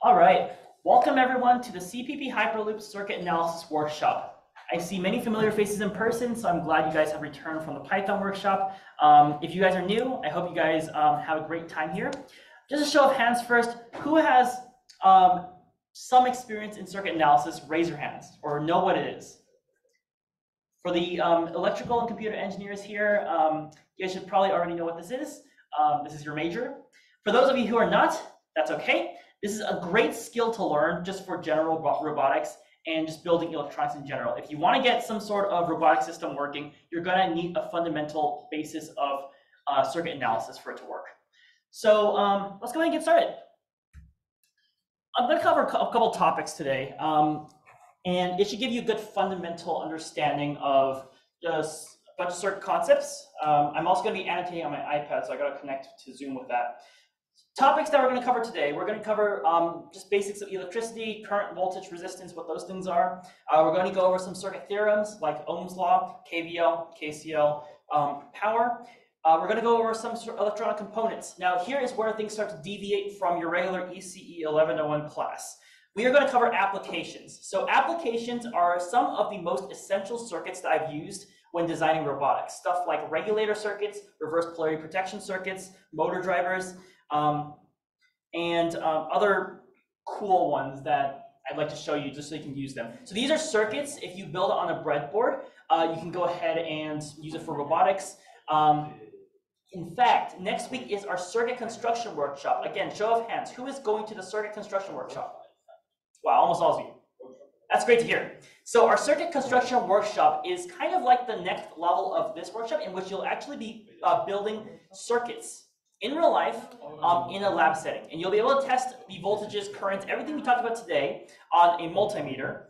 All right, welcome everyone to the CPP Hyperloop Circuit Analysis Workshop. I see many familiar faces in person, so I'm glad you guys have returned from the Python workshop. If you guys are new, I hope you guys have a great time here. Just a show of hands first, who has some experience in circuit analysis? Raise your hands or know what it is. For the electrical and computer engineers here, you guys should probably already know what this is. This is your major. For those of you who are not, that's okay. This is a great skill to learn just for general robotics and just building electronics in general. If you want to get some sort of robotic system working, you're going to need a fundamental basis of circuit analysis for it to work. So let's go ahead and get started. I'm going to cover a couple topics today, and it should give you a good fundamental understanding of just a bunch of circuit concepts. I'm also going to be annotating on my iPad, so I got to connect to Zoom with that. Topics that we're going to cover today, we're going to cover just basics of electricity, current, voltage, resistance, what those things are. We're going to go over some circuit theorems like Ohm's law, KVL, KCL, power. We're going to go over some electronic components. Now here is where things start to deviate from your regular ECE 1101 class. We are going to cover applications. So applications are some of the most essential circuits that I've used when designing robotics. Stuff like regulator circuits, reverse polarity protection circuits, motor drivers, and other cool ones that I'd like to show you just so you can use them. So these are circuits. If you build it on a breadboard, you can go ahead and use it for robotics. In fact, next week is our circuit construction workshop. Again, show of hands. Who is going to the circuit construction workshop? Wow, almost all of you. That's great to hear. So our circuit construction workshop is kind of like the next level of this workshop, in which you'll actually be building circuits in real life in a lab setting. And you'll be able to test the voltages, currents, everything we talked about today on a multimeter,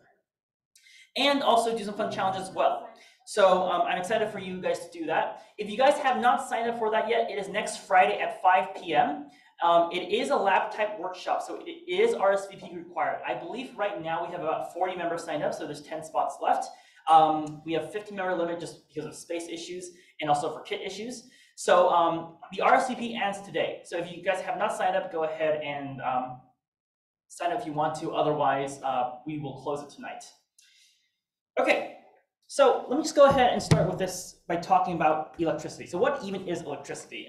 and also do some fun challenges as well. So I'm excited for you guys to do that. If you guys have not signed up for that yet, it is next Friday at 5 p.m. It is a lab type workshop, so it is RSVP required. I believe right now we have about 40 members signed up, so there's 10 spots left. We have 15-member limit just because of space issues and also for kit issues. So the RSVP ends today. So if you guys have not signed up, go ahead and sign up if you want to. Otherwise, we will close it tonight. Okay, so let me just go ahead and start with this by talking about electricity. So what even is electricity?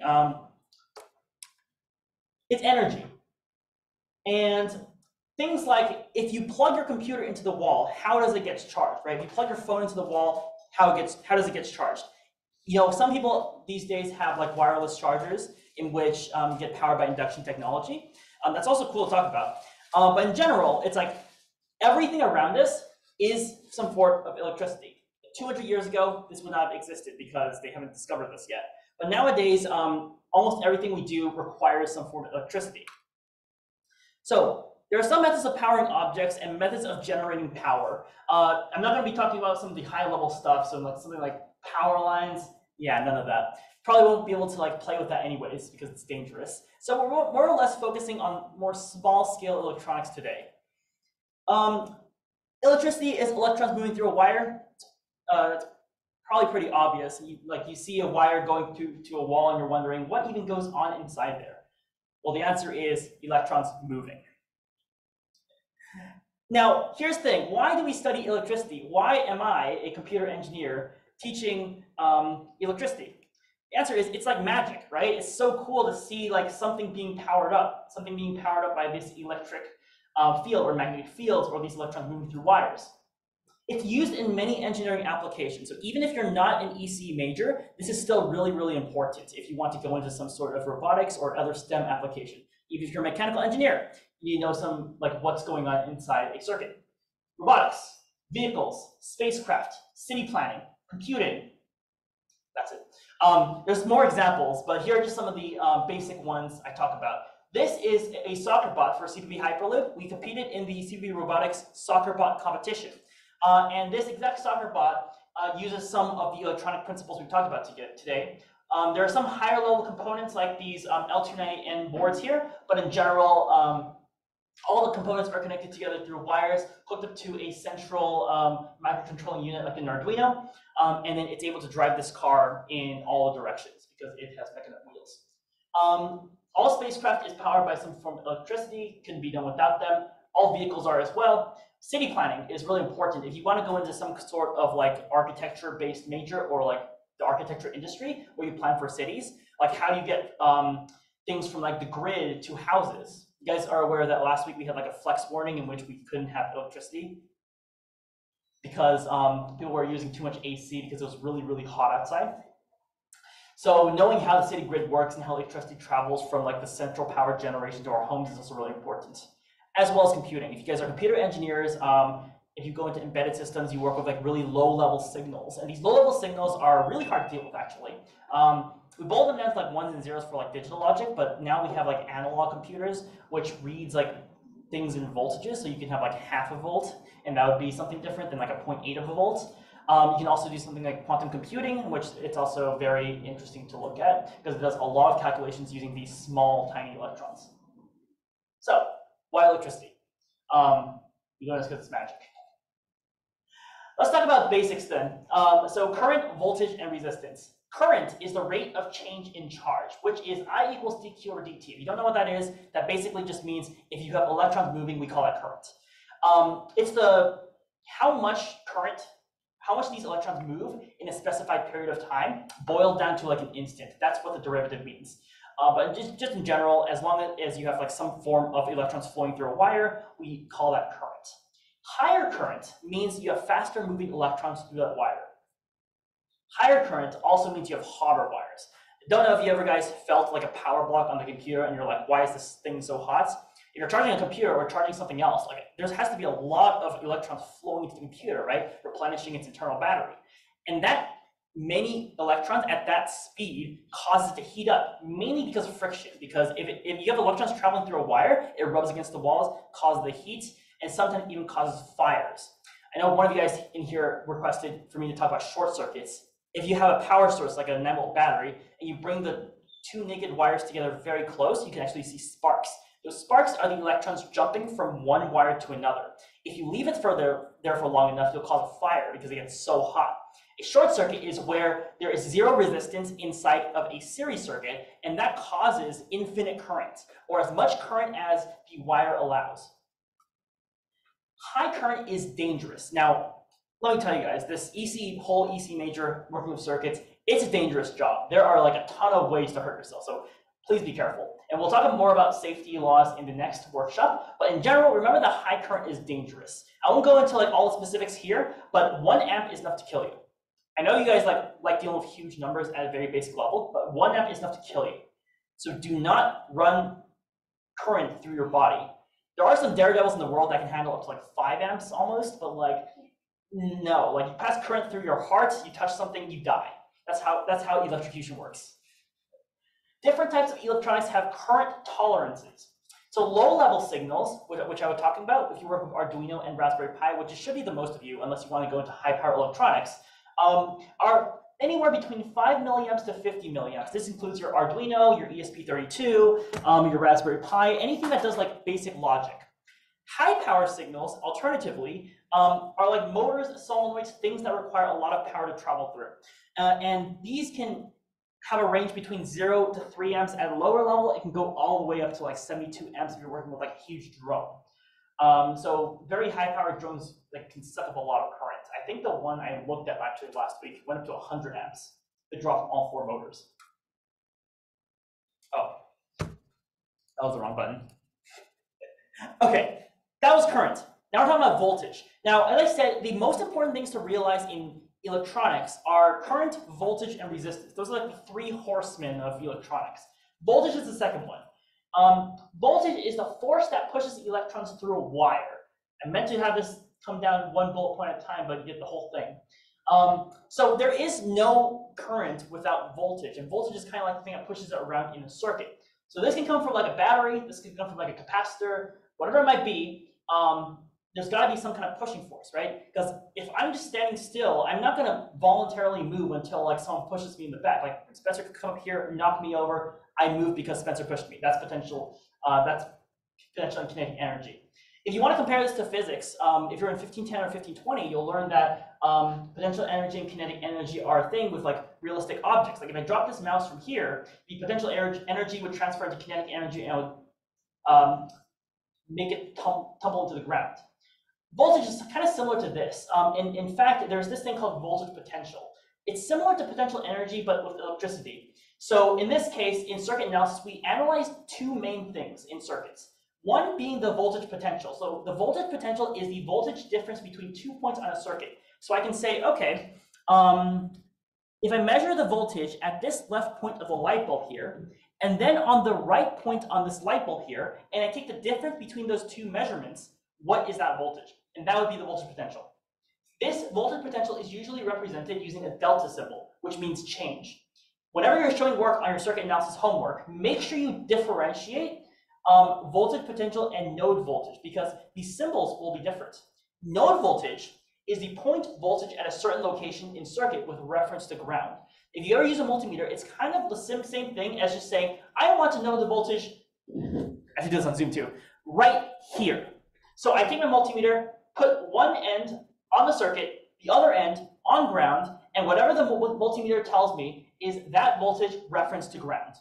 It's energy. And things like if you plug your computer into the wall, how does it get charged, right? If you plug your phone into the wall, how does it get charged? You know, some people these days have like wireless chargers in which get powered by induction technology. That's also cool to talk about. But in general, it's like everything around us is some form of electricity. 200 years ago, this would not have existed because they haven't discovered this yet. But nowadays, almost everything we do requires some form of electricity. So there are some methods of powering objects and methods of generating power. I'm not going to be talking about some of the high-level stuff, so like something like power lines. Yeah, none of that. Probably won't be able to like play with that anyways because it's dangerous. So we're more or less focusing on more small-scale electronics today. Electricity is electrons moving through a wire. It's probably pretty obvious. You see a wire going to a wall and you're wondering what even goes on inside there. Well, the answer is electrons moving. Now, here's the thing. Why do we study electricity? Why am I, a computer engineer, teaching electricity? The answer is it's like magic, right? It's so cool to see like something being powered up by this electric field or magnetic fields or these electrons moving through wires. It's used in many engineering applications. So even if you're not an ECE major, this is still really, really important if you want to go into some sort of robotics or other STEM application. Even if you're a mechanical engineer, you know some like what's going on inside a circuit. Robotics, vehicles, spacecraft, city planning, computing. That's it. There's more examples, but here are just some of the basic ones I talk about. This is a soccer bot for CPP Hyperloop. We competed in the CPP Robotics soccer bot competition. And this exact soccer bot uses some of the electronic principles we talked about today. There are some higher level components like these L290N boards here, but in general, all the components are connected together through wires, hooked up to a central microcontrolling unit like an Arduino, and then it's able to drive this car in all directions because it has mechanism wheels. All spacecraft is powered by some form of electricity, couldn't be done without them. All vehicles are as well. City planning is really important. If you want to go into some sort of like architecture-based major or like the architecture industry where you plan for cities, like how do you get things from like the grid to houses? You guys are aware that last week we had like a flex warning in which we couldn't have electricity because people were using too much AC because it was really, really hot outside. So knowing how the city grid works and how electricity travels from like the central power generation to our homes is also really important, as well as computing. If you guys are computer engineers, if you go into embedded systems, you work with like really low-level signals, and these low-level signals are really hard to deal with actually. We bold them down to like ones and zeros for like digital logic, but now we have like analog computers which reads like things in voltages, so you can have like half a volt, and that would be something different than like a 0.8 of a volt. You can also do something like quantum computing, which it's also very interesting to look at because it does a lot of calculations using these small, tiny electrons. So, why electricity? You notice because it's magic. Let's talk about basics then. So current, voltage, and resistance. Current is the rate of change in charge, which is I equals dq over dt. If you don't know what that is, that basically just means if you have electrons moving, we call that current. It's the how much these electrons move in a specified period of time, boiled down to like an instant. That's what the derivative means. But just in general, as long as you have like some form of electrons flowing through a wire, we call that current. Higher current means you have faster moving electrons through that wire. Higher current also means you have hotter wires. I don't know if you ever guys felt like a power block on the computer and you're like, why is this thing so hot? If you're charging a computer or charging something else, like there has to be a lot of electrons flowing into the computer, right? Replenishing its internal battery. And that many electrons at that speed causes it to heat up, mainly because of friction. Because if you have electrons traveling through a wire, it rubs against the walls, causes the heat, and sometimes even causes fires. I know one of you guys in here requested for me to talk about short circuits. If you have a power source like a 9-volt battery, and you bring the two naked wires together very close, you can actually see sparks. Those sparks are the electrons jumping from one wire to another. If you leave it there for long enough, you'll cause a fire because it gets so hot. A short circuit is where there is zero resistance inside of a series circuit, and that causes infinite current, or as much current as the wire allows. High current is dangerous. Now, let me tell you guys, this whole EC major working with circuits, it's a dangerous job. There are like a ton of ways to hurt yourself, so please be careful. And we'll talk more about safety laws in the next workshop, but in general, remember that high current is dangerous. I won't go into like all the specifics here, but 1 amp is enough to kill you. I know you guys like dealing with huge numbers at a very basic level, but 1 amp is enough to kill you. So do not run current through your body. There are some daredevils in the world that can handle up to like 5 amps almost, but like, no, like you pass current through your heart, you touch something, you die. That's how electrocution works. Different types of electronics have current tolerances. So low-level signals, which I was talking about, if you work with Arduino and Raspberry Pi, which should be the most of you, unless you want to go into high-power electronics, are anywhere between 5 milliamps to 50 milliamps. This includes your Arduino, your ESP32, your Raspberry Pi, anything that does like basic logic. High-power signals, alternatively, are like motors, solenoids, things that require a lot of power to travel through. And these can have a range between 0 to 3 amps at a lower level. It can go all the way up to like 72 amps if you're working with like a huge drone. So very high-powered drones like can suck up a lot of current. I think the one I looked at actually last week went up to 100 amps. It dropped all 4 motors. Oh, that was the wrong button. Okay, that was current. Now we're talking about voltage. Now, as I said, the most important things to realize in electronics are current, voltage, and resistance. Those are like the 3 horsemen of electronics. Voltage is the second one. Voltage is the force that pushes the electrons through a wire. I meant to have this come down 1 bullet point at a time, but you get the whole thing. So there is no current without voltage, and voltage is kind of like the thing that pushes it around in a circuit. So this can come from like a battery, this can come from like a capacitor, whatever it might be. There's got to be some kind of pushing force, right? Because if I'm just standing still, I'm not going to voluntarily move until like someone pushes me in the back. Like Spencer could come up here and knock me over. I move because Spencer pushed me. That's potential and kinetic energy. If you want to compare this to physics, if you're in 1510 or 1520, you'll learn that potential energy and kinetic energy are a thing with like realistic objects. Like if I drop this mouse from here, the potential energy would transfer into kinetic energy and would make it tumble into the ground. Voltage is kind of similar to this. In fact, there's this thing called voltage potential. It's similar to potential energy, but with electricity. So in this case, in circuit analysis, we analyze two main things in circuits. One being the voltage potential. So the voltage potential is the voltage difference between 2 points on a circuit. So I can say, okay, if I measure the voltage at this left point of the light bulb here, and then on the right point on this light bulb here, and I take the difference between those two measurements, what is that voltage? And that would be the voltage potential. This voltage potential is usually represented using a delta symbol, which means change. Whenever you're showing work on your circuit analysis homework, make sure you differentiate voltage potential and node voltage, because these symbols will be different. Node voltage is the point voltage at a certain location in circuit with reference to ground. If you ever use a multimeter, it's kind of the same thing as just saying, I want to know the voltage, I should do this on Zoom too, right here. So I take my multimeter, put one end on the circuit, the other end on ground, and whatever the multimeter tells me is that voltage reference to ground.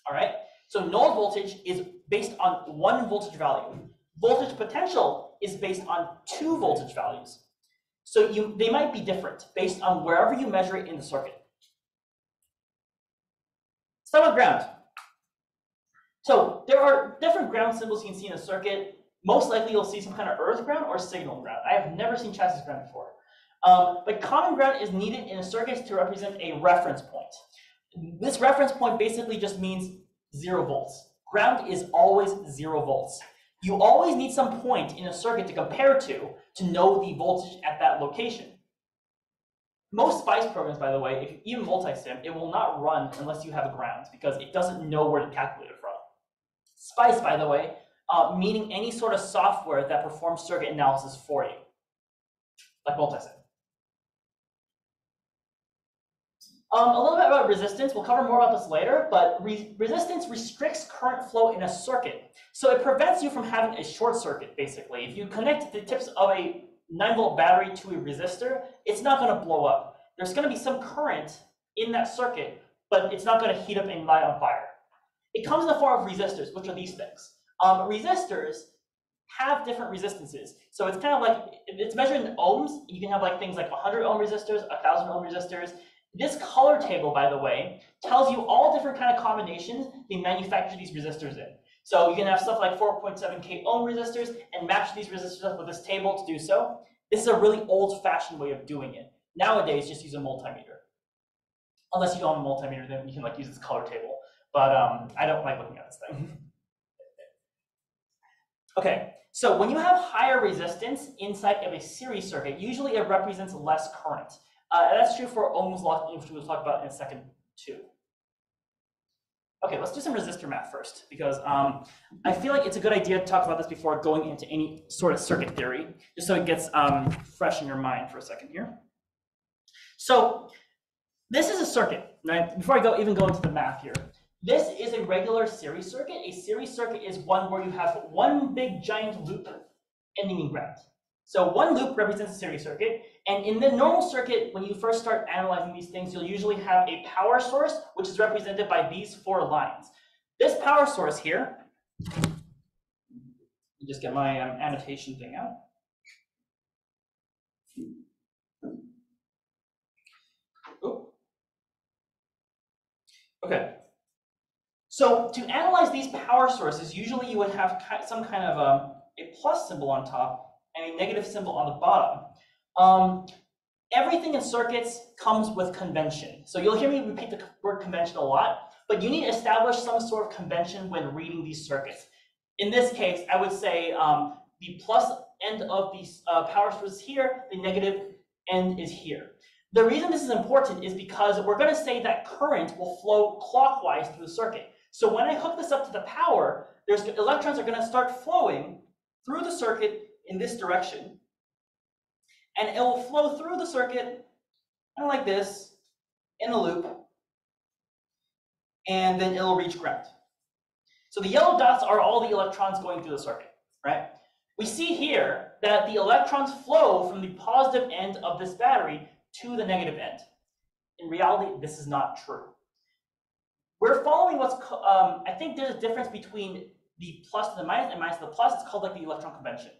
All right? So node voltage is based on one voltage value. Voltage potential is based on two voltage values. So they might be different based on wherever you measure it in the circuit. Start with ground. So there are different ground symbols you can see in a circuit. Most likely you'll see some kind of earth ground or signal ground. I have never seen chassis ground before. But common ground is needed in a circuit to represent a reference point. This reference point basically just means 0 volts. Ground is always 0 volts. You always need some point in a circuit to compare to know the voltage at that location. Most SPICE programs, by the way, even Multisim, it will not run unless you have a ground because it doesn't know where to calculate it from. SPICE, by the way, meaning any sort of software that performs circuit analysis for you, like Multisim. A little bit about resistance. We'll cover more about this later, but resistance restricts current flow in a circuit. So it prevents you from having a short circuit, basically. If you connect the tips of a 9-volt battery to a resistor, it's not going to blow up. There's going to be some current in that circuit, but it's not going to heat up and light on fire. It comes in the form of resistors, which are these things. Resistors have different resistances. So it's kind of like, it's measured in ohms. You can have like things like 100 ohm resistors, 1000 ohm resistors. This color table, by the way, tells you all different kind of combinations they manufacture these resistors in. So you can have stuff like 4.7K ohm resistors and match these resistors up with this table to do so. This is a really old-fashioned way of doing it. Nowadays, just use a multimeter. Unless you don't have a multimeter, then you can like use this color table. But I don't like looking at this thing. Okay, so when you have higher resistance inside of a series circuit, usually it represents less current. That's true for Ohm's law, which we'll talk about in a second too. Okay, let's do some resistor map first, because I feel like it's a good idea to talk about this before going into any sort of circuit theory, just so it gets fresh in your mind for a second here. So this is a circuit, right? Before I even go into the math here, this is a regular series circuit. A series circuit is one where you have one big giant loop ending in ground. So one loop represents a series circuit, and in the normal circuit, when you first start analyzing these things, you'll usually have a power source, which is represented by these 4 lines. This power source here, let me just get my annotation thing out. Ooh. Okay. So to analyze these power sources, usually you would have some kind of a plus symbol on top and a negative symbol on the bottom. Everything in circuits comes with convention. So you'll hear me repeat the word convention a lot, but you need to establish some sort of convention when reading these circuits. In this case, I would say the plus end of these power sources here, the negative end is here. The reason this is important is because we're going to say that current will flow clockwise through the circuit. So when I hook this up to the power, electrons are going to start flowing through the circuit in this direction, and it will flow through the circuit kind of like this in a loop, and then it'll reach ground. So the yellow dots are all the electrons going through the circuit, right? We see here that the electrons flow from the positive end of this battery to the negative end. In reality, this is not true. We're following what's, I think there's a difference between the plus to the minus and minus to the plus. It's called like the electron convention.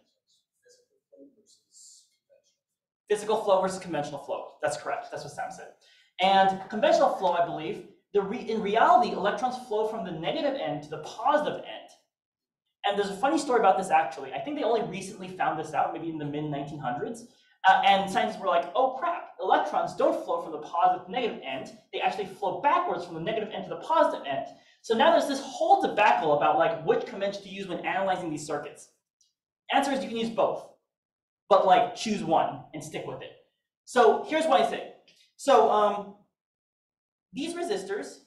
Physical flow versus conventional flow. That's correct. That's what Sam said. And conventional flow, I believe, in reality, electrons flow from the negative end to the positive end. And there's a funny story about this, actually. I think they only recently found this out, maybe in the mid-1900s. And scientists were like, oh crap, electrons don't flow from the positive to negative end. They actually flow backwards from the negative end to the positive end. So now there's this whole debacle about like which convention to use when analyzing these circuits. Answer is you can use both, but like choose one and stick with it. So here's what I say. So these resistors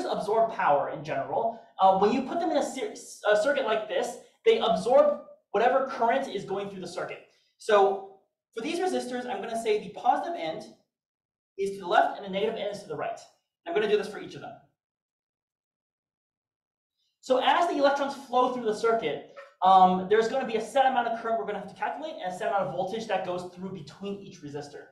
absorb power in general. When you put them in a circuit like this, they absorb whatever current is going through the circuit. So for these resistors, I'm going to say the positive end is to the left and the negative end is to the right. I'm going to do this for each of them. So as the electrons flow through the circuit, there's going to be a set amount of current we're going to have to calculate and a set amount of voltage that goes through between each resistor.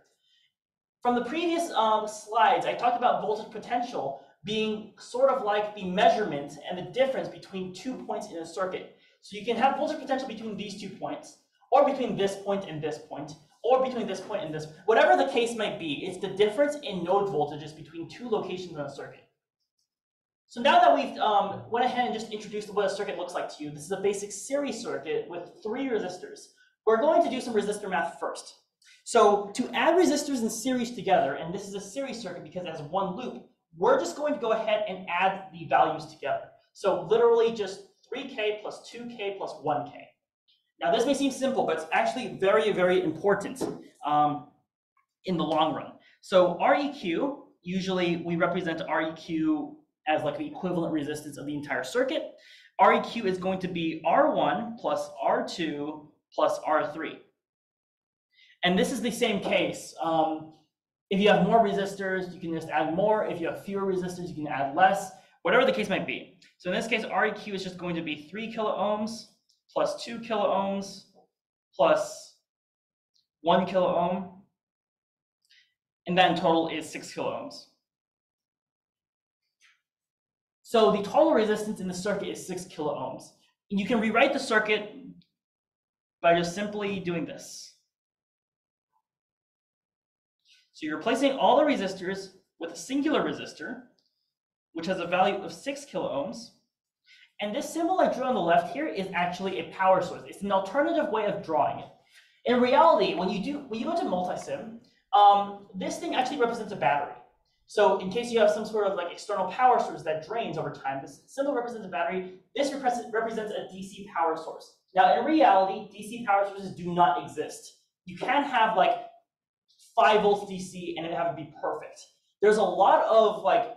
From the previous slides, I talked about voltage potential being sort of like the measurement and the difference between 2 points in a circuit. So you can have voltage potential between these 2 points, or between this point and this point, or between this point and this. Whatever the case might be, it's the difference in node voltages between 2 locations in a circuit. So now that we've went ahead and just introduced what a circuit looks like to you, this is a basic series circuit with 3 resistors. We're going to do some resistor math first. So to add resistors in series together, and this is a series circuit because it has one loop, we're just going to go ahead and add the values together. So literally just 3K plus 2K plus 1K. Now this may seem simple, but it's actually very, very important in the long run. So REQ, usually we represent REQ as like the equivalent resistance of the entire circuit. REQ is going to be R1 plus R2 plus R3. And this is the same case. If you have more resistors, you can just add more. If you have fewer resistors, you can add less, whatever the case might be. So in this case, REQ is just going to be 3 kiloohms plus 2 kiloohms plus 1 kiloohm. And that in total is 6 kiloohms. So the total resistance in the circuit is 6 kiloohms. And you can rewrite the circuit by just simply doing this. So you're replacing all the resistors with a singular resistor, which has a value of 6 kiloohms. And this symbol I drew on the left here is actually a power source. It's an alternative way of drawing it. In reality, when you go to Multisim, this thing actually represents a battery. So in case you have some sort of like external power source that drains over time, this symbol represents a battery. This represents a DC power source. Now in reality, DC power sources do not exist. You can have like 5 volts DC and it have to be perfect. There's a lot of like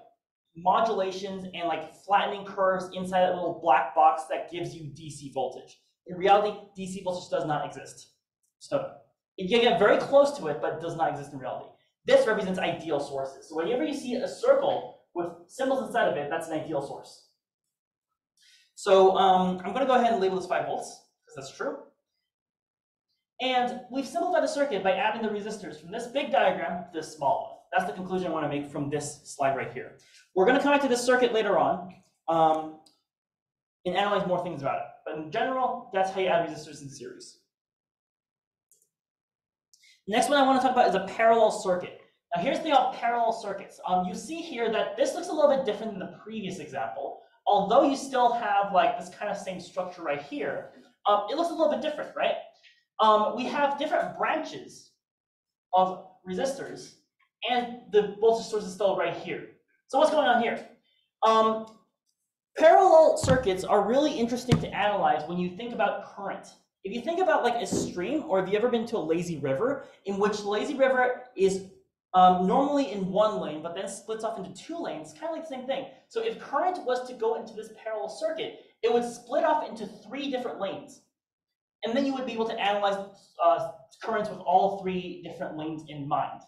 modulations and like flattening curves inside that little black box that gives you DC voltage. In reality, DC voltage does not exist. So you can get very close to it, but it does not exist in reality. This represents ideal sources. So whenever you see a circle with symbols inside of it, that's an ideal source. So I'm going to go ahead and label this 5 volts, because that's true. And we've simplified the circuit by adding the resistors from this big diagram to this small one. That's the conclusion I want to make from this slide right here. We're going to come back to this circuit later on and analyze more things about it. But in general, that's how you add resistors in series. Next one I want to talk about is a parallel circuit. Now here's the thing about parallel circuits. You see here that this looks a little bit different than the previous example. Although you still have like this kind of same structure right here, it looks a little bit different, right? We have different branches of resistors, and the voltage source is still right here. So what's going on here? Parallel circuits are really interesting to analyze when you think about current. If you think about like a stream, or have you ever been to a lazy river, in which the lazy river is normally in one lane, but then splits off into 2 lanes, kind of like the same thing. So if current was to go into this parallel circuit, it would split off into 3 different lanes. And then you would be able to analyze currents with all 3 different lanes in mind.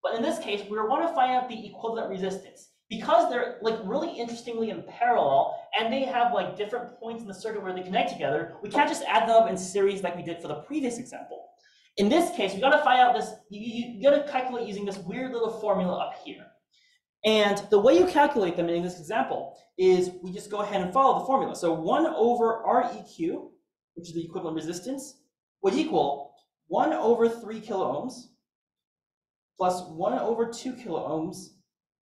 But in this case, we want to find out the equivalent resistance. Because they're like really interestingly in parallel, and they have like different points in the circuit where they connect together, we can't just add them up in series like we did for the previous example. In this case, we got to find out this, you got to calculate using this weird little formula up here. And the way you calculate them in this example is we just go ahead and follow the formula. So 1 over Req, which is the equivalent resistance, would equal 1 over 3 kiloohms plus 1 over 2 kiloohms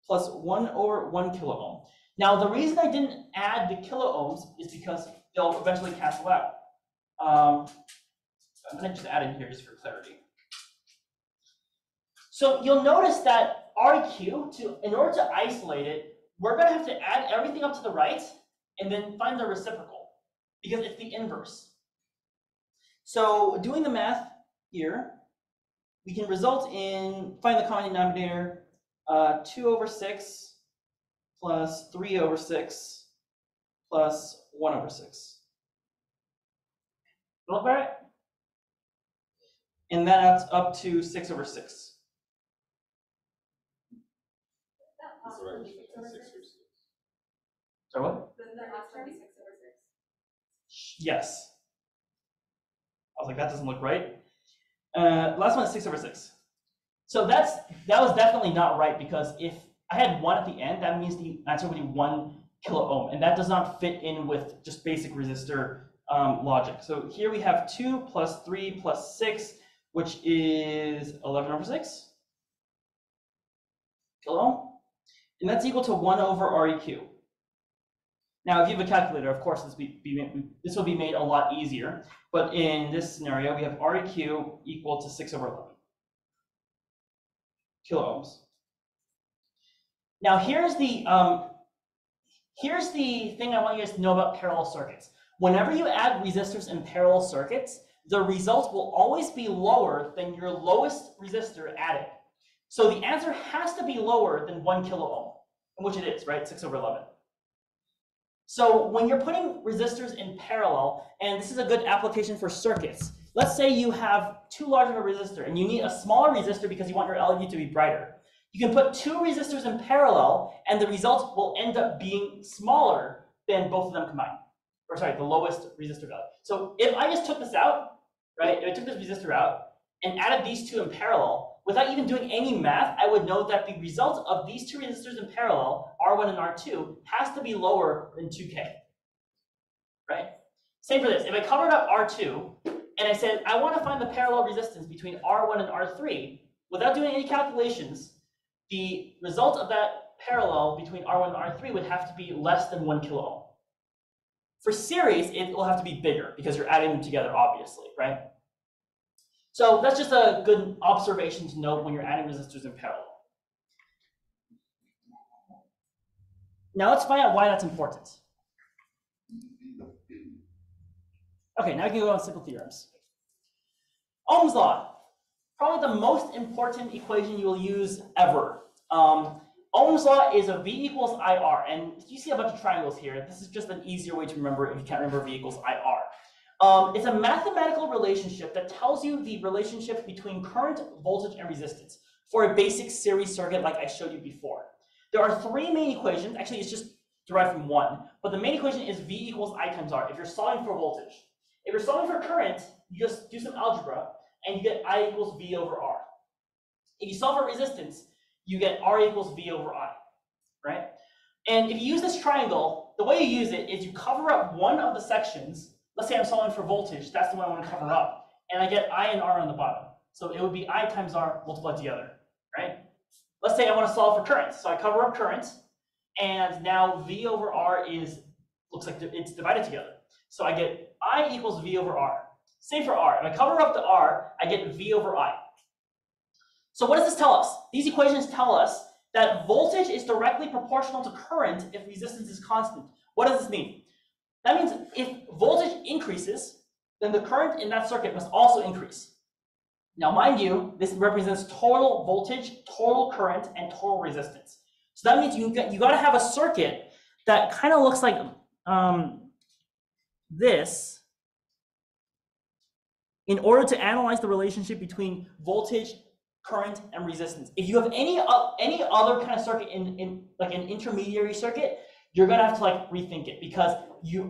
plus 1 over 1 kiloohm. Now, the reason I didn't add the kiloohms is because they'll eventually cancel out. I'm going to just add in here just for clarity. So you'll notice that Req, in order to isolate it, we're going to have to add everything up to the right and then find the reciprocal because it's the inverse. So doing the math here, we can result in, find the common denominator, 2 over 6 plus 3 over 6 plus 1 over 6. Look right? And that adds up to 6 over 6. So what? Yes. I was like, that doesn't look right. Last one is 6 over 6. So that was definitely not right, because if I had 1 at the end, that means the answer would be 1 kiloohm, and that does not fit in with just basic resistor logic. So here we have 2 plus 3 plus 6, which is 11 over 6 kiloohm, and that's equal to 1 over Req. Now, if you have a calculator, of course, this will be made a lot easier. But in this scenario, we have Req equal to 6 over 11 kiloohms. Now, here's the thing I want you guys to know about parallel circuits. Whenever you add resistors in parallel circuits, the result will always be lower than your lowest resistor added. So the answer has to be lower than 1 kiloohm, which it is, right? 6 over 11. So when you're putting resistors in parallel, and this is a good application for circuits, let's say you have too large of a resistor and you need a smaller resistor because you want your LED to be brighter. You can put 2 resistors in parallel and the result will end up being smaller than both of them combined. Or sorry, the lowest resistor value. So if I just took this out, right, if I took this resistor out and added these 2 in parallel, without even doing any math, I would know that the result of these 2 resistors in parallel, R1 and R2, has to be lower than 2K, right? Same for this. If I covered up R2 and I said, I want to find the parallel resistance between R1 and R3, without doing any calculations, the result of that parallel between R1 and R3 would have to be less than 1 kiloohm. For series, it will have to be bigger because you're adding them together, obviously, right? So that's just a good observation to note when you're adding resistors in parallel. Now let's find out why that's important. Okay, now we can go on simple theorems. Ohm's law, probably the most important equation you will use ever. Ohm's law is a V equals IR, and you see a bunch of triangles here. This is just an easier way to remember if you can't remember V equals IR. It's a mathematical relationship that tells you the relationship between current, voltage, and resistance for a basic series circuit like I showed you before. There are 3 main equations. Actually, it's just derived from 1, but the main equation is V equals I times R if you're solving for voltage. If you're solving for current, you just do some algebra and you get I equals V over R. If you solve for resistance, you get R equals V over I, right? And if you use this triangle, the way you use it is you cover up one of the sections. Let's say I'm solving for voltage, that's the one I want to cover up, and I get I and R on the bottom. So it would be I times R multiplied together, right? Let's say I want to solve for current, so I cover up current, and now V over R looks like it's divided together. So I get I equals V over R. Same for R. If I cover up the R, I get V over I. So what does this tell us? These equations tell us that voltage is directly proportional to current if resistance is constant. What does this mean? That means if voltage increases, then the current in that circuit must also increase. Now, mind you, this represents total voltage, total current, and total resistance. So that means you got to have a circuit that kind of looks like this in order to analyze the relationship between voltage, current, and resistance. If you have any other kind of circuit in like an intermediary circuit, you're gonna have to like rethink it, because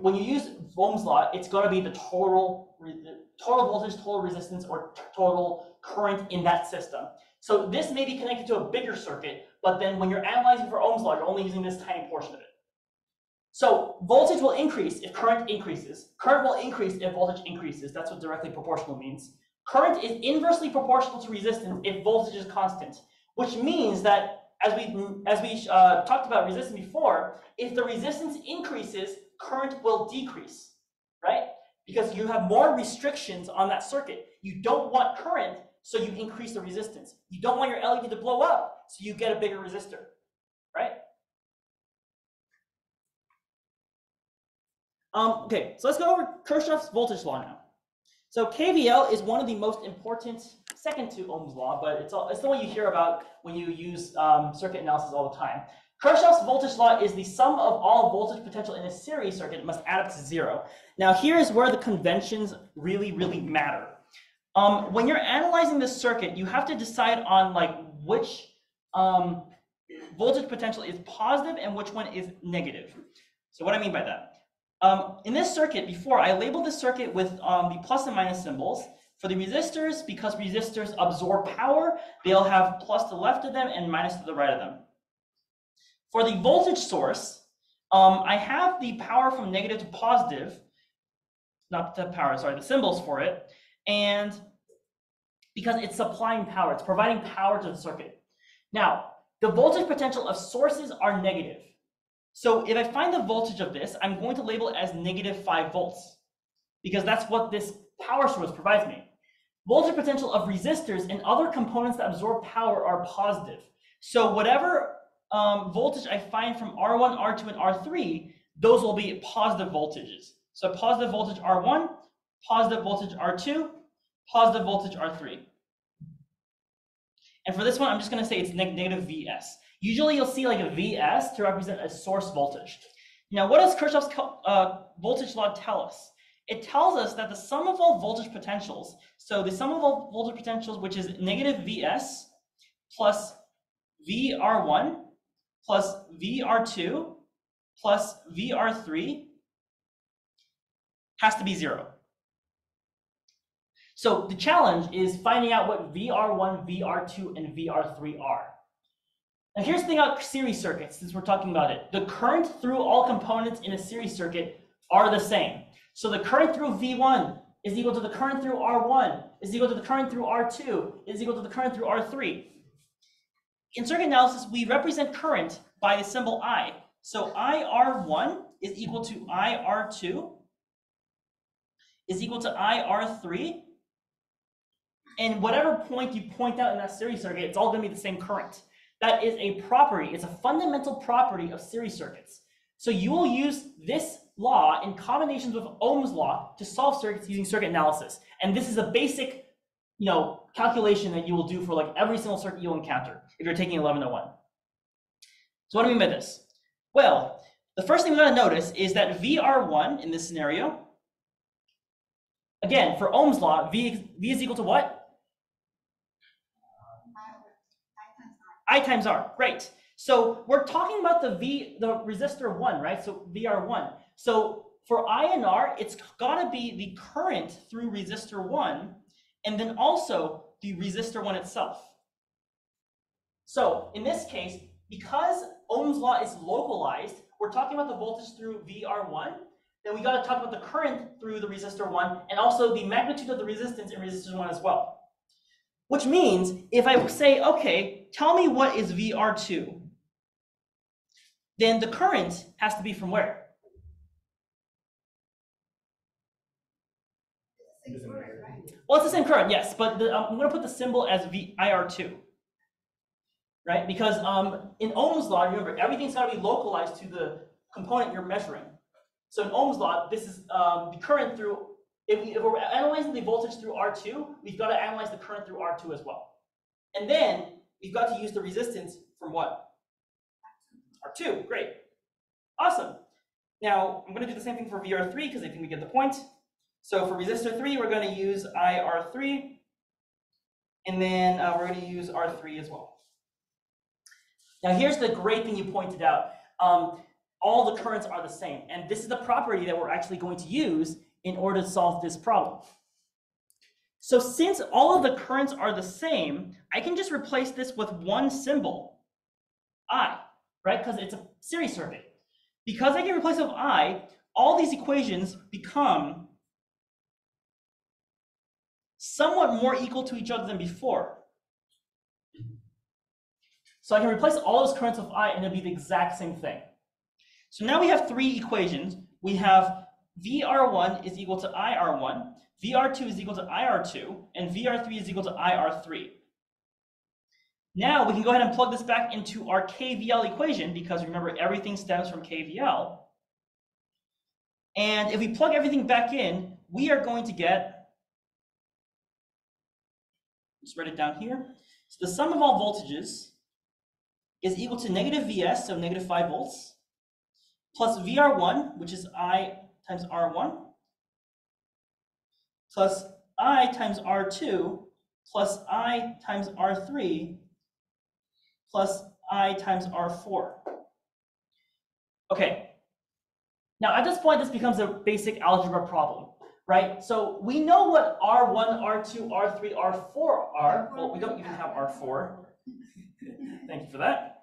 when you use Ohm's law, it's gonna be the total voltage, total resistance, or total current in that system. So this may be connected to a bigger circuit, but then when you're analyzing for Ohm's law, you're only using this tiny portion of it. So voltage will increase if current increases. Current will increase if voltage increases. That's what directly proportional means. Current is inversely proportional to resistance if voltage is constant, which means that as we talked about resistance before, if the resistance increases, current will decrease, right? Because you have more restrictions on that circuit. You don't want current, so you increase the resistance. You don't want your LED to blow up, so you get a bigger resistor, right? Okay, so let's go over Kirchhoff's voltage law now. So KVL is one of the most important, second to Ohm's law, but it's the one you hear about when you use circuit analysis all the time. Kirchhoff's voltage law is the sum of all voltage potential in a series circuit must add up to 0. Now here's where the conventions really, really matter. When you're analyzing this circuit, you have to decide on like which voltage potential is positive and which one is negative. So what I mean by that? In this circuit, before I labeled this circuit with the plus and minus symbols. For the resistors, because resistors absorb power, they'll have plus to the left of them and minus to the right of them. For the voltage source, I have the power from negative to positive, not the power, sorry, the symbols for it, and because it's supplying power, it's providing power to the circuit. Now, the voltage potential of sources are negative. So if I find the voltage of this, I'm going to label it as -5 volts, because that's what this power source provides me. Voltage potential of resistors and other components that absorb power are positive. So whatever voltage I find from R1, R2, and R3, those will be positive voltages. So positive voltage R1, positive voltage R2, positive voltage R3. And for this one, I'm just going to say it's negative Vs. Usually you'll see like a Vs to represent a source voltage. Now, what does Kirchhoff's voltage law tell us? It tells us that the sum of all voltage potentials, so the sum of all voltage potentials, which is negative Vs plus VR1 plus VR2 plus VR3, has to be 0. So the challenge is finding out what VR1, VR2, and VR3 are. Now here's the thing about series circuits, since we're talking about it. The current through all components in a series circuit are the same. So the current through V1 is equal to the current through R1, is equal to the current through R2, is equal to the current through R3. In circuit analysis, we represent current by the symbol I. So IR1 is equal to IR2, is equal to IR3. And whatever point you point out in that series circuit, it's all going to be the same current. That is a property, it's a fundamental property of series circuits. So you will use this law in combinations with Ohm's law to solve circuits using circuit analysis. And this is a basic, calculation that you will do for like every single circuit you'll encounter if you're taking 1101. So what do I mean by this? Well, the first thing we got to notice is that VR1 in this scenario, again, for Ohm's law, V is equal to what? I times R, great. So we're talking about the resistor 1, right? So VR1. So for I and R, it's got to be the current through resistor 1, and then also the resistor 1 itself. So in this case, because Ohm's law is localized, we're talking about the voltage through VR1, then we got to talk about the current through the resistor 1, and also the magnitude of the resistance in resistor 1 as well. Which means if I say, okay, tell me what is VR2, then the current has to be from where? Well, it's the same current, yes, but I'm going to put the symbol as IR2, right? Because in Ohm's law, remember, everything's got to be localized to the component you're measuring. So in Ohm's law, this is the current through, if we're analyzing the voltage through R2, we've got to analyze the current through R2 as well. And then we've got to use the resistance from what? R2, great. Awesome. Now, I'm going to do the same thing for VR3 because I think we get the point. So for resistor 3, we're going to use IR3, and then we're going to use R3 as well. Now, here's the great thing you pointed out. all the currents are the same. And this is the property that we're actually going to use in order to solve this problem. So since all of the currents are the same, I can just replace this with one symbol, I, right? Because it's a series circuit. Because I can replace it with I, all these equations become somewhat more equal to each other than before. So I can replace all those currents with I and it'll be the exact same thing. So now we have three equations. We have VR1 is equal to IR1, VR2 is equal to IR2, and VR3 is equal to IR3. Now we can go ahead and plug this back into our KVL equation because remember everything stems from KVL. And if we plug everything back in, we are going to get, let's write it down here. So the sum of all voltages is equal to negative Vs, so negative 5 volts, plus VR1, which is I times R1, plus I times R2, plus I times R3, plus I times R4. Okay, now at this point, this becomes a basic algebra problem, right? So we know what R1, R2, R3, R4 are. Well, we don't even have R4. Thank you for that.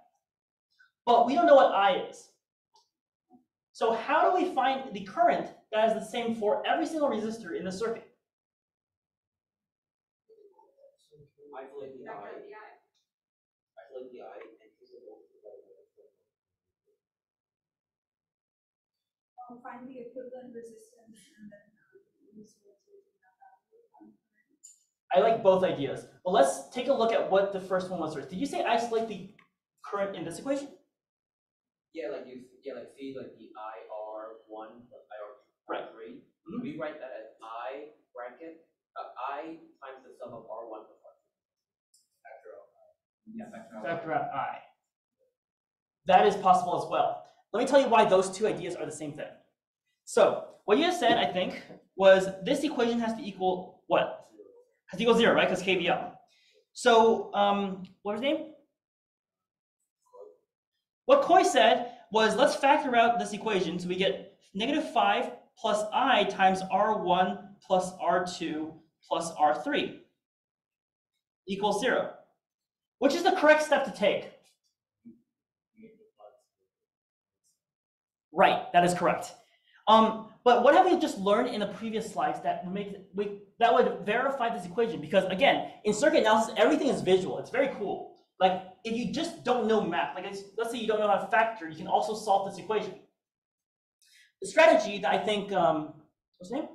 But we don't know what I is. So how do we find the current that is the same for every single resistor in the circuit? Isolate the I. Isolate the I and use the voltage. Find the equivalent resistance and then use voltage in that value. I like both ideas. But let's take a look at what the first one was first. Did you say isolate the current in this equation? Yeah, like see like the IR1 plus IR2 Right. 3. Mm-hmm. We write that as I bracket I times the sum of R1 plus R2. Factor out I. Yeah, Factor out I. That is possible as well. Let me tell you why those two ideas are the same thing. So what you just said, I think, was this equation has to equal what? Has to equal 0, right? Because KVL. So what was his name? What Coy said was, let's factor out this equation. So we get negative 5 plus I times R1 plus R2 plus R3 equals 0. Which is the correct step to take? Right, that is correct. But what have we just learned in the previous slides that would verify this equation? Because again, in circuit analysis, everything is visual. It's very cool. Like if you just don't know math, like let's say you don't know how to factor, you can also solve this equation. The strategy that I think, what's her name?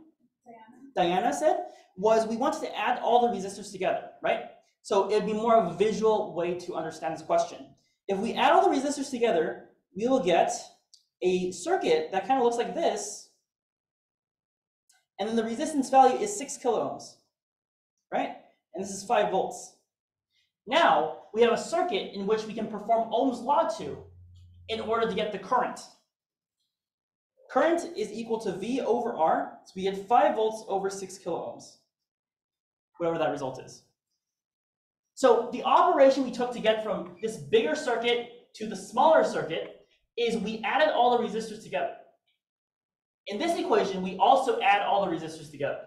Diana said, was we wanted to add all the resistors together, right? So it'd be more of a visual way to understand this question. If we add all the resistors together, we will get a circuit that kind of looks like this, and then the resistance value is 6 kiloohms, right? And this is 5 volts. Now we have a circuit in which we can perform Ohm's law to in order to get the current. Current is equal to V over R, so we get 5 volts over 6 kiloohms, whatever that result is. So the operation we took to get from this bigger circuit to the smaller circuit is we added all the resistors together. In this equation, we also add all the resistors together.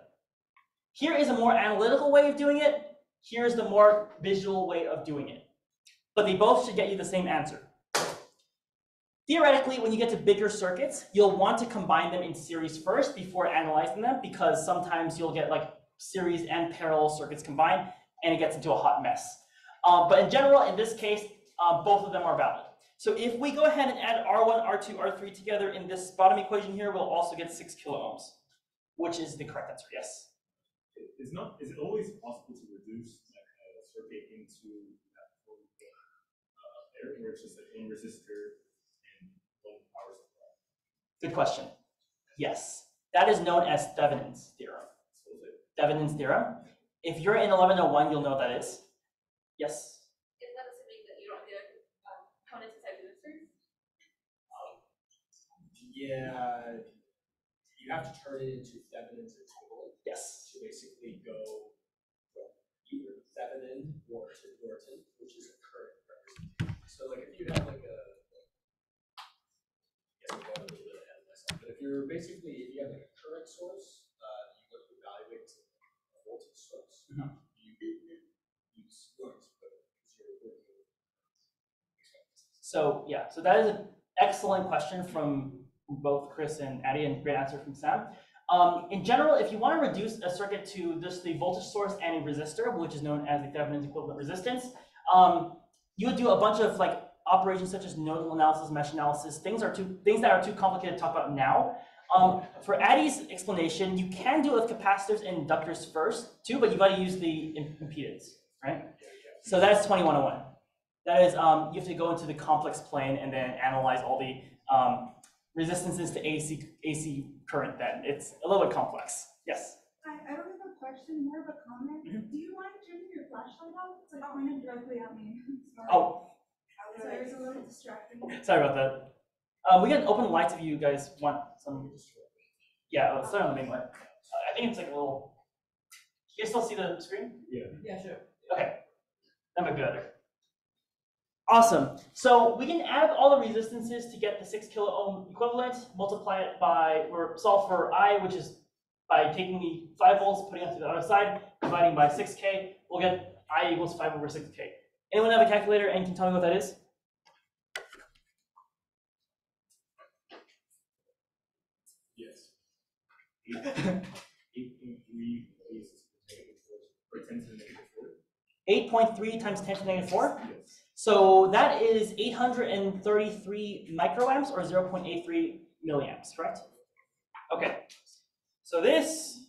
Here is a more analytical way of doing it. Here's the more visual way of doing it. But they both should get you the same answer. Theoretically, when you get to bigger circuits, you'll want to combine them in series first before analyzing them, because sometimes you'll get like series and parallel circuits combined, and it gets into a hot mess. But in general, in this case, both of them are valid. So if we go ahead and add R1, R2, R3 together in this bottom equation here, we'll also get 6 kiloohms, which is the correct answer, yes. Is it always possible to reduce a circuit into that there, where it's just like one resistor and one power supply? Good question. Yes, that is known as Thevenin's theorem. Thevenin's theorem. If you're in 1101, you'll know what that is. Yes? Is that assuming that you don't get components inside resistors? Yeah, you have to turn it into Thevenin's equivalent. Yes. To basically go from either Thevenin or to Norton, which is a current representation. So like if you have like a Mhm. You start, but it's your working. So yeah, so that is an excellent question from both Chris and Addie, and great answer from Sam. In general, if you want to reduce a circuit to just the voltage source and a resistor, which is known as the Thevenin's equivalent resistance, you would do a bunch of like operations such as nodal analysis, mesh analysis, things that are too complicated to talk about now. For Addie's explanation, you can do it with capacitors and inductors first too, but you got to use the impedance, right? So that's 2101. That is, you have to go into the complex plane and then analyze all the resistances to AC current. Then it's a little bit complex. Yes. I don't have a question, more of a comment. Do you mind turning your flashlight off? It's like pointed directly at me. Sorry. Oh, Sorry, it's a little distracting. sorry about that. We can open the lights if you guys want some. Yeah, let's start on the main light. I think it's like a little. You guys still see the screen? Yeah, sure. Okay, that might be better. Awesome. So we can add all the resistances to get the 6 kilo ohm equivalent, multiply it by, or solve for I, which is by taking the 5 volts, putting it to the other side, dividing by 6K, we'll get I equals 5 over 6K. Anyone have a calculator and can tell me what that is? Yes. 8.3 is or 10 to the negative 4. 8.3 times 10 to the negative 4? Yes. So that is 833 microamps or 0.83 milliamps, correct? Okay. So this,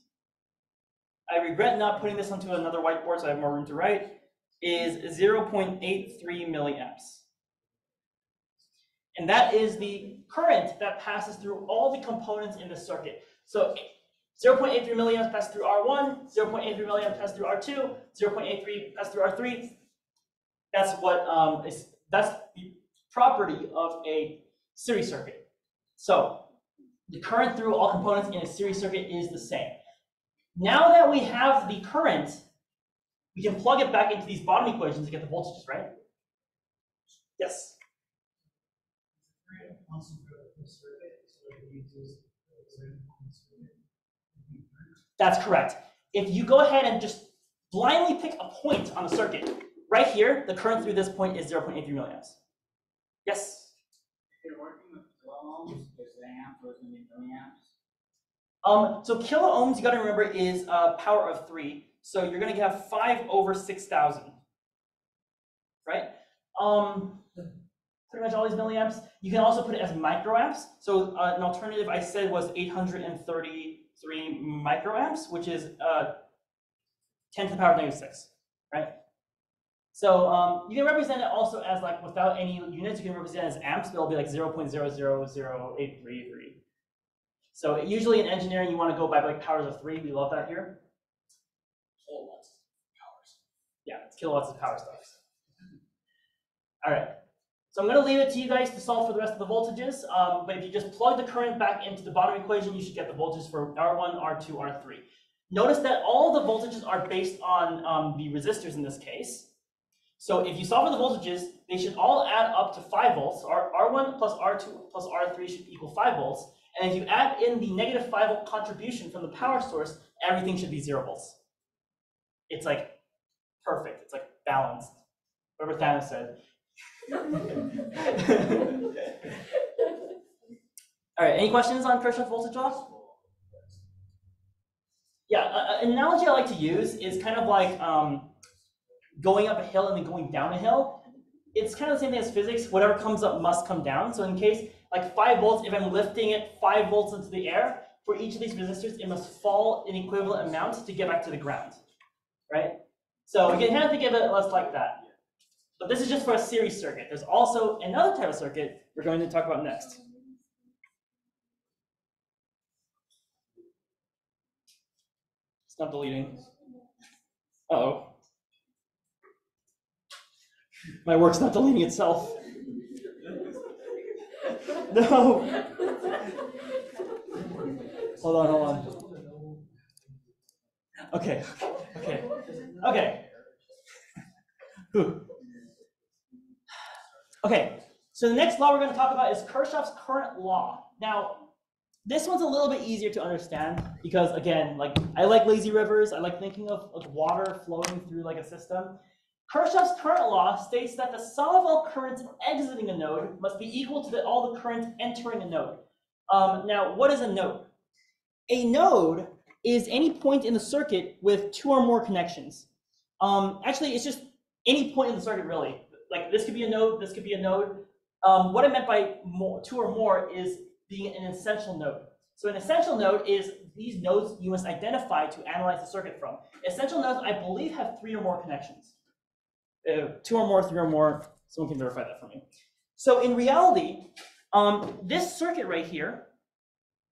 I regret not putting this onto another whiteboard so I have more room to write, is 0.83 milliamps. And that is the current that passes through all the components in the circuit. So 0.83 milliamps pass through R1, 0.83 milliamps pass through R2, 0.83 pass through R3. That's what that's the property of a series circuit. So the current through all components in a series circuit is the same. Now that we have the current, we can plug it back into these bottom equations to get the voltages, right? Yes. That's correct. If you go ahead and just blindly pick a point on the circuit, right here, the current through this point is 0.83 milliamps. Yes? If you're working with kilo ohms, is the amp or is it milliamps? So kilo ohms, you got to remember, is power of 3. So you're going to have 5 over 6,000, right? Pretty much all these milliamps. You can also put it as microamps. So an alternative I said was 833 microamps, which is 10 to the power of negative 6, right? So you can represent it also as like without any units. You can represent it as amps, but it'll be like 0.000833. So usually in engineering, you want to go by like powers of 3. We love that here. Kilowatts powers. Yeah, it's kilowatts of power stuff. All right. So I'm going to leave it to you guys to solve for the rest of the voltages. But if you just plug the current back into the bottom equation, you should get the voltages for R1, R2, R3. Notice that all the voltages are based on the resistors in this case. So if you solve for the voltages, they should all add up to 5 volts. R1 plus R2 plus R3 should equal 5 volts. And if you add in the negative 5 volt contribution from the power source, everything should be 0 volts. It's like perfect. It's like balanced. Whatever Thanos said. All right, any questions on Kershaw voltage law? Yeah, an analogy I like to use is kind of like going up a hill and then going down a hill. It's kind of the same thing as physics. Whatever comes up must come down. So in case like 5 volts, if I'm lifting it 5 volts into the air, for each of these resistors, it must fall an equivalent amount to get back to the ground, right? So you can kind of think of it less like that. But this is just for a series circuit. There's also another type of circuit we're going to talk about next. It's not deleting. Uh-oh. My work's not deleting itself. No. Hold on. Okay. Whew. Okay, so the next law we're going to talk about is Kirchhoff's current law. Now, this one's a little bit easier to understand. because again, like I like lazy rivers. I like thinking of water flowing through like a system. Kirchhoff's current law states that the sum of all currents exiting a node must be equal to all the currents entering a node. Now, what is a node? A node is any point in the circuit with two or more connections. Actually, it's just any point in the circuit, really. Like this could be a node, this could be a node. What I meant by two or more is being an essential node. So an essential node is these nodes you must identify to analyze the circuit from. Essential nodes, I believe, have 3 or more connections. 2 or more, 3 or more, someone can verify that for me. So in reality, this circuit right here,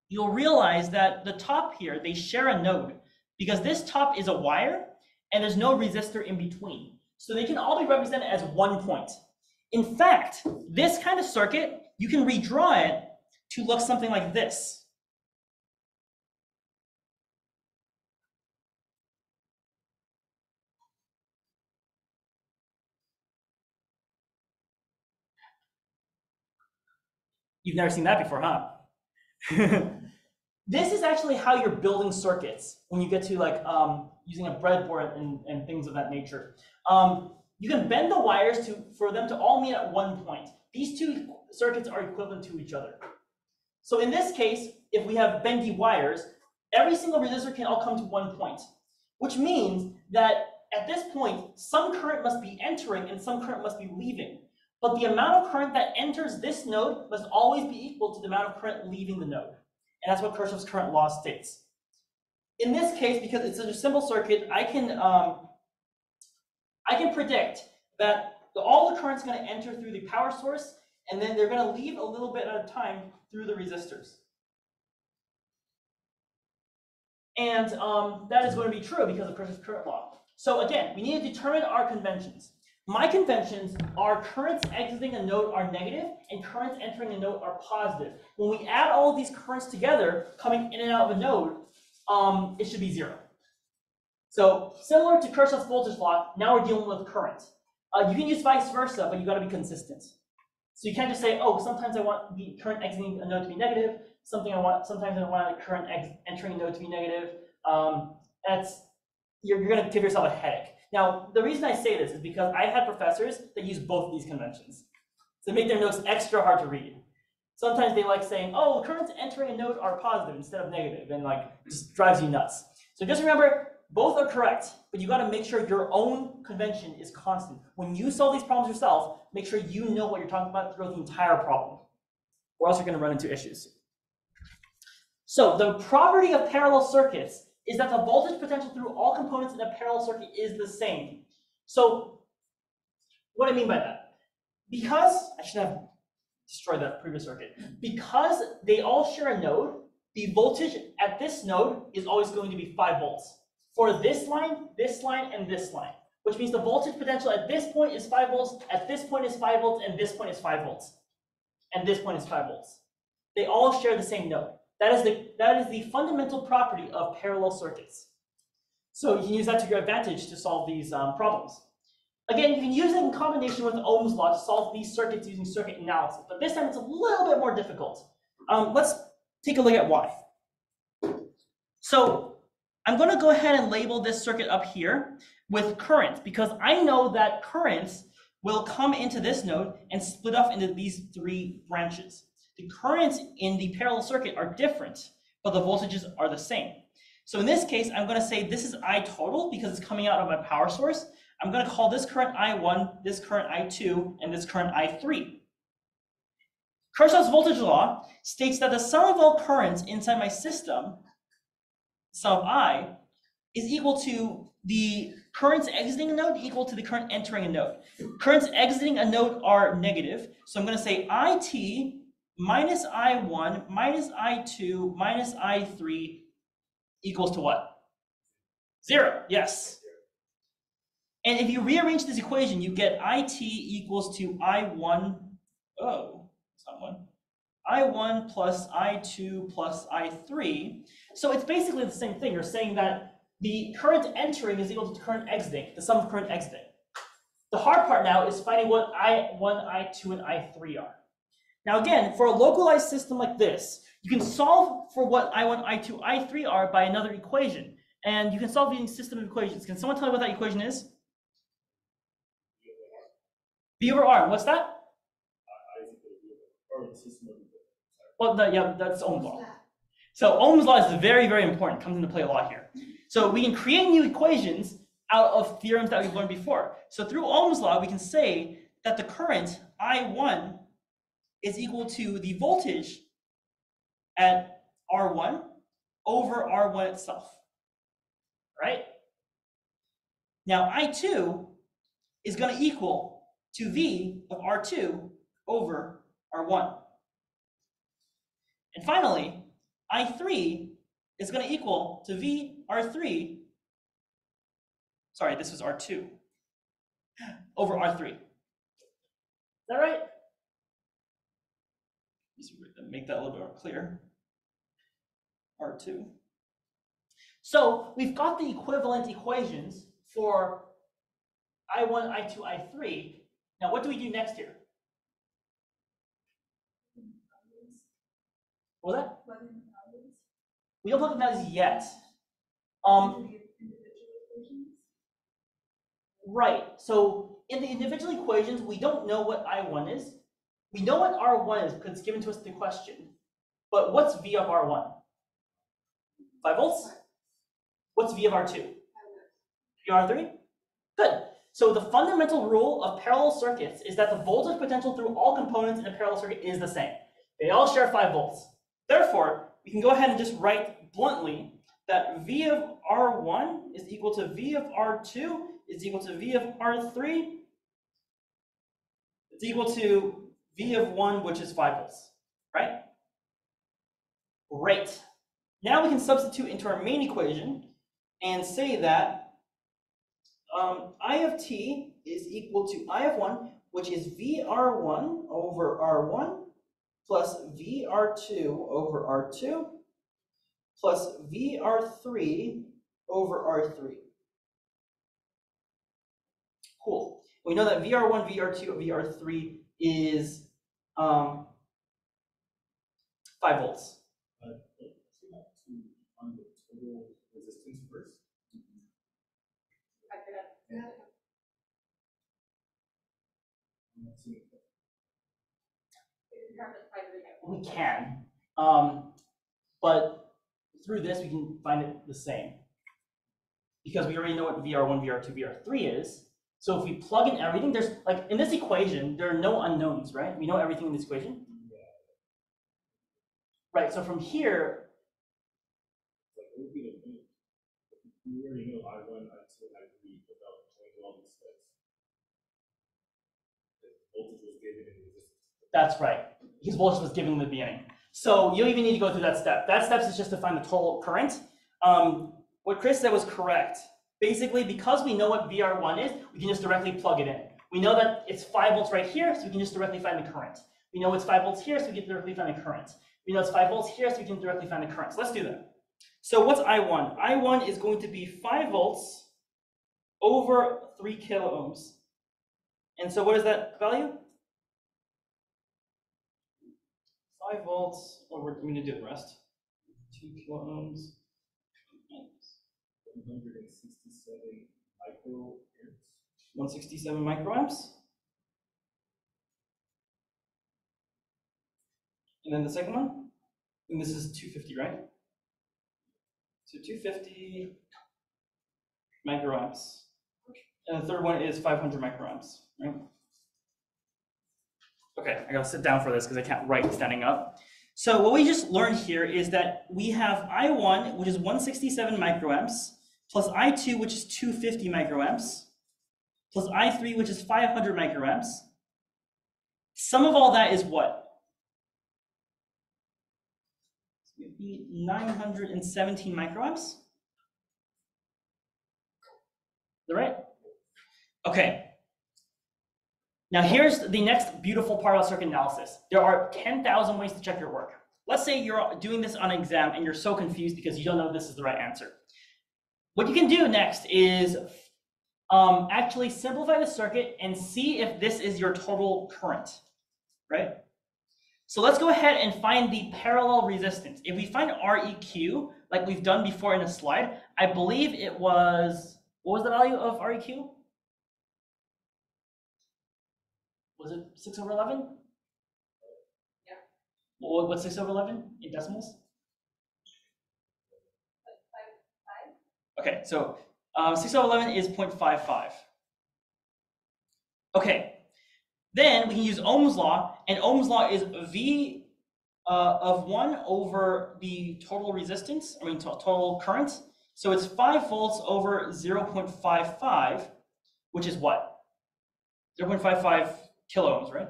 you'll realize that the top here, they share a node because this top is a wire and there's no resistor in between. So they can all be represented as one point. In fact, this kind of circuit, you can redraw it to look something like this. You've never seen that before, huh? This is actually how you're building circuits when you get to like using a breadboard and things of that nature. You can bend the wires for them to all meet at one point. These two circuits are equivalent to each other. So in this case, if we have bendy wires, every single resistor can all come to one point, which means that at this point, some current must be entering and some current must be leaving. But the amount of current that enters this node must always be equal to the amount of current leaving the node. And that's what Kirchhoff's current law states. In this case, because it's such a simple circuit, I can predict that all the current's going to enter through the power source, and then they're going to leave a little bit at a time through the resistors. And that is going to be true because of Kirchhoff's current law. So again, we need to determine our conventions. My conventions are currents exiting a node are negative and currents entering a node are positive. When we add all of these currents together, coming in and out of a node, it should be 0. So similar to Kirchhoff's voltage law, now we're dealing with current. You can use vice versa, but you got to be consistent. So you can't just say, oh, sometimes I want the current exiting a node to be negative. Sometimes I want the current entering a node to be negative. You're going to give yourself a headache. Now, the reason I say this is because I had professors that use both these conventions to make their notes extra hard to read. Sometimes they like saying, oh, currents entering a node are positive instead of negative, and like just drives you nuts. So just remember, both are correct, but you got to make sure your own convention is constant. When you solve these problems yourself, make sure you know what you're talking about throughout the entire problem, or else you're going to run into issues. So the property of parallel circuits is that the voltage potential through all components in a parallel circuit is the same. So what do I mean by that? Because, I should have destroyed that previous circuit. Because they all share a node, the voltage at this node is always going to be 5 volts. For this line, and this line. Which means the voltage potential at this point is 5 volts, at this point is 5 volts, and this point is 5 volts. And this point is 5 volts. They all share the same node. That is the fundamental property of parallel circuits. So you can use that to your advantage to solve these problems. Again, you can use it in combination with Ohm's law to solve these circuits using circuit analysis, but this time it's a little bit more difficult. Let's take a look at why. So I'm going to go ahead and label this circuit up here with current, because I know that currents will come into this node and split off into these 3 branches. The currents in the parallel circuit are different, but the voltages are the same. So in this case, I'm going to say this is I total because it's coming out of my power source. I'm going to call this current I1, this current I2, and this current I3. Kershaws voltage law states that the sum of all currents inside my system, sum of I, is equal to the currents exiting a node equal to the current entering a node. Currents exiting a node are negative, so I'm going to say IT minus I1 minus I2 minus I3 equals to what? 0, yes. And if you rearrange this equation, you get IT equals to I1, I1 plus I2 plus I3. So it's basically the same thing. You're saying that the current entering is equal to the current exiting, the sum of current exiting. The hard part now is finding what I1, I2, and I3 are. Now again, for a localized system like this, You can solve for what I1, I2, I3 are by another equation. And you can solve using system of equations. Can someone tell me what that equation is? V over R. What's that? Well, yeah, that's Ohm's law. So Ohm's law is very, very important. Comes into play a lot here. So we can create new equations out of theorems that we've learned before. So through Ohm's law, we can say that the current I1 is equal to the voltage at R1 over R1 itself, right? Now I2 is going to equal to V of R2 over R1. And finally, I3 is going to equal to V R3, sorry, this was R2, over R3. Is that right? Just make that a little bit more clear. R2. So we've got the equivalent equations for I1, I2, I3. Now what do we do next here? What was that? We don't plug in values yet. Right. So in the individual equations, we don't know what I1 is. We know what R1 is because it's given to us in the question. But what's V of R1? 5 volts? What's V of R2? V of R3? Good. So the fundamental rule of parallel circuits is that the voltage potential through all components in a parallel circuit is the same. They all share 5 volts. Therefore, we can go ahead and just write bluntly that V of R1 is equal to V of R2 is equal to V of R3. It's equal to V of 1, which is 5 volts, right? Great. Now we can substitute into our main equation and say that I of t is equal to I of 1, which is VR1 over R1 plus VR2 over R2 plus VR3 over R3. Cool. We know that VR1, VR2, VR3 is 5 volts. On the total resistance first. We can, but through this we can find it the same because we already know what VR1, VR2, VR3 is. So if we plug in everything, there's like in this equation, there are no unknowns, right? We know everything in this equation. Right. So from here. We already know I1, I2, I3 without changing all these steps. The voltage was given in the resistance. That's right. His voltage was given in the beginning. So you don't even need to go through that step. That step is just to find the total current. What Chris said was correct. Basically, because we know what VR1 is, we can just directly plug it in. We know that it's 5 volts right here, so we can just directly find the current. We know it's 5 volts here, so we can directly find the current. We know it's 5 volts here, so we can directly find the current. So let's do that. So what's I1? I1 is going to be 5 volts over 3 kilo ohms. And so what is that value? 5 volts over, I'm going to do the rest. 2 kilo ohms. 167 microamps. 167 microamps. And then the second one, and this is 250, right? So 250 microamps. And the third one is 500 microamps, right? Okay, I gotta sit down for this because I can't write standing up. So what we just learned here is that we have I1, which is 167 microamps, plus I2, which is 250 microamps, plus I3, which is 500 microamps. Sum of all that is what? It's going to be 917 microamps. Is that right? Okay. Now here's the next beautiful part of circuit analysis. There are 10,000 ways to check your work. Let's say you're doing this on an exam and you're so confused because you don't know if this is the right answer. What you can do next is actually simplify the circuit and see if this is your total current, right? So let's go ahead and find the parallel resistance. If we find REQ, like we've done before in a slide, I believe it was, what was the value of REQ? Was it 6/11? Yeah. What's 6/11 in decimals? 5. Okay, so 6/11 is 0.55. Okay, then we can use Ohm's law, and Ohm's law is V of 1 over the total resistance, total current. So it's 5 volts over 0.55, which is what? 0.55 kilo ohms, right?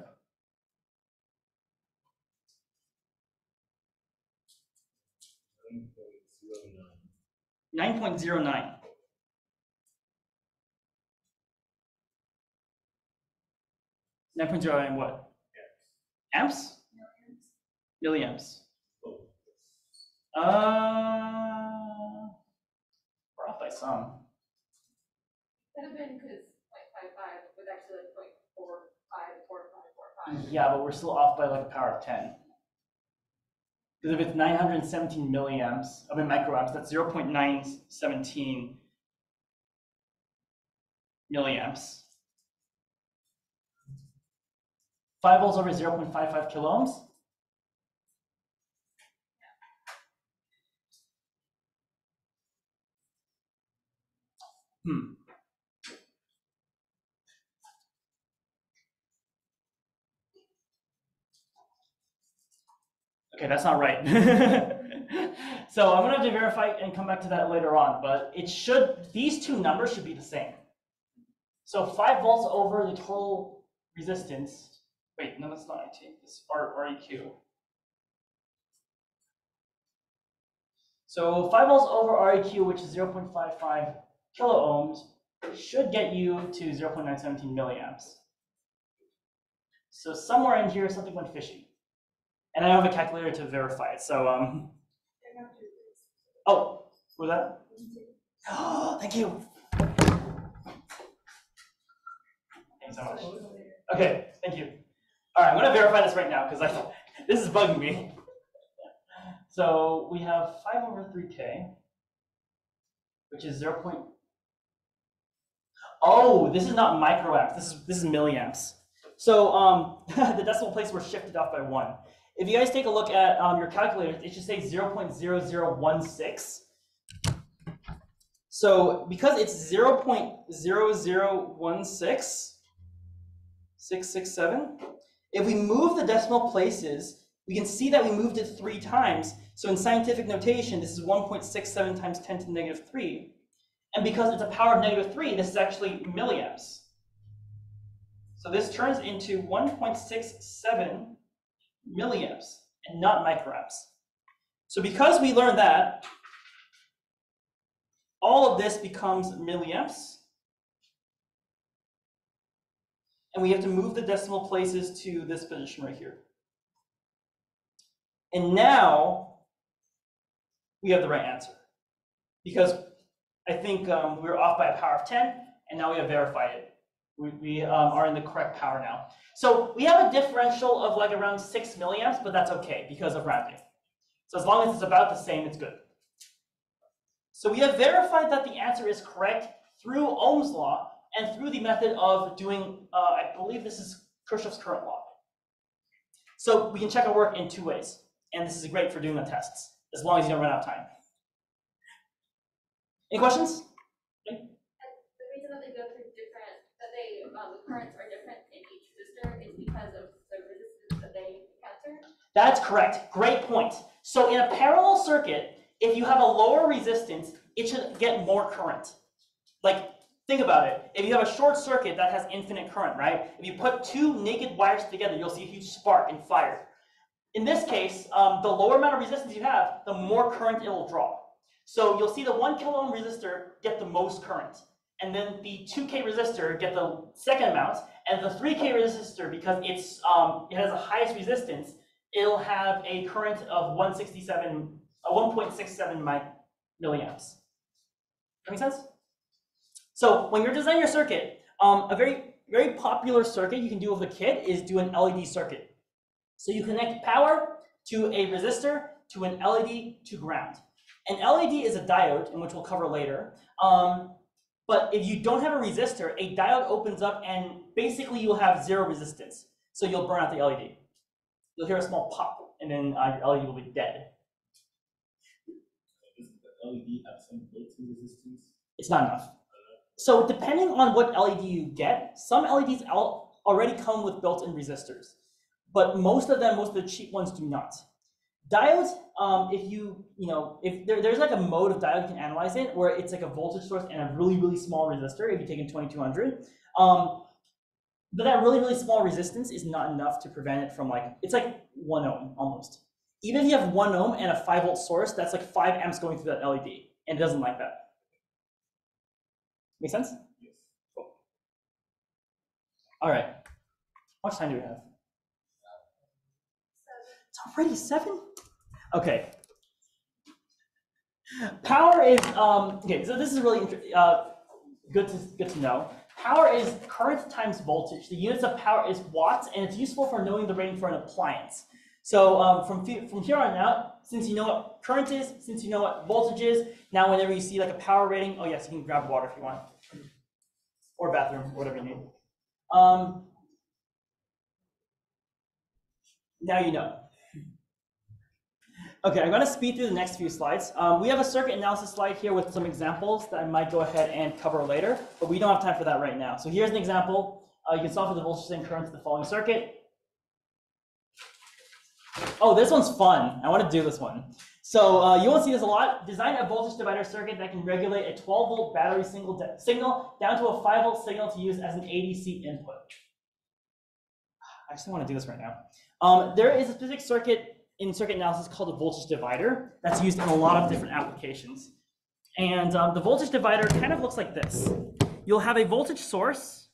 9.09. What? Amps? Milliamps. We're off by some. Could have been because like 5.5 was actually like 0.454545. Yeah, but we're still off by like a power of 10. Because if it's 917 milliamps, I mean microamps, that's 0.917 milliamps. 5 volts over 0.55 kilo ohms. Okay, that's not right. So I'm gonna have to verify and come back to that later on, but it should, these two numbers should be the same. So 5 volts over the total resistance. Wait, no, that's not IT, it's REQ. So 5 volts over REQ, which is 0.55 kilo ohms, should get you to 0.917 milliamps. So somewhere in here, something went fishy. And I don't have a calculator to verify it, so, oh, what was that? Oh, thank you. Thanks so much. Okay, thank you. All right, I'm gonna verify this right now, because this is bugging me. So we have 5 over 3K, which is 0. Oh, this is not microamps. This is milliamps. So the decimal places were shifted off by 1. If you guys take a look at your calculator, it should say 0.0016. So because it's 0.0016667, if we move the decimal places, we can see that we moved it 3 times. So in scientific notation, this is 1.67 times 10 to the negative 3. And because it's a power of negative 3, this is actually milliamps. So this turns into 1.67 milliamps and not microamps. So because we learned that, all of this becomes milliamps. And we have to move the decimal places to this position right here. And now we have the right answer. Because I think we were off by a power of 10, and now we have verified it. We are in the correct power now. So we have a differential of like around 6 milliamps, but that's okay because of rounding. So as long as it's about the same, it's good. So we have verified that the answer is correct through Ohm's law and through the method of doing, I believe this is Kirchhoff's current law. So we can check our work in 2 ways. And this is great for doing the tests, as long as you don't run out of time. Any questions? The reason that they go through different, that they, the currents are different in each resistor is because of the resistance that they encounter? That's correct. Great point. So in a parallel circuit, if you have a lower resistance, it should get more current. Like, think about it. If you have a short circuit that has infinite current, right? If you put 2 naked wires together, you'll see a huge spark and fire. In this case, the lower amount of resistance you have, the more current it will draw. So you'll see the 1 kilo ohm resistor get the most current. And then the 2K resistor get the second amount. And the 3K resistor, because it has the highest resistance, it'll have a current of 1.67 milliamps. That make sense? So when you're designing your circuit, a very popular circuit you can do with a kit is do an LED circuit. So you connect power to a resistor, to an LED, to ground. An LED is a diode, in which we'll cover later. But if you don't have a resistor, a diode opens up and basically you'll have zero resistance. So you'll burn out the LED. You'll hear a small pop and then your LED will be dead. Does the LED have some built-in resistance? It's not enough. So depending on what LED you get, some LEDs already come with built-in resistors, but most of the cheap ones do not. Diodes, if there's like a mode of diode you can analyze it where it's like a voltage source and a really, really small resistor, if you take in 2200. But that really, really small resistance is not enough to prevent it from it's like 1 ohm almost. Even if you have 1 ohm and a 5-volt source, that's like 5 amps going through that LED, and it doesn't like that. Make sense? Yes. Cool. All right. How much time do we have? It's already 7? Okay. Power is okay. So this is really good to know. Power is current times voltage. The units of power is watts, and it's useful for knowing the rating for an appliance. So from here on out, since you know what current is, since you know what voltage is, now whenever you see like a power rating, oh yes, you can grab water if you want, or bathroom, whatever you need. Now you know. Okay, I'm going to speed through the next few slides. We have a circuit analysis slide here with some examples that I might go ahead and cover later, but we don't have time for that right now. So here's an example. You can solve for the voltage and current to the following circuit. Oh, this one's fun. I want to do this one. So you won't see this a lot. Design a voltage divider circuit that can regulate a 12-volt battery signal down to a 5-volt signal to use as an ADC input. I just don't want to do this right now. There is a specific circuit in circuit analysis called a voltage divider that's used in a lot of different applications. And the voltage divider kind of looks like this. You'll have a voltage source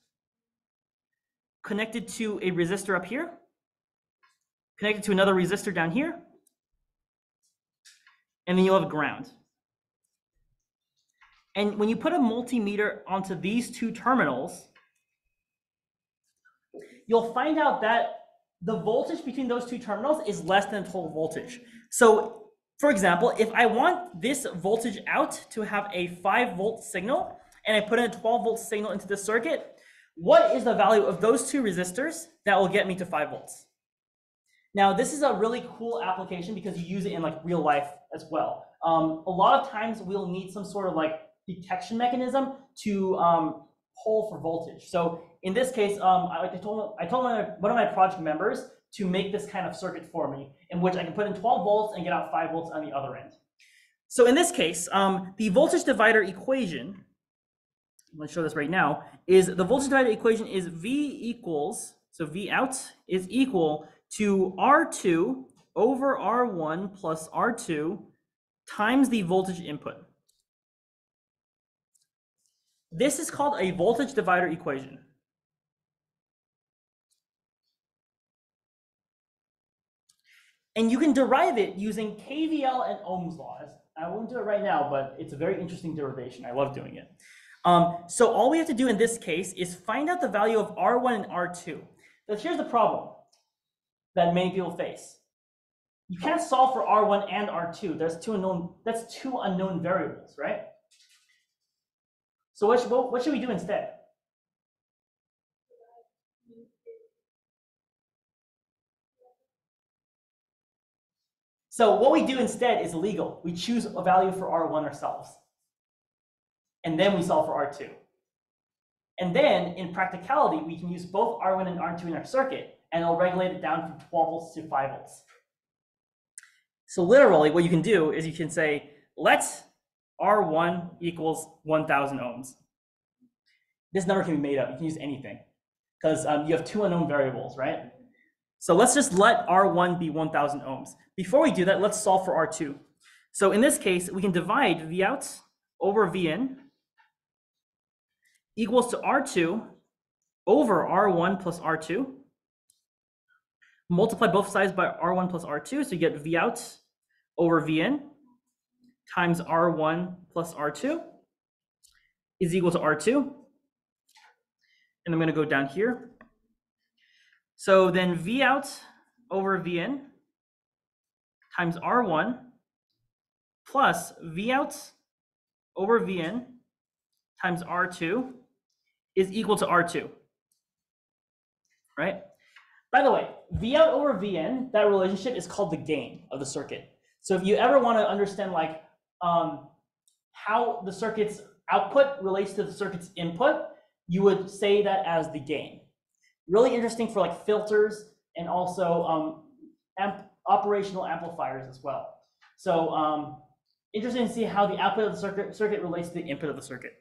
connected to a resistor up here, connected to another resistor down here, and then you'll have a ground. And when you put a multimeter onto these two terminals, you'll find out that the voltage between those two terminals is less than total voltage. So, for example, if I want this voltage out to have a 5-volt signal, and I put in a 12-volt signal into the circuit, what is the value of those two resistors that will get me to 5 volts? Now, this is a really cool application because you use it in real life as well. A lot of times we'll need some sort of detection mechanism to poll for voltage. So in this case, I told one of my project members to make this kind of circuit for me, in which I can put in 12 volts and get out 5 volts on the other end. So in this case, the voltage divider equation, I'm going to show this right now, is the voltage divider equation is V equals, so V out is equal to R2 over R1 plus R2 times the voltage input. This is called a voltage divider equation. And you can derive it using KVL and Ohm's laws. I won't do it right now, but it's a very interesting derivation. I love doing it. So all we have to do in this case is find out the value of R1 and R2. But here's the problem that many people face. You can't solve for R1 and R2. That's two unknown variables, right? So what should we do instead? So what we do instead is illegal. We choose a value for R1 ourselves. And then we solve for R2. And then in practicality, we can use both R1 and R2 in our circuit, and it'll regulate it down from 12 volts to 5 volts. So literally what you can do is you can say, let's R1 equals 1000 ohms. This number can be made up. You can use anything because you have two unknown variables, right? So let's just let R1 be 1000 ohms. Before we do that, let's solve for R2. So in this case, we can divide V out over V in equals to R2 over R1 plus R2. Multiply both sides by R1 plus R2, so you get V out over V in times R1 plus R2 is equal to R2. And I'm going to go down here. So then V out over Vn times R1 plus Vout over Vn times R2 is equal to R2, right? By the way, Vout over Vn, that relationship is called the gain of the circuit. So if you ever want to understand like how the circuit's output relates to the circuit's input, you would say that as the gain. Really interesting for like filters and also operational amplifiers as well. So interesting to see how the output of the circuit relates to the input of the circuit.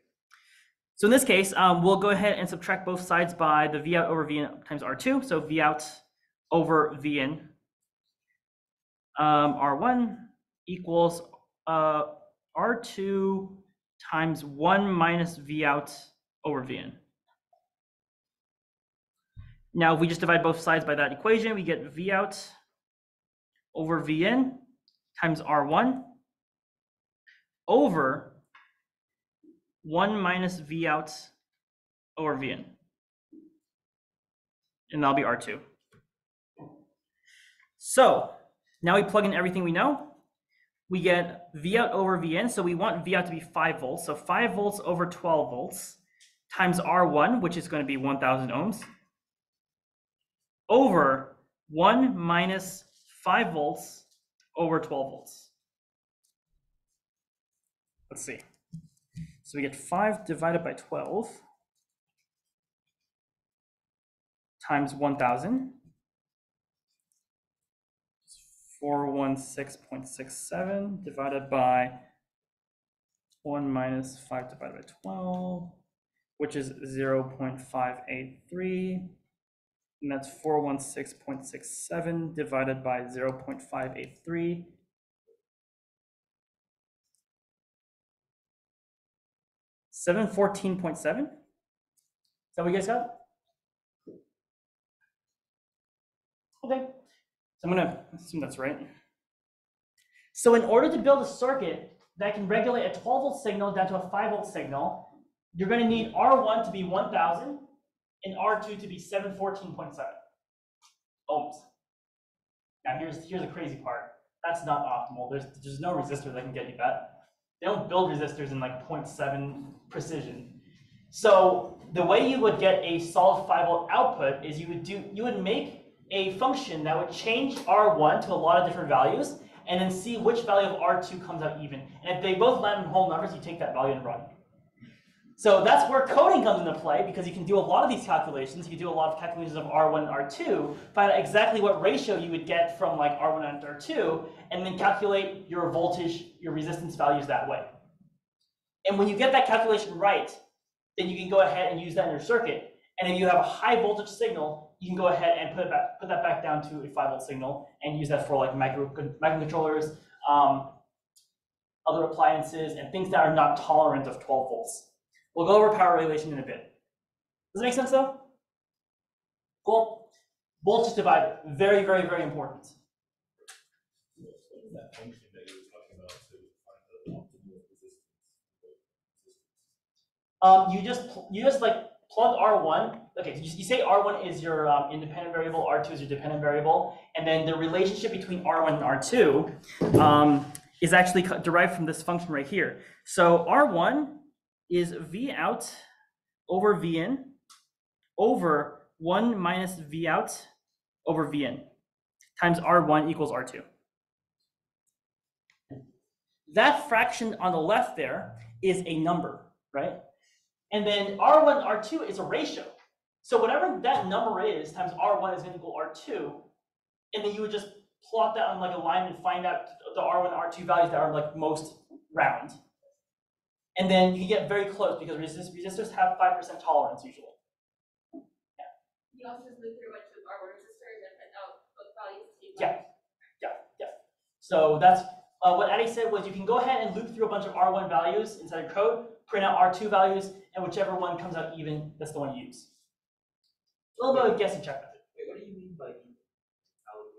So in this case, we'll go ahead and subtract both sides by the Vout over Vn times R2. So Vout over Vn R1 equals R2 times 1 minus Vout over Vn. Now, if we just divide both sides by that equation, we get Vout over Vn times R1 over 1 minus Vout over Vn. And that'll be R2. So now we plug in everything we know. We get Vout over Vn. So we want Vout to be 5 volts. So 5 volts over 12 volts times R1, which is going to be 1000 ohms, over 1 minus 5 volts over 12 volts. Let's see. So we get 5 divided by 12 times 1000. 416.67 divided by 1 minus 5 divided by 12, which is 0.583. And that's 416.67 divided by 0.583. 714.7? Is that what you guys got? Okay, so I'm gonna assume that's right. So in order to build a circuit that can regulate a 12 volt signal down to a 5 volt signal, you're gonna need R1 to be 1000 and R2 to be 714.7 ohms. Now here's the crazy part. That's not optimal. There's no resistor that can get you that. They don't build resistors in like 0.7 precision. So the way you would get a solid 5 volt output is you would make a function that would change R1 to a lot of different values and then see which value of R2 comes out even. And if they both land in whole numbers, you take that value and run. So that's where coding comes into play, because you can do a lot of these calculations. You can do a lot of calculations of R1 and R2, find out exactly what ratio you would get from like R1 and R2, and then calculate your voltage, your resistance values that way. And when you get that calculation right, then you can go ahead and use that in your circuit. And if you have a high voltage signal, you can go ahead and put that back down to a 5 volt signal and use that for like microcontrollers, other appliances, and things that are not tolerant of 12 volts. We'll go over power regulation in a bit. Does that make sense though? Cool. Voltage divider, very, very, very important. What is that function that you were talking about to find the optimal resistance? You just like plug R1. Okay, you say R1 is your independent variable, R2 is your dependent variable, and then the relationship between R1 and R2 is actually derived from this function right here. So R1 is Vout over Vn over 1 minus Vout over Vn times R1 equals R2. That fraction on the left there is a number, right? And then R1, R2 is a ratio. So whatever that number is times R1 is going to equal R2, and then you would just plot that on like a line and find out the R1 and R2 values that are like most round. And then you get very close because resistors have 5% tolerance usually. Yeah. You also just loop through a bunch of R1 resistors and print out both values. Yeah. So that's what Addie said was you can go ahead and loop through a bunch of R1 values inside your code, print out R2 values, and whichever one comes out even, that's the one you use. A little bit of a guessing check method. Wait, what do you mean by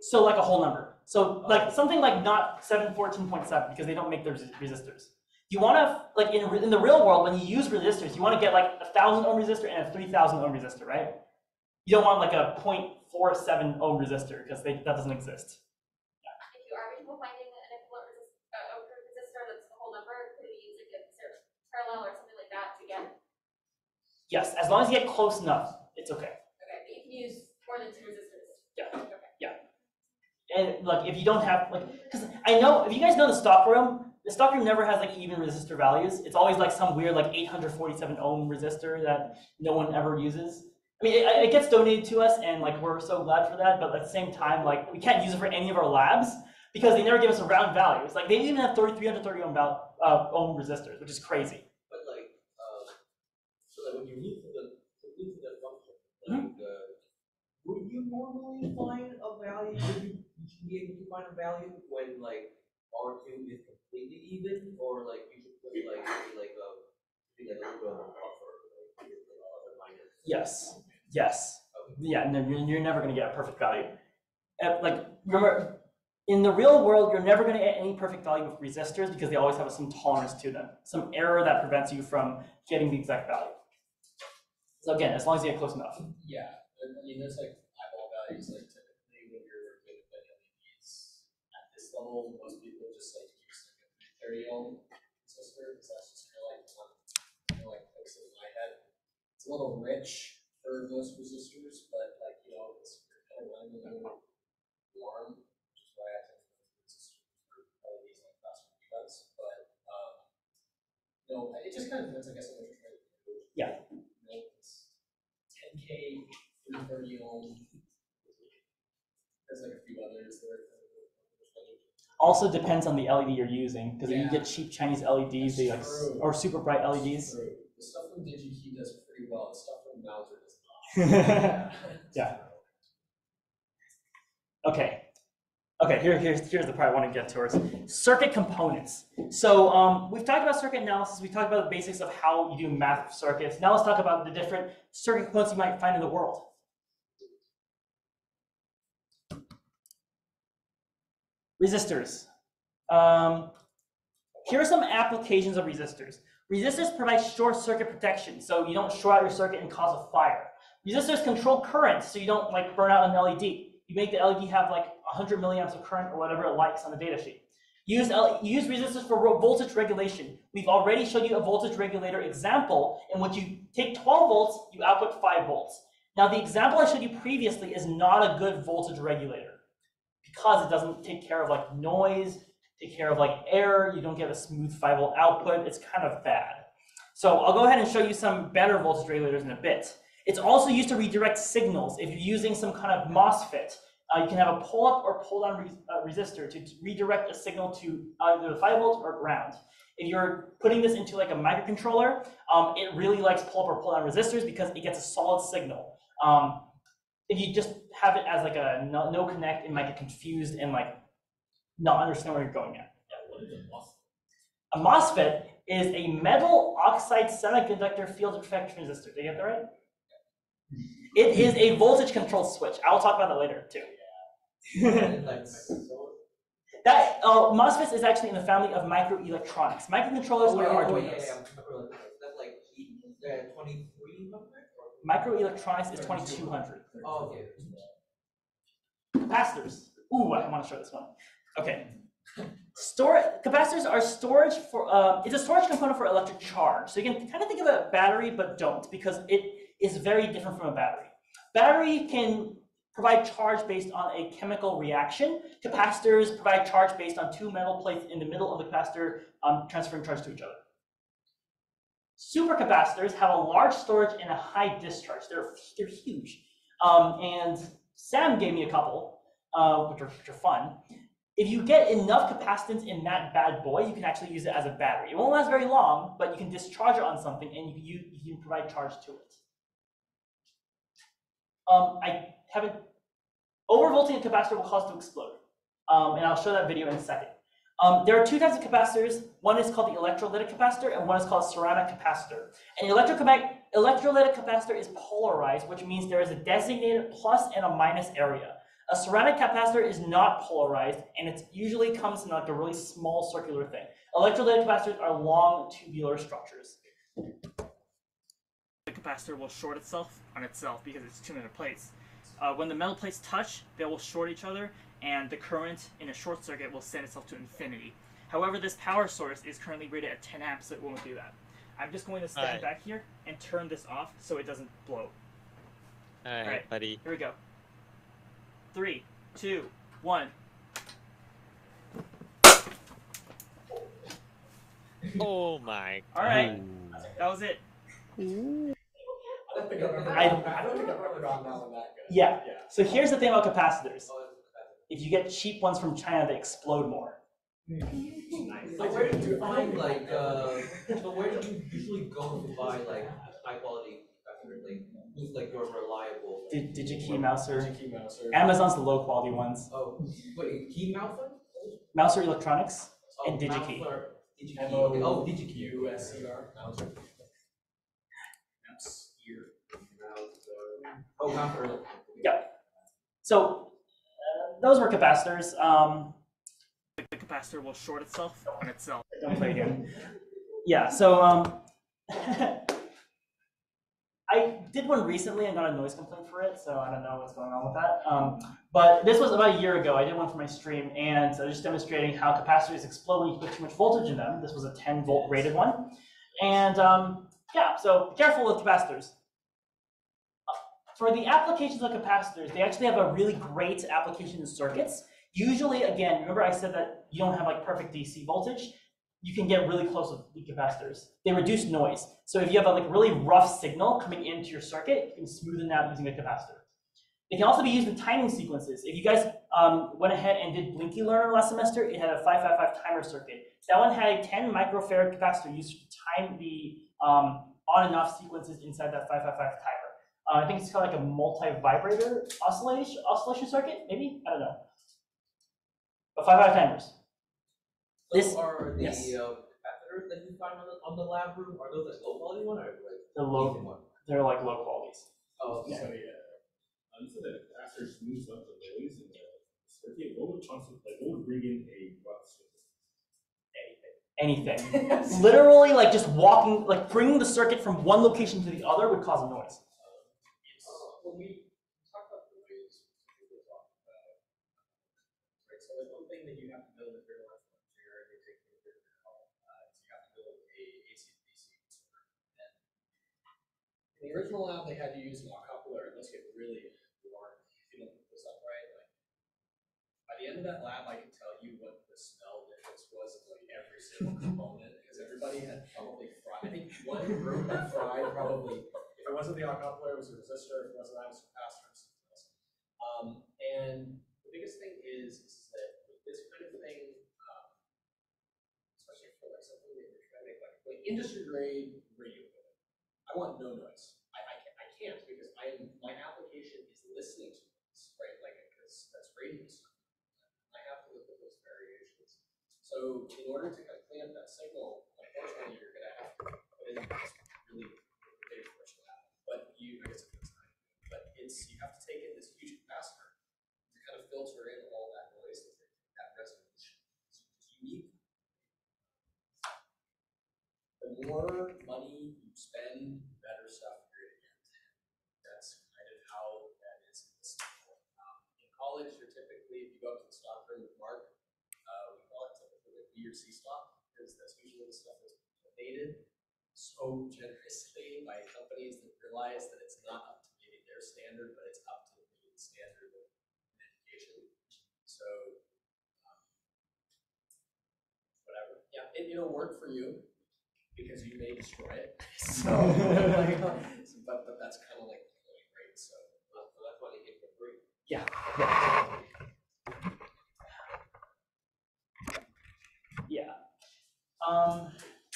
So like a whole number. So like something like not 714.7 because they don't make their resistors. You want to, like in the real world, when you use resistors, you want to get like a 1000 ohm resistor and a 3000 ohm resistor, right? You don't want like a 0.4 0.47 ohm resistor because that doesn't exist. If you are able finding an equivalent resistor that's the whole number, could you use like a parallel or something like that to get? Yes, as long as you get close enough, it's okay. Okay, but you can use more than 2 resistors. Yeah. Okay. And like if you don't have because I know if you guys know the stock room never has like even resistor values. It's always like some weird like 847 ohm resistor that no one ever uses. I mean, it gets donated to us, and like we're so glad for that. But at the same time, like we can't use it for any of our labs because they never give us a round value. It's like they even have 330 ohm resistors, which is crazy. But like, so that when you look for the function, like, would you normally find a value? Would you be able to find a value when like R2 is completely even, or like you should put like maybe like a little bit of a buffer, like minus? Yes. Yeah. No, you're never going to get a perfect value. Like remember, in the real world, you're never going to get any perfect value with resistors because they always have some tolerance to them, some error that prevents you from getting the exact value. So again, as long as you get close enough. Yeah, I mean, there's like eyeball values, like typically when you're working with LEDs at this level, most people just like use like a 30 ohm resistor because that's just kind of like close in my head. It's a little rich for most resistors, but like, you know, it's kind of running a little warm, which is why I think resistors are LEDs like faster because, but no, it just kind of depends, I guess, on what you're trying to do. Yeah. You know, it's 10K, 330 ohm. There's like a few others there. Also depends on the LED you're using because if you Yeah. get cheap Chinese LEDs, they like or super bright LEDs. True. The stuff from DigiKey does pretty well. The stuff from Mouser does not. Yeah. Okay. Here's the part I want to get towards. Circuit components. So we've talked about circuit analysis. We talked about the basics of how you do math circuits. Now let's talk about the different circuit components you might find in the world. Resistors. Here are some applications of resistors. Resistors provide short circuit protection, so you don't short out your circuit and cause a fire. Resistors control current, so you don't like burn out an LED. You make the LED have like 100 milliamps of current or whatever it likes on the data sheet. Use resistors for voltage regulation. We've already showed you a voltage regulator example in which you take 12 volts, you output 5 volts. Now the example I showed you previously is not a good voltage regulator because it doesn't take care of like noise, take care of like error, you don't get a smooth 5 volt output, it's kind of bad. So I'll go ahead and show you some better voltage regulators in a bit. It's also used to redirect signals. If you're using some kind of MOSFET, you can have a pull-up or pull-down resistor to redirect a signal to either 5 volts or ground. If you're putting this into like a microcontroller, it really likes pull-up or pull-down resistors because it gets a solid signal. If you just have it as like a no connect, it might get confused and like not understand where you're going at. What is a MOSFET? A MOSFET is a metal oxide semiconductor field effect transistor. Did I get that right? It is a voltage control switch. I will talk about that later too. That MOSFETs is actually in the family of microelectronics. Microcontrollers are Arduinos. That's like 2300? Microelectronics is 2200. Oh, okay. Capacitors. Ooh, I want to show this one. Okay. Capacitors are storage for, it's a storage component for electric charge. So you can kind of think of a battery, but don't, because it is very different from a battery. Battery can provide charge based on a chemical reaction. Capacitors provide charge based on 2 metal plates in the middle of the capacitor transferring charge to each other. Supercapacitors have a large storage and a high discharge. They're huge. And Sam gave me a couple, which are fun. If you get enough capacitance in that bad boy, you can actually use it as a battery. It won't last very long, but you can discharge it on something and you can provide charge to it. I haven't. Overvolting a capacitor will cause it to explode, and I'll show that video in a second. There are 2 types of capacitors. One is called the electrolytic capacitor, and one is called a ceramic capacitor. An electrolytic capacitor is polarized, which means there is a designated plus and a minus area. A ceramic capacitor is not polarized, and it usually comes in like a really small circular thing. Electrolytic capacitors are long tubular structures. The capacitor will short itself on itself because it's 2 metal plates. when the metal plates touch, they will short each other, and the current in a short circuit will send itself to infinity. However, this power source is currently rated at 10 amps, so it won't do that. I'm just going to stand back here and turn this off so it doesn't blow. All right, buddy. Here we go. 3, 2, 1. Oh my. All right, that was it. I don't think I've ever gotten that one that good. Yeah. So here's the thing about capacitors. If you get cheap ones from China, they explode more. So where did you find like, so where do you usually go to buy like high quality capacitors, like who's like your reliable? DigiKey, Mouser. DigiKey, Mouser. Amazon's the low quality ones. Oh, wait, Key Mouser? Mouser Electronics Oh, and DigiKey. Mouser, DigiKey. M-O- Oh, DigiKey. USCR. Mouser. That's here. Oh, Mouser. Yeah. So those were capacitors. The capacitor will short itself on itself. Don't play again. Yeah. So I did one recently and got a noise complaint for it, so I don't know what's going on with that. But this was about a year ago. I did one for my stream, and so just demonstrating how capacitors explode when you put too much voltage in them. This was a 10-volt rated one. And yeah, so be careful with capacitors. For the applications of capacitors, they actually have a really great application in circuits. Usually, again, remember I said that you don't have like perfect DC voltage. You can get really close with the capacitors. They reduce noise. So if you have a like really rough signal coming into your circuit, you can smoothen out using a capacitor. They can also be used in timing sequences. If you guys went ahead and did Blinky Learner last semester, it had a 555 timer circuit. That one had a 10 microfarad capacitor used to time the on and off sequences inside that 555 timer. I think it's called like a multi-vibrator oscillation circuit, maybe? I don't know. But 5 timers. Those are the yes. capacitors that you find on the lab room. Are those like low quality one or like They're low. decent one? They're like low qualities. Oh, So so the capacitor smooths up the noise in the circuit. What would bring in a rough circuit? Anything. Literally, like just walking, like bringing the circuit from one location to the other would cause a noise. When we talk about the ways people talk about, right? So like one thing that you have to build if you're an engineer and you're taking a bit of help, is you have to build a AC to DC converter. And in the original lab, they had to use an coupler, and those get really warm if you don't put this up right. Like by the end of that lab, I can tell you what the smell difference was of like every single component because everybody had probably fried. I think one group had fried probably. If it wasn't the coupler, it was a resistor. If it wasn't that, it was a capacitor. And the biggest thing is that with this kind of thing, especially for like something that you're trying to make like industry grade radio equipment, I want no noise. I can't because my application is listening to noise, right? Like that's radio stuff. I have to look at those variations. So in order to kind of clean up that signal, unfortunately, you're going to have to put in this really big portion of that. But I guess it takes time. But you have to take in this huge capacitor to kind of filter in all that noise and that resolution. It's unique. The more money you spend, the better stuff you're going to get. That's kind of how that is in this school. In college, you're typically, if you go up to the stock room with Mark, we call it typically a B or C stock, because that's usually the stuff that's donated so generously by companies that realize that it's not up to maybe their standard, but it's up to maybe the standard of education. So, whatever. Yeah, it'll work for you because you may destroy it. So, but that's kind of like the point, right? So that's why they get for free. Yeah. Yeah.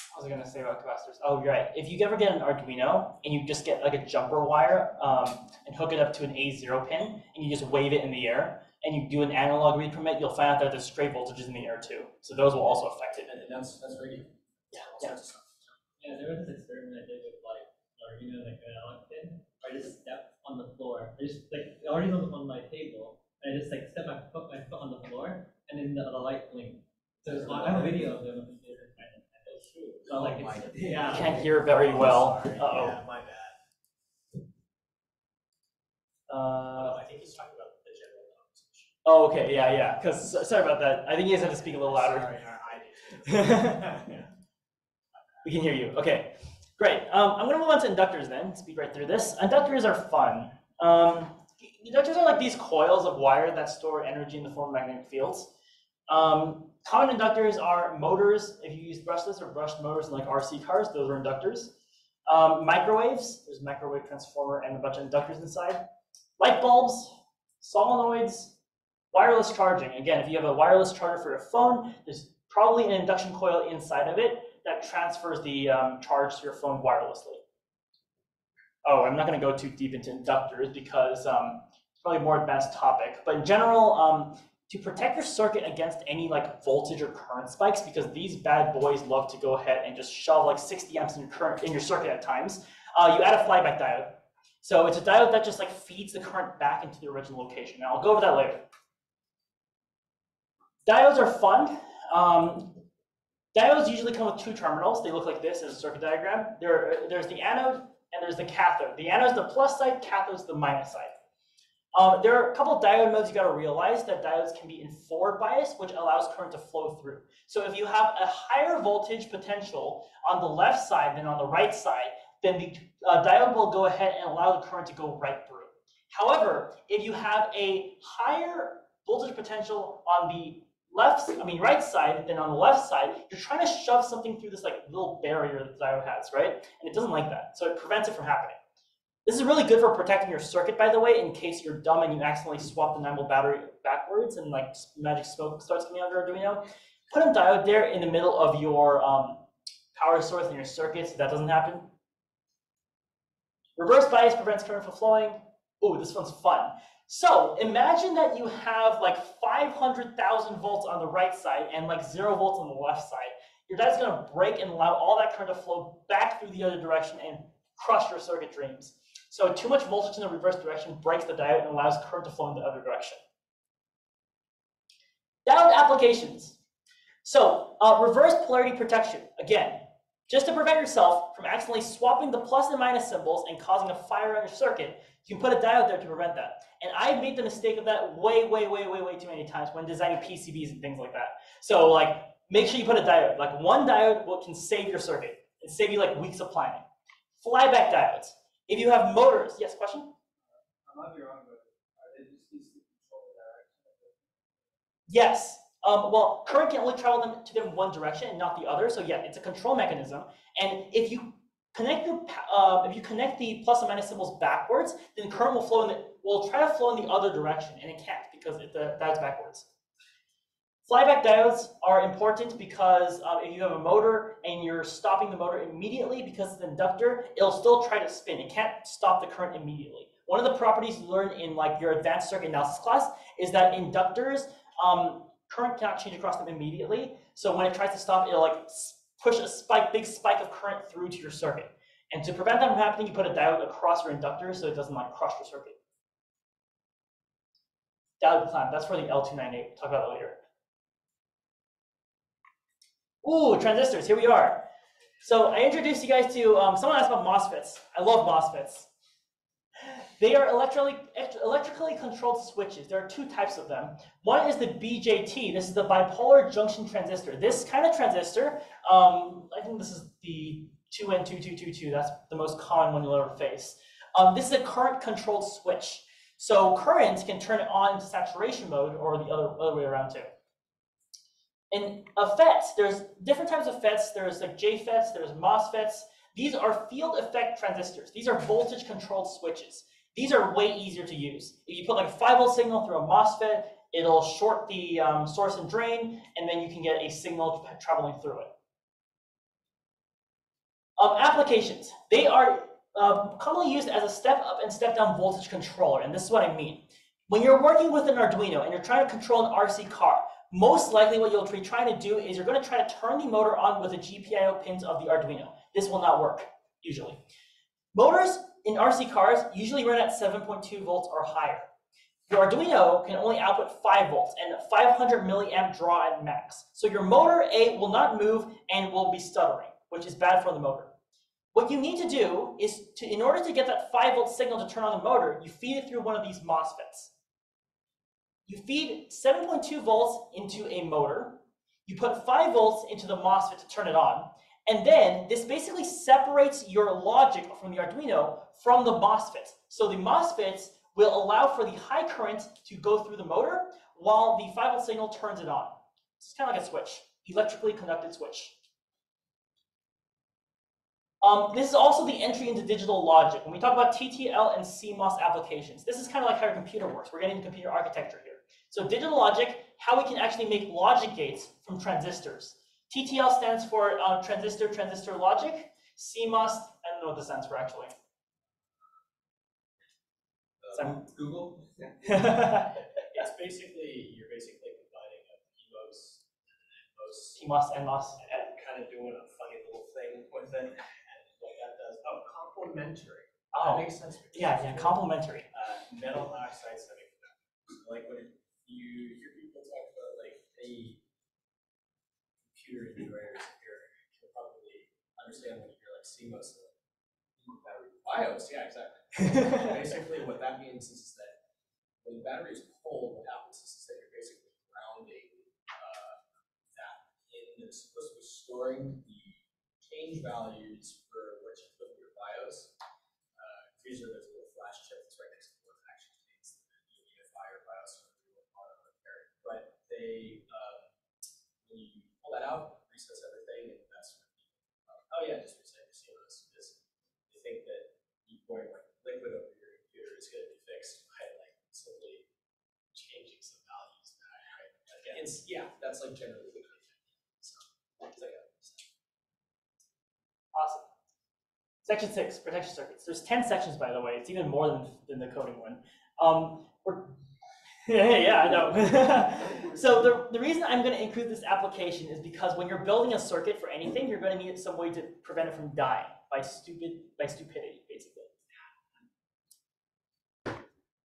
What was I going to say about capacitors? Oh, you're right. If you ever get an Arduino and you just get like a jumper wire and hook it up to an A0 pin and you just wave it in the air and you do an analog read permit, you'll find out that there's stray voltages in the air too. So those will also affect it. And that's radio. Yeah. Yeah, there was this experiment I did with like Arduino, like an analog pin. I just stepped on the floor. I just like Arduino's on my table. And I just like my foot on the floor, and then the light blinked. So I have a video of them. So like I can't hear very well. Yeah, my bad. I think he's talking about the general conversation. Oh, okay, yeah. Because sorry about that. I think you guys have to speak a little louder. Sorry, I did. We can hear you. Okay, great. I'm going to move on to inductors then. Speed right through this. Inductors are fun. Inductors are like these coils of wire that store energy in the form of magnetic fields. Common inductors are motors. If you use brushless or brushed motors in like RC cars, those are inductors. Microwaves, there's a microwave transformer and a bunch of inductors inside. Light bulbs, solenoids, wireless charging. Again, if you have a wireless charger for your phone, there's probably an induction coil inside of it that transfers the charge to your phone wirelessly. Oh, I'm not going to go too deep into inductors because it's probably a more advanced topic. But in general, to protect your circuit against any like voltage or current spikes, because these bad boys love to go ahead and just shove like 60 amps in your current in your circuit at times, you add a flyback diode. So it's a diode that just like feeds the current back into the original location. Now I'll go over that later. Diodes are fun. Diodes usually come with two terminals. They look like this in a circuit diagram. There's the anode and there's the cathode. The anode is the plus side, cathode is the minus side. There are a couple of diode modes you got to realize that diodes can be in forward bias, which allows current to flow through. So if you have a higher voltage potential on the left side than on the right side, then the diode will go ahead and allow the current to go right through. However, if you have a higher voltage potential on the right side than on the left side, you're trying to shove something through this like little barrier that the diode has, right? And it doesn't like that, so it prevents it from happening. This is really good for protecting your circuit, by the way, in case you're dumb and you accidentally swap the 9-volt battery backwards and like magic smoke starts coming out of your Arduino. Put a diode there in the middle of your power source in your circuit so that doesn't happen. Reverse bias prevents current from flowing. Oh, this one's fun. So imagine that you have like 500,000 volts on the right side and like 0 volts on the left side. Your diode's going to break and allow all that current to flow back through the other direction and crush your circuit dreams. So too much voltage in the reverse direction breaks the diode and allows current to flow in the other direction. Diode applications. So reverse polarity protection. Again, just to prevent yourself from accidentally swapping the plus and minus symbols and causing a fire on your circuit, you can put a diode there to prevent that. And I've made the mistake of that way too many times when designing PCBs and things like that. So like, make sure you put a diode. Like one diode can save your circuit and save you like weeks of planning. Flyback diodes. If you have motors, yes, question? I might be wrong, but are they just used to control the direction? Yes. Well, current can only travel them to them one direction and not the other. So yeah, it's a control mechanism. And if you connect the plus and minus symbols backwards, then current will try to flow in the other direction, and it can't because the diode's backwards. Flyback diodes are important because if you have a motor and you're stopping the motor immediately because it's an inductor, it'll still try to spin. It can't stop the current immediately. One of the properties you learn in like your advanced circuit analysis class is that inductors, current cannot change across them immediately. So when it tries to stop, it'll like push a big spike of current through to your circuit. And to prevent that from happening, you put a diode across your inductor so it doesn't like crush your circuit. Diode clamp, that's for the L298. We'll talk about that later. Ooh, transistors, here we are. So I introduced you guys to, someone asked about Mosfets. I love Mosfets. They are electrically controlled switches. There are two types of them. One is the BJT. This is the bipolar junction transistor. This kind of transistor, I think this is the 2N2222. That's the most common one you'll ever face. This is a current controlled switch. So current can turn it on into saturation mode or the other way around too. In FETs, there's different types of FETs. There's like JFETs, there's MOSFETs. These are field effect transistors. These are voltage controlled switches. These are way easier to use. If you put like a 5-volt signal through a MOSFET, it'll short the source and drain, and then you can get a signal traveling through it. Applications. They are commonly used as a step up and step down voltage controller, and this is what I mean. When you're working with an Arduino and you're trying to control an RC car, most likely what you'll be trying to do is you're going to try to turn the motor on with the GPIO pins of the Arduino. This will not work, usually. Motors in RC cars usually run at 7.2 volts or higher. Your Arduino can only output 5 volts and 500 milliamp draw at max. So your motor A will not move and will be stuttering, which is bad for the motor. What you need to do is, in order to get that 5-volt signal to turn on the motor, you feed it through one of these Mosfets. You feed 7.2 volts into a motor, you put 5 volts into the MOSFET to turn it on, and then this basically separates your logic from the Arduino from the MOSFET. So the MOSFETs will allow for the high current to go through the motor while the 5-volt signal turns it on. It's kind of like a switch, electrically conducted switch. This is also the entry into digital logic. When we talk about TTL and CMOS applications, this is kind of like how your computer works. We're getting into computer architecture here. So digital logic, how we can actually make logic gates from transistors. TTL stands for transistor logic. CMOS, I don't know what this stands for actually. Google? Yeah. It's basically, you're basically combining a PMOS and MOS. and kind of doing a funny little thing with it. And what that does, complementary. Oh, that makes sense. Yeah, complementary. Metal oxide semiconductor. Like when you hear people talk about like the computer integrators here, you'll probably understand when you hear like CMOS. Battery BIOS, yeah, exactly. Basically, what that means is that when the battery is cold, what happens is that you're basically grounding that in. It's supposed to be storing the change values for what you put in your BIOS. Usually, there's a little flash chip that's right next to what actually takes the UEFI or BIOS or but they, when you pull that out, recess everything, and that's when people, oh yeah, just reset your CMOS. They think that you pouring like liquid over your computer is going to be fixed by like simply changing some values back, right? Like, yeah, that's like generally the case. So, it's like Awesome. Section 6, protection circuits. There's 10 sections, by the way. It's even more than the coding one. Yeah, I know. So the reason I'm going to include this application is because when you're building a circuit for anything, you're going to need some way to prevent it from dying by stupidity, basically.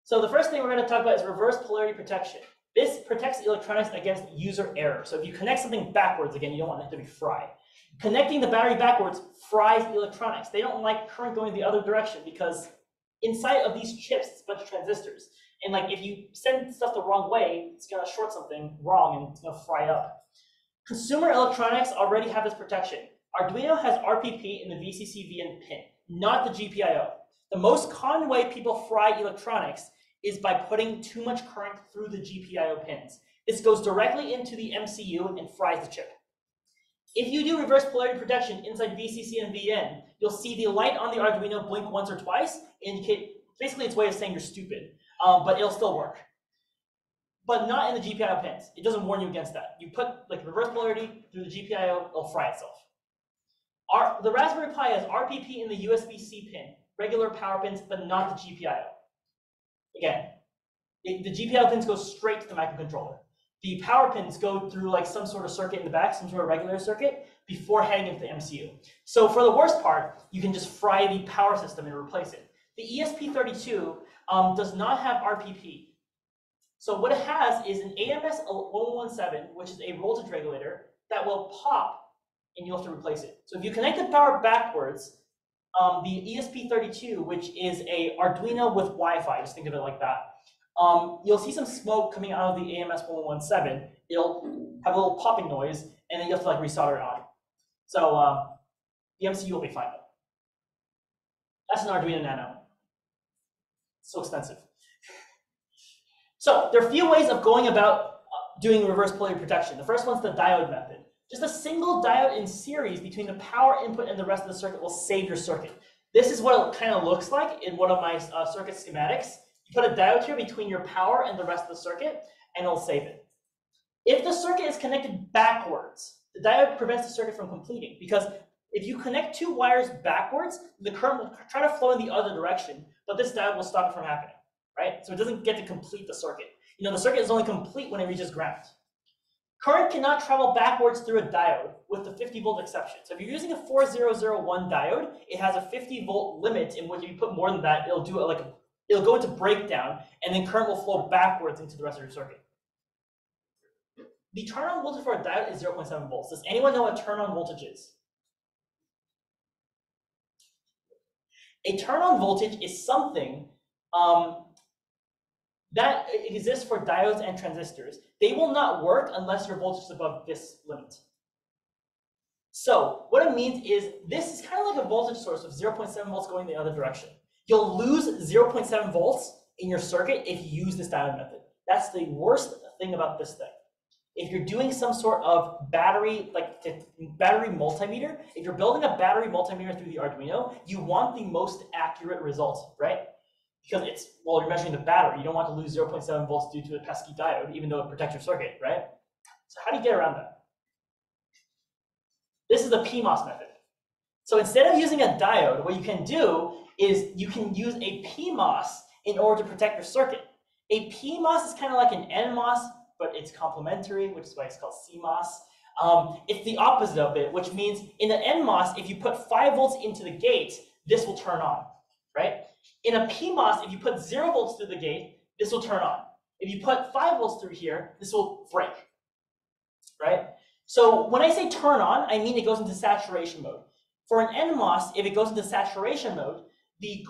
So the first thing we're going to talk about is reverse polarity protection. This protects electronics against user error. So if you connect something backwards, again, you don't want it to be fried. Connecting the battery backwards fries the electronics. They don't like current going the other direction because inside of these chips, it's a bunch of transistors. And like if you send stuff the wrong way, it's gonna short something wrong and it's gonna fry up. Consumer electronics already have this protection. Arduino has RPP in the VCC-VN pin, not the GPIO. The most common way people fry electronics is by putting too much current through the GPIO pins. This goes directly into the MCU and fries the chip. If you do reverse polarity protection inside VCC and VN, you'll see the light on the Arduino blink once or twice, indicate basically its way of saying you're stupid. But it'll still work. But not in the GPIO pins. It doesn't warn you against that. You put like reverse polarity through the GPIO, it'll fry itself. The Raspberry Pi has RPP in the USB-C pin, regular power pins, but not the GPIO. Again, the GPIO pins go straight to the microcontroller. The power pins go through like some sort of circuit in the back, some sort of regulator circuit, before heading into the MCU. So for the worst part, you can just fry the power system and replace it. The ESP32 does not have RPP. So what it has is an AMS 1117, which is a voltage regulator that will pop and you'll have to replace it. So if you connect the power backwards, the ESP32, which is a Arduino with Wi-Fi, just think of it like that, you'll see some smoke coming out of the AMS 1117. It'll have a little popping noise, and then you have to like resolder it on. So the MCU will be fine though. That's an Arduino Nano. So expensive. So there are a few ways of going about doing reverse polarity protection. The first one's the diode method. Just a single diode in series between the power input and the rest of the circuit will save your circuit. This is what it kind of looks like in one of my circuit schematics. You put a diode here between your power and the rest of the circuit, and it'll save it. If the circuit is connected backwards, the diode prevents the circuit from completing, because if you connect two wires backwards, the current will try to flow in the other direction, but this diode will stop it from happening, right? So it doesn't get to complete the circuit. You know, the circuit is only complete when it reaches ground. Current cannot travel backwards through a diode with the 50-volt exception. So if you're using a 4001 diode, it has a 50-volt limit in which if you put more than that, it'll do it like it'll go into breakdown, and then current will flow backwards into the rest of your circuit. The turn-on voltage for a diode is 0.7 volts. Does anyone know what turn-on voltage is? A turn-on voltage is something that exists for diodes and transistors. They will not work unless your voltage is above this limit. So what it means is this is kind of like a voltage source of 0.7 volts going the other direction. You'll lose 0.7 volts in your circuit if you use this diode method. That's the worst thing about this thing. If you're doing some sort of battery, like battery multimeter, if you're building a battery multimeter through the Arduino, you want the most accurate result, right? Because it's, well, you're measuring the battery. You don't want to lose 0.7 volts due to a pesky diode, even though it protects your circuit, right? So how do you get around that? This is the Pmos method. So instead of using a diode, what you can do is you can use a Pmos in order to protect your circuit. A Pmos is kind of like an NMOS, but it's complementary, which is why it's called CMOS. It's the opposite of it, which means in the NMOS, if you put 5 volts into the gate, this will turn on, right? In a Pmos, if you put 0 volts through the gate, this will turn on. If you put 5 volts through here, this will break, right? So when I say turn on, I mean it goes into saturation mode. For an NMOS, if it goes into saturation mode, the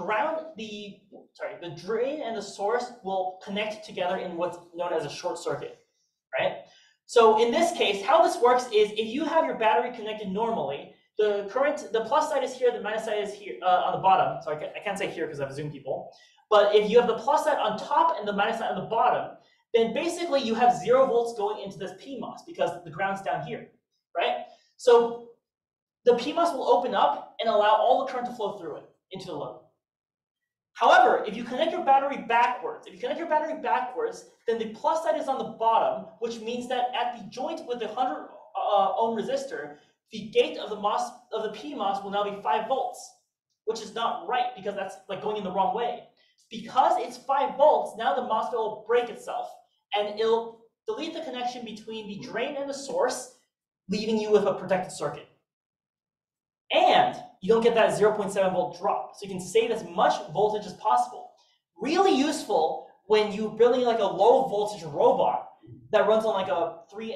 drain and the source will connect together in what's known as a short circuit, right? So in this case, how this works is if you have your battery connected normally, the plus side is here, the minus side is here on the bottom. So I can't say here because I've zoomed people. But if you have the plus side on top and the minus side on the bottom, then basically you have 0 volts going into this Pmos because the ground's down here, right? So the Pmos will open up and allow all the current to flow through it into the load. However, if you connect your battery backwards, then the plus side is on the bottom, which means that at the joint with the 100 ohm resistor, the gate of the Pmos will now be 5 volts, which is not right because that's like going in the wrong way. Because it's 5 volts, now the MOSFET will break itself and it'll delete the connection between the drain and the source, leaving you with a protected circuit. And you don't get that 0.7 volt drop, so you can save as much voltage as possible. Really useful when you're building like a low voltage robot that runs on like a 3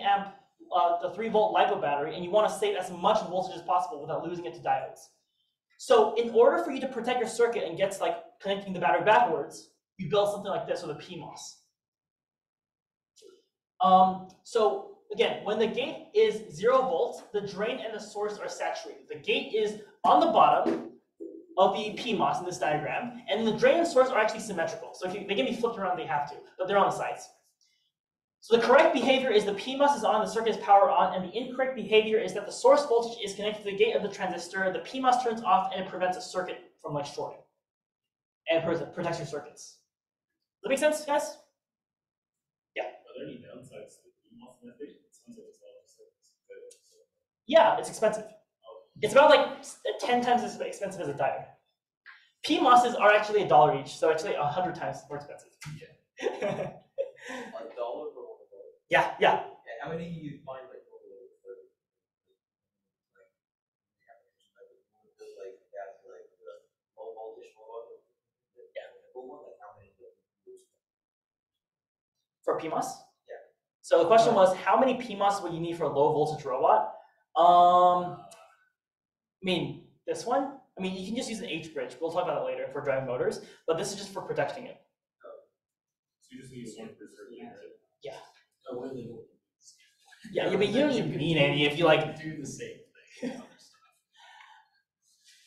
volt LiPo battery, and you want to save as much voltage as possible without losing it to diodes. So in order for you to protect your circuit and get like connecting the battery backwards, you build something like this with a Pmos. So again, when the gate is 0 volts, the drain and the source are saturated. The gate is on the bottom of the Pmos in this diagram, and the drain and source are actually symmetrical. So they can be flipped around, they have to, but they're on the sides. So the correct behavior is the Pmos is on, the circuit is power on, and the incorrect behavior is that the source voltage is connected to the gate of the transistor, the Pmos turns off, and it prevents a circuit from like shorting. And protects your circuits. Does that make sense, guys? Yeah. Are there any downsides to the Pmos method? It sounds like it's all just like Yeah, it's expensive. It's about like 10 times as expensive as a diode. Pmoses are actually $1 each, so actually 100 times more expensive. $1 for one of those? Yeah. Yeah, how many do you find like over there? Like that's like the low voltage one. Yeah, the full one, like how many do you use? For Pmos? Yeah. So the question was, how many Pmos would you need for a low voltage robot? I mean, this one? I mean, you can just use an H bridge. We'll talk about that later for driving motors, but this is just for protecting it. So you just need one per circuit, right? Yeah. Oh, what are they? Yeah, but you don't even need any if you like do the same thing.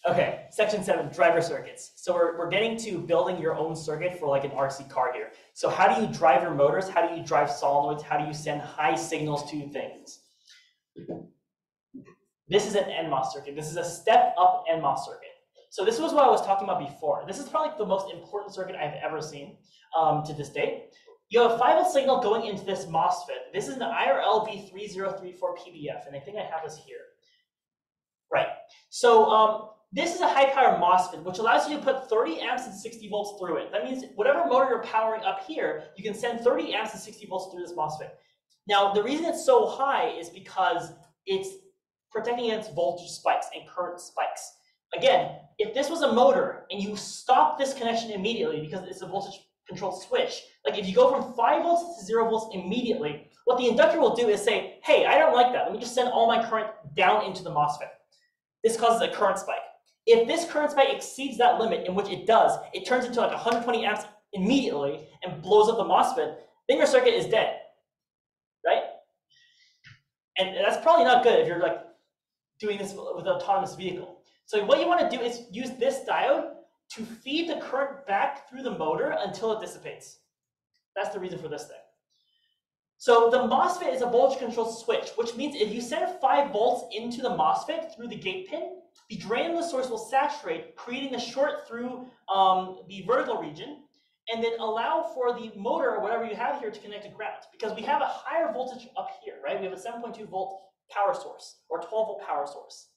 Okay, section 7, driver circuits. So we're getting to building your own circuit for like an RC car here. So how do you drive your motors? How do you drive solenoids? How do you send high signals to things? This is an NMOS circuit. This is a step-up NMOS circuit. So this was what I was talking about before. This is probably the most important circuit I've ever seen to this date. You have a 5-volt signal going into this MOSFET. This is an IRLB3034 PBF, and I think I have this here. Right. So this is a high-power MOSFET, which allows you to put 30 amps and 60 volts through it. That means whatever motor you're powering up here, you can send 30 amps and 60 volts through this MOSFET. Now, the reason it's so high is because it's protecting against voltage spikes and current spikes. Again, if this was a motor and you stop this connection immediately because it's a voltage controlled switch, like if you go from 5 volts to 0 volts immediately, what the inductor will do is say, hey, I don't like that. Let me just send all my current down into the MOSFET. This causes a current spike. If this current spike exceeds that limit, in which it does, it turns into like 120 amps immediately and blows up the MOSFET, then your circuit is dead, right? And that's probably not good if you're like doing this with an autonomous vehicle. So what you want to do is use this diode to feed the current back through the motor until it dissipates. That's the reason for this thing. So the MOSFET is a voltage controlled switch, which means if you send 5 volts into the MOSFET through the gate pin, the drain of the source will saturate, creating a short through the vertical region, and then allow for the motor or whatever you have here to connect to ground. Because we have a higher voltage up here, right? We have a 7.2 volt power source or 12 volt power source.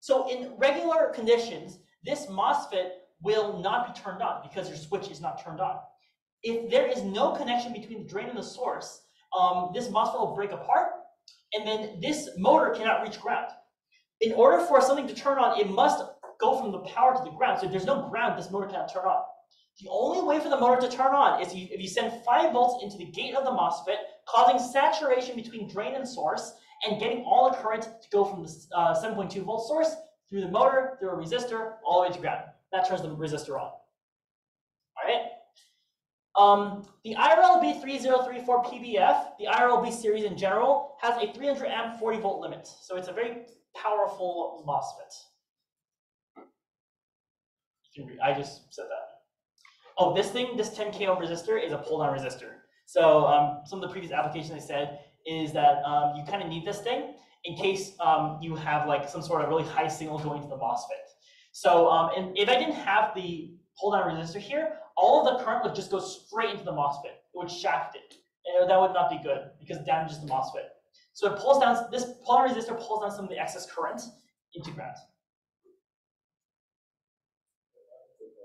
So in regular conditions, this MOSFET will not be turned on because your switch is not turned on. If there is no connection between the drain and the source, this MOSFET will break apart, and then this motor cannot reach ground. In order for something to turn on, it must go from the power to the ground. So if there's no ground, this motor cannot turn on. The only way for the motor to turn on is if you send 5 volts into the gate of the MOSFET, causing saturation between drain and source, and getting all the current to go from the 7.2 volt source through the motor, through a resistor, all the way to ground. That turns the resistor on. All right. The IRLB3034 PBF, the IRLB series in general, has a 300 amp 40 volt limit. So it's a very powerful MOSFET. I just said that. Oh, this 10 k ohm resistor is a pull-down resistor. So some of the previous applications I said is that you kind of need this thing in case you have like some sort of really high signal going to the MOSFET. So and if I didn't have the pull-down resistor here, all of the current would just go straight into the MOSFET. It would shaft it. And that would not be good because it damages the MOSFET. So it pulls down, this pull-down resistor pulls down some of the excess current into ground.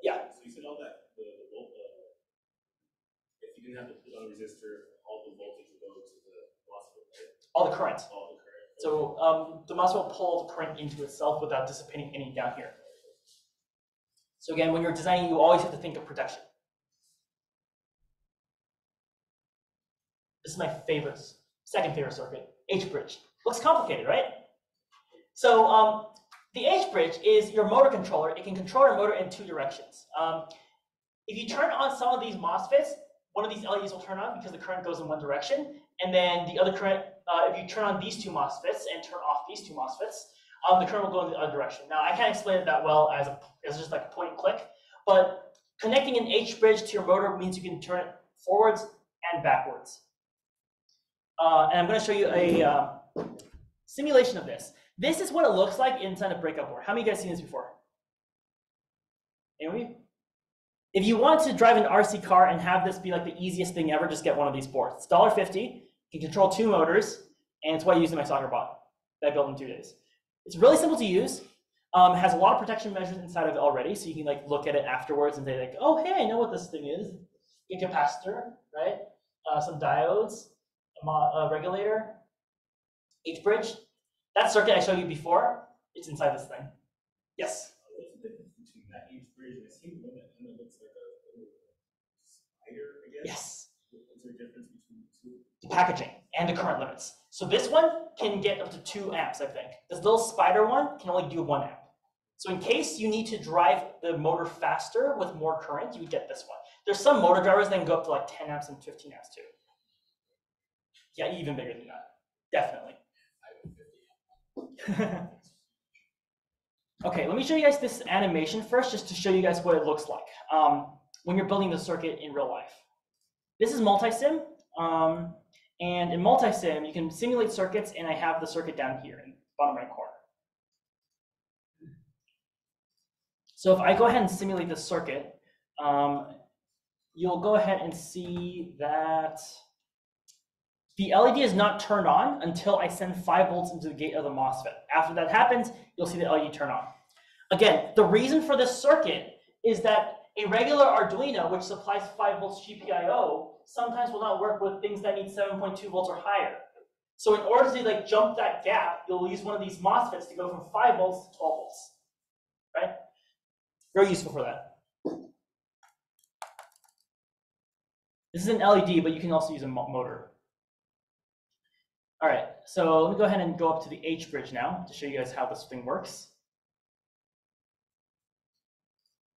Yeah. So you said all that, if you didn't have the pull-down resistor, all the voltage would go to the MOSFET, right? All the current. All the current. So the MOSFET will pull the current into itself without dissipating any down here. So again, when you're designing, you always have to think of protection. This is my favorite, second favorite circuit, H-bridge. Looks complicated, right? So the H-bridge is your motor controller. It can control your motor in 2 directions. If you turn on some of these MOSFETs, one of these LEDs will turn on because the current goes in one direction, and then the other current, if you turn on these 2 MOSFETs and turn off these 2 MOSFETs, the current will go in the other direction. Now, I can't explain it that well as just like a point and click, but connecting an H-bridge to your motor means you can turn it forwards and backwards. And I'm going to show you a simulation of this. This is what it looks like inside a breakout board. How many of you guys seen this before? Anyone? If you want to drive an RC car and have this be like the easiest thing ever, just get one of these boards. It's $1.50. You can control 2 motors, and it's what I used in my soccer bot that I built in 2 days. It's really simple to use. Has a lot of protection measures inside of it already, so you can like look at it afterwards and say like, oh hey, I know what this thing is. A capacitor, right? Some diodes, a regulator, H-bridge. That circuit I showed you before, it's inside this thing. Yes. What's the difference between that H-bridge and I see one that kind of looks like a little spider, I guess? Yes. What's the difference between the 2? The packaging and the current limits. So this one can get up to 2 amps, I think. This little spider one can only do 1 amp. So in case you need to drive the motor faster with more current, you would get this one. There's some motor drivers that can go up to like 10 amps and 15 amps too. Yeah, even bigger than that. Definitely. Okay, let me show you guys this animation first, just to show you guys what it looks like when you're building the circuit in real life. This is Multisim, and in Multisim, you can simulate circuits, and I have the circuit down here in the bottom right corner. So if I go ahead and simulate this circuit, you'll go ahead and see that the LED is not turned on until I send 5 volts into the gate of the MOSFET. After that happens, you'll see the LED turn on. Again, the reason for this circuit is that a regular Arduino, which supplies 5 volts GPIO, sometimes will not work with things that need 7.2 volts or higher. So in order to like jump that gap, you'll use one of these MOSFETs to go from 5 volts to 12 volts, right? Very useful for that. This is an LED, but you can also use a motor. All right, so let me go ahead and go up to the H-bridge now to show you guys how this thing works.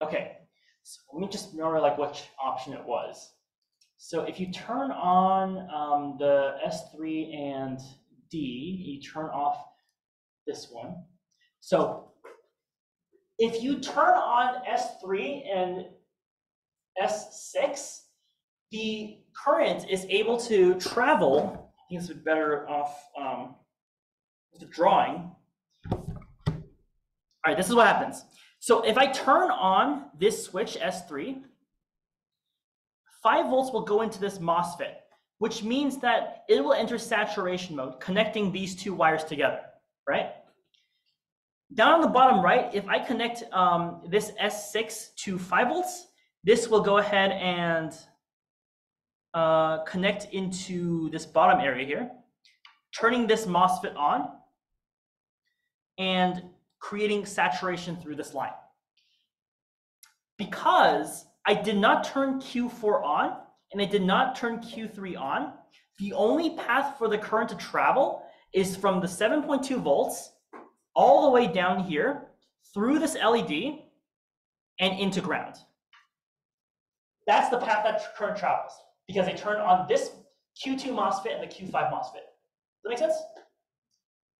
Okay, so let me just remember like which option it was. So if you turn on the S3 and D, you turn off this one. So if you turn on S3 and S6, the current is able to travel. I think this would be better off with the drawing. All right, this is what happens. So if I turn on this switch S3, 5 volts will go into this MOSFET, which means that it will enter saturation mode, connecting these two wires together, right? Down on the bottom right, if I connect this S6 to 5 volts, this will go ahead and connect into this bottom area here, turning this MOSFET on and creating saturation through this line. Because I did not turn Q4 on and I did not turn Q3 on, the only path for the current to travel is from the 7.2 volts all the way down here through this LED and into ground. That's the path that current travels because I turn on this Q2 MOSFET and the Q5 MOSFET. Does that make sense?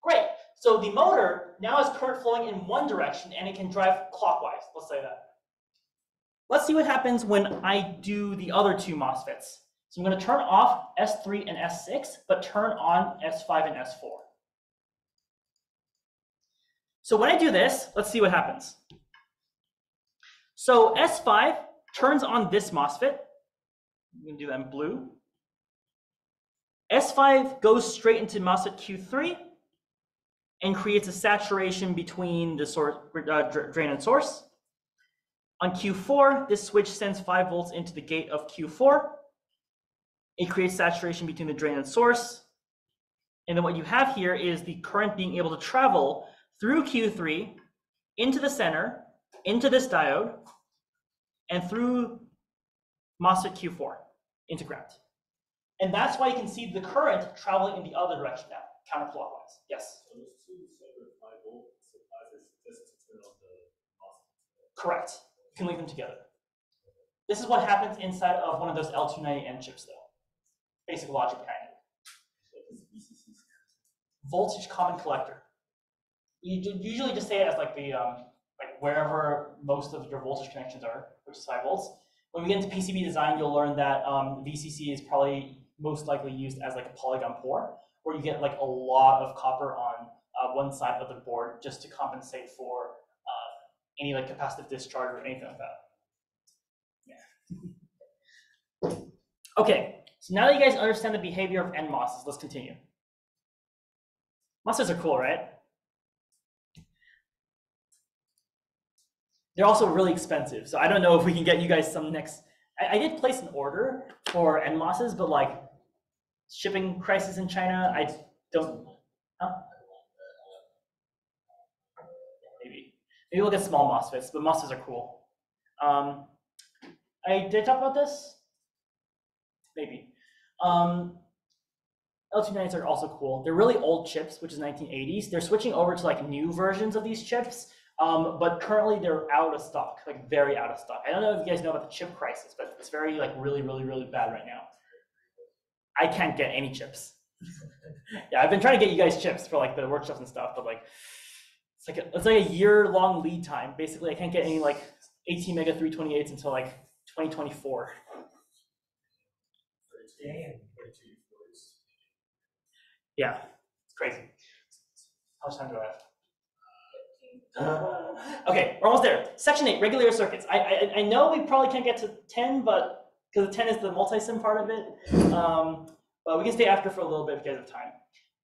Great. So the motor now has current flowing in one direction and it can drive clockwise. Let's say that. Let's see what happens when I do the other two MOSFETs. So I'm going to turn off S3 and S6, but turn on S5 and S4. So when I do this, let's see what happens. So S5 turns on this MOSFET. I'm going to do that in blue. S5 goes straight into MOSFET Q3 and creates a saturation between the source, drain and source. On Q4, this switch sends 5 volts into the gate of Q4. It creates saturation between the drain and source. And then what you have here is the current being able to travel through Q3, into the center, into this diode, and through MOSFET Q4, into ground. And that's why you can see the current traveling in the other direction now, counterclockwise. Yes? So those two separate 5-volt supplies are just to turn on the MOSFET. Correct. You can link them together. This is what happens inside of one of those L290N chips, though. Basic logic behind it. Voltage common collector. You usually just say it as like the like wherever most of your voltage connections are, which is 5 volts. When we get into PCB design, you'll learn that VCC is probably most likely used as like a polygon pour, where you get like a lot of copper on one side of the board just to compensate for any like capacitive discharge or anything like that. Yeah. Okay, so now that you guys understand the behavior of NMOSs, let's continue. MOSFETs are cool, right? They're also really expensive, so I don't know if we can get you guys some next. I did place an order for NMOSs, but like shipping crisis in China, I don't. Huh? Maybe we'll get small MOSFETs, but MOSFETs are cool. Did I talk about this? Maybe. L290s are also cool. They're really old chips, which is 1980s. They're switching over to like new versions of these chips. But currently they're out of stock, like very out of stock. I don't know if you guys know about the chip crisis, but it's very like really bad right now. I can't get any chips. Yeah, I've been trying to get you guys chips for like the workshops and stuff, but like it's like a year-long lead time. Basically, I can't get any like 18 mega 328s until like 2024. Yeah, it's crazy. How much time do I have? Okay, we're almost there. Section 8, regulator circuits. I know we probably can't get to 10, but because the 10 is the multisim part of it. But we can stay after for a little bit if you guys have time.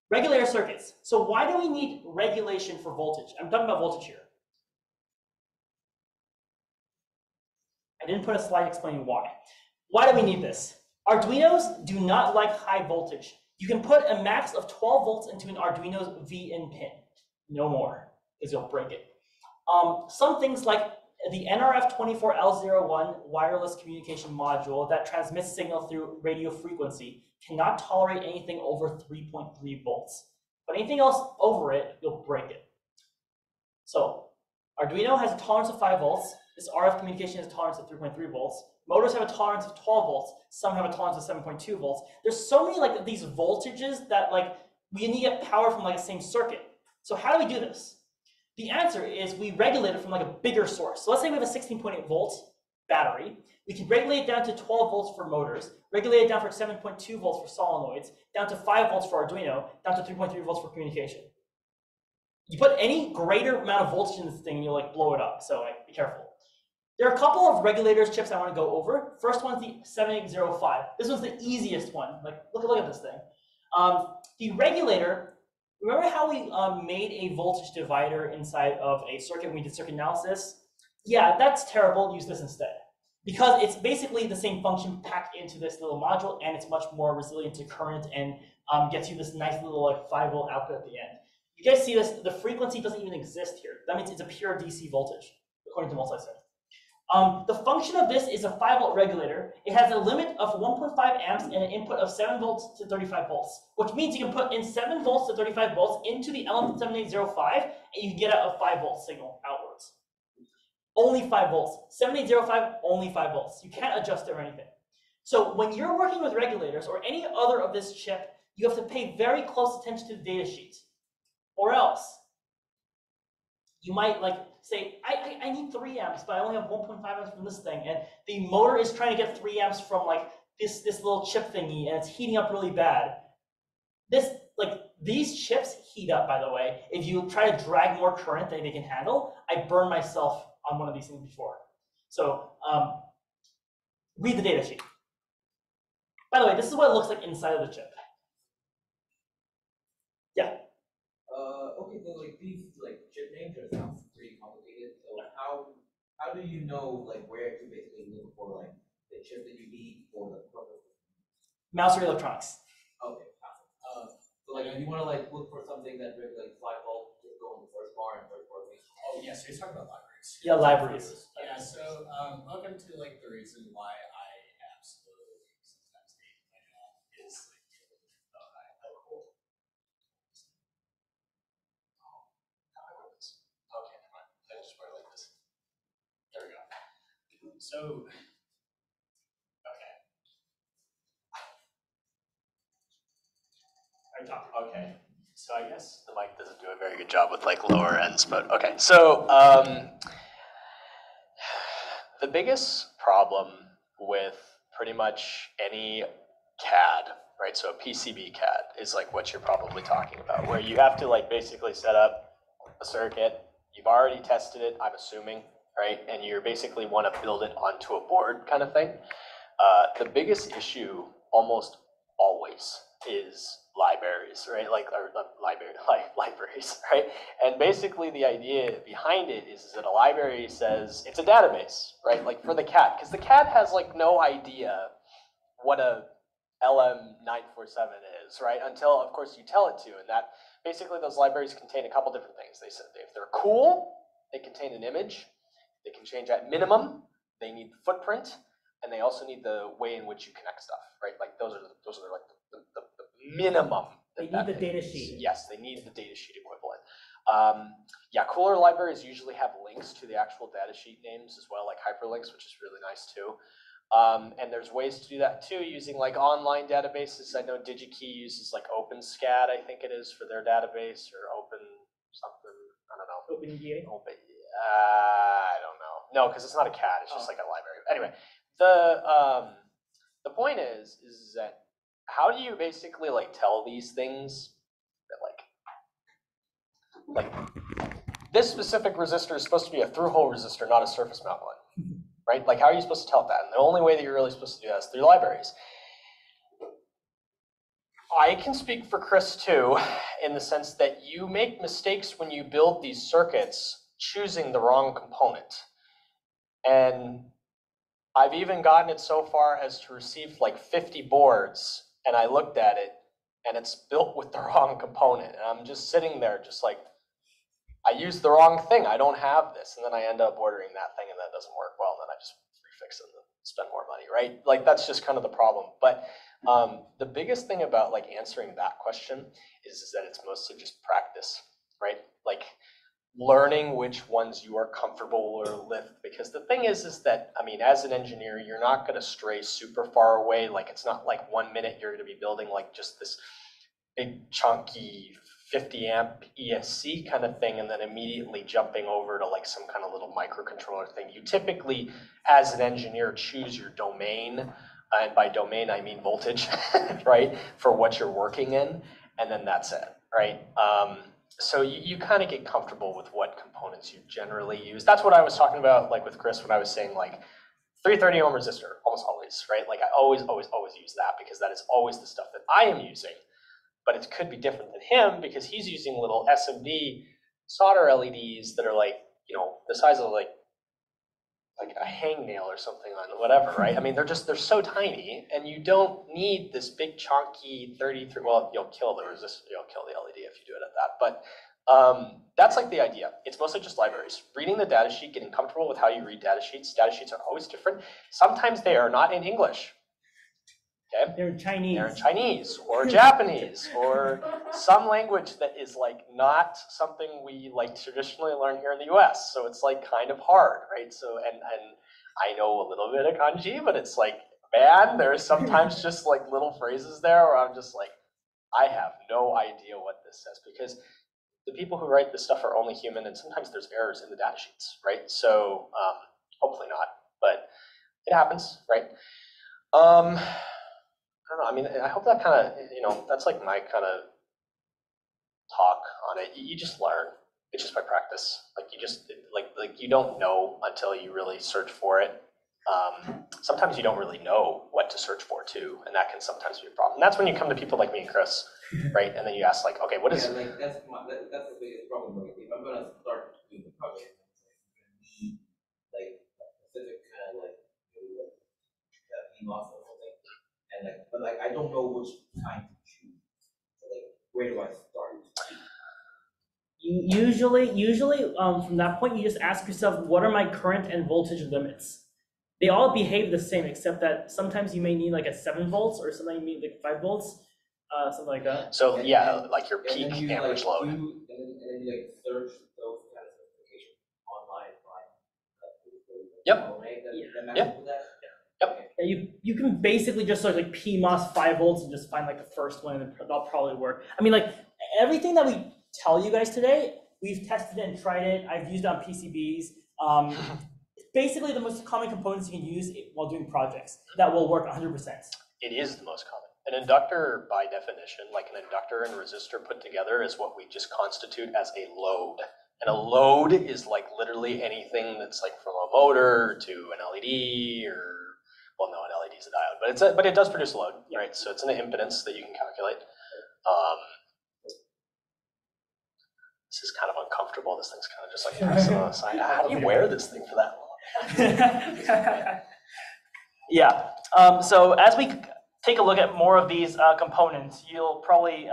Regulator circuits. So why do we need regulation for voltage? I'm talking about voltage here. I didn't put a slide explaining why. Why do we need this? Arduinos do not like high voltage. You can put a max of 12 volts into an Arduino's VIN pin. No more, because you'll break it. Some things like the NRF24L01 wireless communication module that transmits signal through radio frequency cannot tolerate anything over 3.3 volts. But anything else over it, you'll break it. So Arduino has a tolerance of 5 volts. This RF communication has a tolerance of 3.3 volts. Motors have a tolerance of 12 volts. Some have a tolerance of 7.2 volts. There's so many like these voltages that like we need to get power from like the same circuit. So how do we do this? The answer is we regulate it from like a bigger source. So let's say we have a 16.8 volt battery. We can regulate it down to 12 volts for motors, regulate it down for 7.2 volts for solenoids, down to 5 volts for Arduino, down to 3.3 volts for communication. You put any greater amount of voltage in this thing, you'll like blow it up. So like, be careful. There are a couple of regulators chips I want to go over. First one's the 7805. This one's the easiest one. Like, look at this thing. The regulator. Remember how we made a voltage divider inside of a circuit when we did circuit analysis? Yeah, that's terrible. Use this instead. Because it's basically the same function packed into this little module, and it's much more resilient to current and gets you this nice little like 5-volt output at the end. You guys see this? The frequency doesn't even exist here. That means it's a pure DC voltage, according to Multisim. The function of this is a 5-volt regulator. It has a limit of 1.5 amps and an input of 7 volts to 35 volts, which means you can put in 7 volts to 35 volts into the element 7805, and you can get out a 5-volt signal outwards. Only 5 volts. 7805, only 5 volts. You can't adjust it or anything. So when you're working with regulators or any other of this chip, you have to pay very close attention to the data sheet. Or else, you might like say, I need 3 amps, but I only have 1.5 amps from this thing, and the motor is trying to get 3 amps from like this little chip thingy, and it's heating up really bad. These chips heat up, by the way. If you try to drag more current than they can handle, I burned myself on one of these things before. So read the data sheet. By the way, this is what it looks like inside of the chip. Yeah. Okay, so like these like chip names are sounds pretty complicated. So how do you know like where to basically look for like the chip that you need for the purpose? Mouse or electronics. Okay, so like if you want to like look for something that regulates 5 volt, just go on the first bar and first bar. Oh yeah, so you're talking about libraries. Yeah, libraries. Yeah, so welcome to like the reason why I absolutely sometimes hate my job is like cool. Okay, never mind. I just wear it like this. There we go. So okay. So I guess the mic doesn't do a very good job with like lower ends, but okay. So the biggest problem with pretty much any CAD, right? So a PCB CAD is like what you're probably talking about, where you have to like basically set up a circuit. You've already tested it, I'm assuming, right? And you basically want to build it onto a board kind of thing. The biggest issue almost always is libraries, right? Libraries, right? And basically the idea behind it is that a library says it's a database, right? Like for the CAD, because the CAD has like no idea what a LM947 is, right? Until of course you tell it to, and that basically those libraries contain a couple different things. They said if they're cool, they contain an image. They can change at minimum. They need the footprint, and they also need the way in which you connect stuff, right? Like those are like the minimum. They need the data sheet. Yes, they need the data sheet equivalent. Yeah, cooler libraries usually have links to the actual data sheet names as well, like hyperlinks, which is really nice too. And there's ways to do that too, using like online databases. I know DigiKey uses like OpenSCAD, I think it is, for their database, or Open something, I don't know. OpenEDA? I don't know. No, because it's not a CAD, it's just like a library. Anyway, the point is that how do you basically like tell these things that like this specific resistor is supposed to be a through-hole resistor, not a surface mount one, right? Like how are you supposed to tell that? And the only way that you're really supposed to do that is through libraries. I can speak for Chris too, in the sense that you make mistakes when you build these circuits choosing the wrong component. And I've even gotten it so far as to receive like 50 boards, and I looked at it, and it's built with the wrong component. And I'm just sitting there just like, I used the wrong thing. I don't have this. And then I end up ordering that thing, and that doesn't work well. And then I just refix it and spend more money, right? Like that's just kind of the problem. But the biggest thing about like answering that question is that it's mostly just practice, right? Like learning which ones you are comfortable with, because the thing is that, I mean, as an engineer, you're not going to stray super far away. Like, it's not like 1 minute you're going to be building like just this big chunky 50 amp ESC kind of thing and then immediately jumping over to like some kind of little microcontroller thing. You typically, as an engineer, choose your domain, and by domain I mean voltage, right, for what you're working in, and then that's it, right? So you kind of get comfortable with what components you generally use. That's what I was talking about, like with Chris, when I was saying like 330 ohm resistor, almost always, right? Like I always use that because that is always the stuff that I am using. But it could be different than him because he's using little SMD solder LEDs that are like, you know, the size of like a hangnail or something on whatever, right? I mean, they're so tiny, and you don't need this big chunky 33. Well, you'll kill the resistor, you'll kill the LED if you do it at that. But that's like the idea. It's mostly just libraries, reading the data sheet, getting comfortable with how you read data sheets. Data sheets are always different. Sometimes they are not in English. Okay? They're in Chinese. They're in Chinese or Japanese or some language that is like not something we like traditionally learn here in the US. So it's like kind of hard, right? So, and I know a little bit of kanji, but it's like, man, there's sometimes just like little phrases there where I'm just like, I have no idea what this says, because the people who write this stuff are only human, and sometimes there's errors in the data sheets, right? So hopefully not, but it happens, right? I don't know. I mean, I hope that kind of, you know, that's like my kind of talk on it. You just learn. It's just by practice. Like you just like you don't know until you really search for it. Sometimes you don't really know what to search for too, and that can sometimes be a problem. And that's when you come to people like me and Chris, right? And then you ask like, okay, what is? Yeah, like that's the biggest problem. Like if I'm gonna start doing the project, I need like a specific kind of like Pmos or something, and like, but like I don't know which kind to choose. So like, where do I start? Usually, from that point, you just ask yourself, what are my current and voltage limits? They all behave the same, except that sometimes you may need like a 7 volts, or sometimes you need like 5 volts, something like that. So yeah, like your peak you, average like, load. and then you like search those kind of specifications online, Yep. Yeah, you can basically just search like PMOS 5 volts and just find like the first one, and that'll probably work. I mean, like everything that we tell you guys today, we've tested it and tried it. I've used it on PCBs. Basically the most common components you can use while doing projects that will work 100%. It is the most common. An inductor, by definition, like an inductor and resistor put together, is what we just constitute as a load. And a load is like literally anything that's like from a motor to an LED, or, well, no, an LED is a diode, but it does produce a load, right? So it's an impedance that you can calculate. This is kind of uncomfortable. This thing's kind of just like pressing on the side. How do you wear this thing for that long? Yeah. So as we take a look at more of these components, you'll probably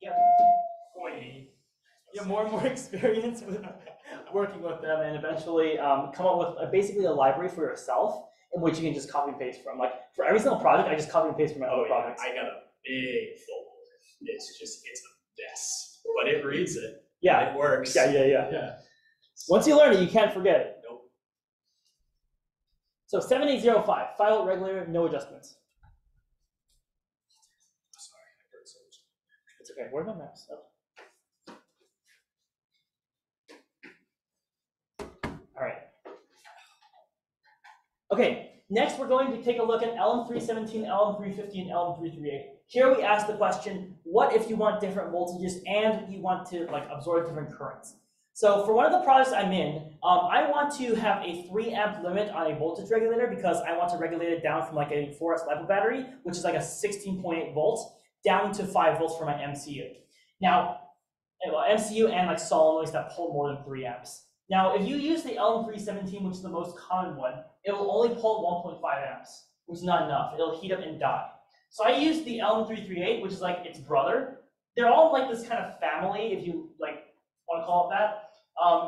get more and more experience with working with them, and eventually come up with basically a library for yourself in which you can just copy and paste from. Like for every single project, I just copy and paste from my other projects. I got a big folder. It's a mess, but it reads it. Yeah, it works. Yeah. Once you learn it, you can't forget it. Nope. So 7805, file regulator, no adjustments. Sorry, I heard so much. It's okay. Where's my mouse? Oh. All right. Okay. Next, we're going to take a look at LM317, LM350, and LM338. Here we ask the question, what if you want different voltages and you want to like absorb different currents? So for one of the projects I'm in, I want to have a 3 amp limit on a voltage regulator because I want to regulate it down from like a 4S LiPo battery, which is like a 16.8 volts, down to 5 volts for my MCU. Now, MCU and like solenoids that pull more than 3 amps. Now, if you use the LM317, which is the most common one, it will only pull 1.5 amps, which is not enough. It'll heat up and die. So I use the LM338, which is like its brother. They're all like this kind of family, if you like want to call it that.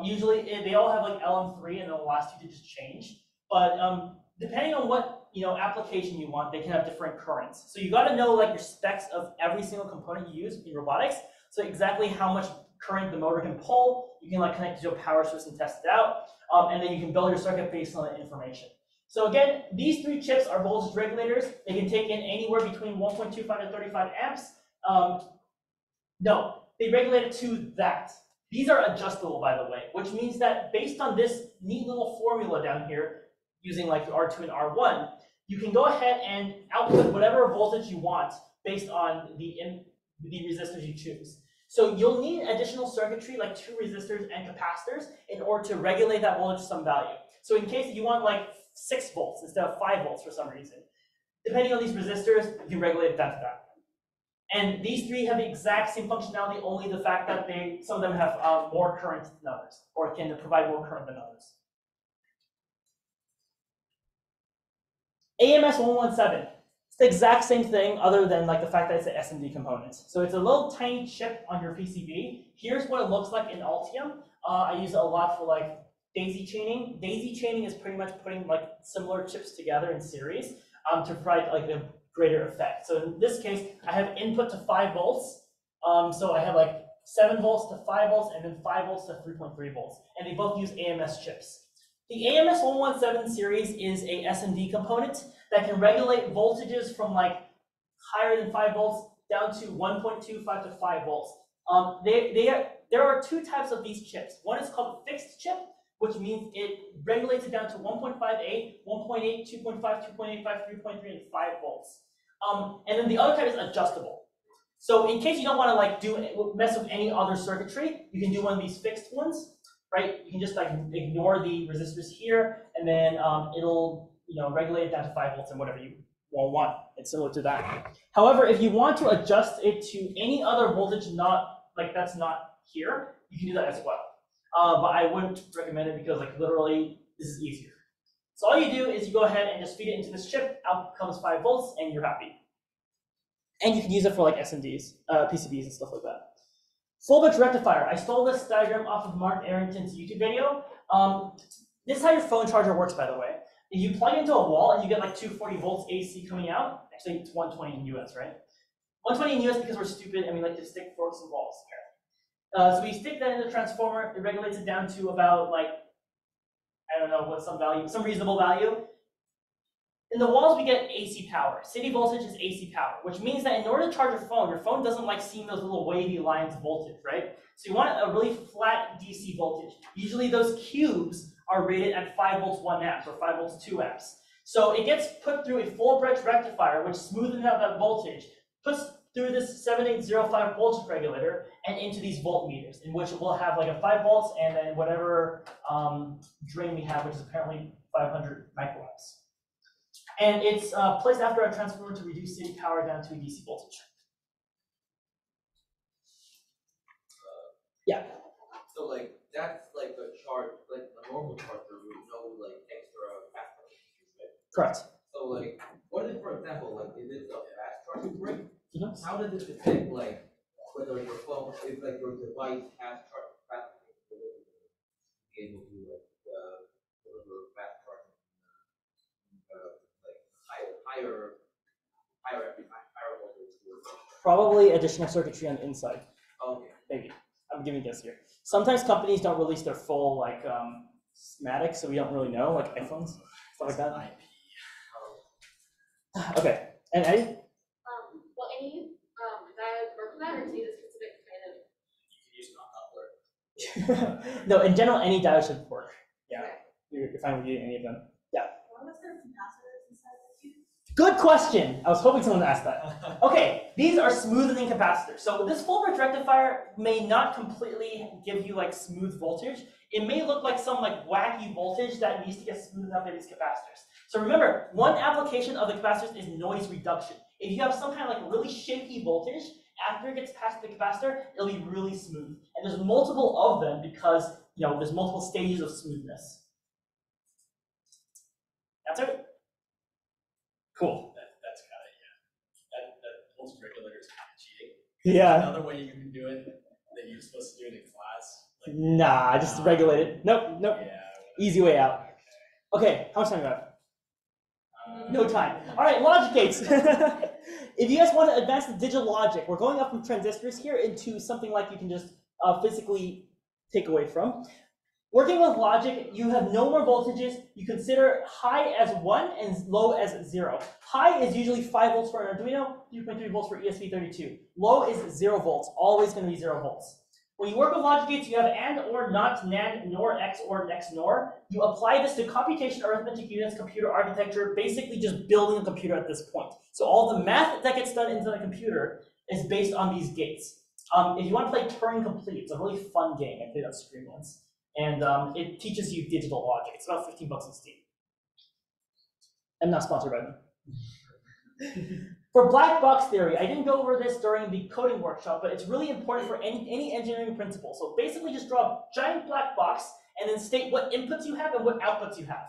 Usually they all have like LM3, and then the last 2 digits change. But depending on what application you want, they can have different currents. So you got to know like your specs of every single component you use in robotics. So exactly how much current the motor can pull, you can like connect it to a power source and test it out, and then you can build your circuit based on that information. So again, these 3 chips are voltage regulators. They can take in anywhere between 1.25 to 35 amps. No, they regulate it to that. These are adjustable, by the way, which means that based on this neat little formula down here, using like the R2 and R1, you can go ahead and output whatever voltage you want based on the resistors you choose. So you'll need additional circuitry like 2 resistors and capacitors in order to regulate that voltage to some value. So in case you want like 6 volts instead of 5 volts for some reason, depending on these resistors, you can regulate it down to that. And these 3 have the exact same functionality, only the fact that some of them have more current than others, or can provide more current than others. AMS 117. It's the exact same thing, other than like the fact that it's an SMD component. So it's a little tiny chip on your PCB. Here's what it looks like in Altium. I use it a lot for like daisy chaining. Daisy chaining is pretty much putting like similar chips together in series to provide like a greater effect. So in this case, I have input to 5 volts. So I have like 7 volts to 5 volts, and then 5 volts to 3.3 volts. And they both use AMS chips. The AMS 117 series is a SMD component that can regulate voltages from like higher than 5 volts down to 1.25 to 5 volts. There are 2 types of these chips. One is called a fixed chip, which means it regulates it down to 1.58, 1.8, 2.5, 2.85, 3.3, and 5 volts. And then the other type is adjustable. So in case you don't want to like mess with any other circuitry, you can do one of these fixed ones, right? You can just like ignore the resistors here, and then it'll regulate it down to 5 volts and whatever you want. It's similar to that. However, if you want to adjust it to any other voltage that's not here, you can do that as well. But I wouldn't recommend it because like literally this is easier. So all you do is you go ahead and just feed it into this chip, out comes 5 volts, and you're happy. And you can use it for like SMDs, PCBs, and stuff like that. Flyback rectifier. I stole this diagram off of Mark Arrington's YouTube video. This is how your phone charger works, by the way. If you plug it into a wall and you get like 240 volts AC coming out, actually it's 120 in US, right? 120 in US because we're stupid and we like to stick forks and balls, apparently. So we stick that in the transformer, it regulates it down to about like, I don't know what some value, some reasonable value. In the walls we get AC power. City voltage is AC power, which means that in order to charge your phone doesn't like seeing those little wavy lines of voltage, right? So you want a really flat DC voltage. Usually those cubes are rated at 5 volts 1 amp or 5 volts 2 amps. So it gets put through a full bridge rectifier, which smoothens out that voltage, puts through this 7805 voltage regulator and into these voltmeters, in which we'll have like a 5 volts and then whatever drain we have, which is apparently 500 microamps. And it's placed after a transformer to reduce city power down to a DC voltage. Yeah. So like that's like a chart, like a normal charger with no like extra capacitor, right? Correct. So like, what if, for example, like is it a fast charging brick? Mm-hmm. How does it detect like whether your phone, if like your device has charge capacity to be able to like deliver fast charging, like higher voltage? Probably additional circuitry on the inside. Okay. Maybe. I'm giving a guess here. Sometimes companies don't release their full like schematics, so we don't really know, like iPhones, stuff like that. Okay. And Eddie? Well, any diode work with that, or do you need a specific kind of? You can use an No, in general, any diode should work. Yeah. Okay. You're fine with using any of them. Yeah. What was their capacitors inside the tube? Good question. I was hoping someone would ask that. Okay, these are smoothing capacitors. So this full bridge rectifier may not completely give you like smooth voltage. It may look like some like wacky voltage that needs to get smoothed out by these capacitors. So remember, one application of the capacitors is noise reduction. If you have some kind of like really shaky voltage, after it gets past the capacitor, it'll be really smooth. And there's multiple of them because there's multiple stages of smoothness. That's it. Cool. That's kind of, yeah. That voltage regulator is kind of cheating. Yeah. Another way you can do it that you're supposed to do it in class. Like, nah, just regulate it. Nope. Yeah. Easy way out. Okay, how much time do you have? No time. All right, logic gates. If you guys want to advance the digital logic, we're going up from transistors here into something like you can just physically take away from. Working with logic, you have no more voltages. You consider high as 1 and low as 0. High is usually 5 volts for an Arduino, 3.3 volts for ESP32. Low is 0 volts, always going to be 0 volts. When you work with logic gates, you have AND, OR, NOT, NAND, NOR, XOR, XNOR. You apply this to computation, arithmetic units, computer architecture, basically just building a computer at this point. So all the math that gets done into the computer is based on these gates. If you want to play Turing Complete, it's a really fun game. I played on stream once. And it teaches you digital logic. It's about 15 bucks on Steam. I'm not sponsored by them. For black box theory, I didn't go over this during the coding workshop, but it's really important for any engineering principle. So basically just draw a giant black box and then state what inputs you have and what outputs you have.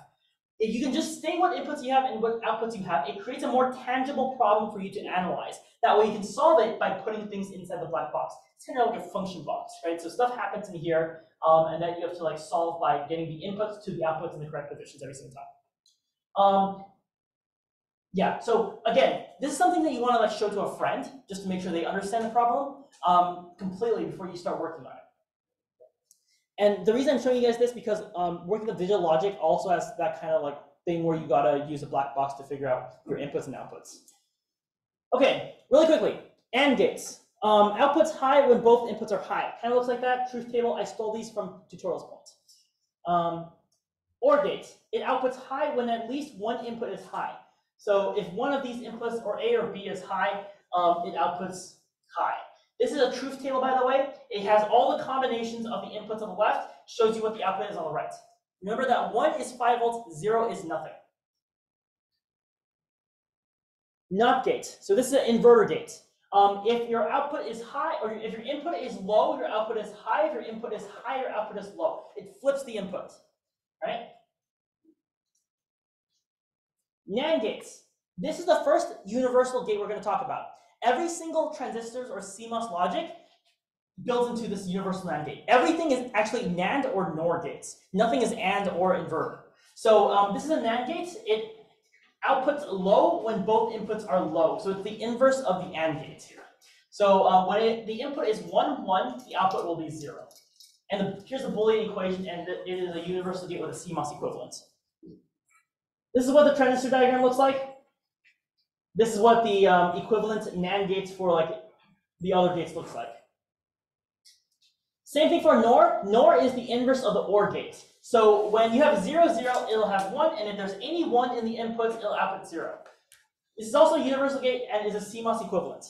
If you can just state what inputs you have and what outputs you have, it creates a more tangible problem for you to analyze. That way you can solve it by putting things inside the black box. It's kind of like a function box, right? So stuff happens in here, and then you have to like solve by getting the inputs to the outputs in the correct positions every single time. Yeah, so again, this is something that you want to like show to a friend just to make sure they understand the problem completely before you start working on it. And the reason I'm showing you guys this because working with digital logic also has that kind of like thing where you gotta use a black box to figure out your inputs and outputs. Okay, really quickly, AND gates. Outputs high when both inputs are high. Kind of looks like that. Truth table. I stole these from tutorials points. OR gates. It outputs high when at least one input is high. So if one of these inputs, or A or B, is high, it outputs high. This is a truth table, by the way. It has all the combinations of the inputs on the left, shows you what the output is on the right. Remember that 1 is 5 volts, 0 is nothing. NOT gate. So this is an inverter gate. If your output is high, or if your input is low, your output is high. If your input is high, your output is low. It flips the input, right? NAND gates. This is the first universal gate we're going to talk about. Every single transistors or CMOS logic builds into this universal NAND gate. Everything is actually NAND or NOR gates. Nothing is AND or inverter. So this is a NAND gate. It outputs low when both inputs are low. So it's the inverse of the AND gate here. So when the input is 1, 1, the output will be 0. And here's the Boolean equation, and it is a universal gate with a CMOS equivalent. This is what the transistor diagram looks like. This is what the equivalent NAND gates for like the other gates looks like. Same thing for NOR. NOR is the inverse of the OR gate. So when you have 0, 0, it'll have 1, and if there's any 1 in the inputs, it'll output 0. This is also a universal gate and is a CMOS equivalent.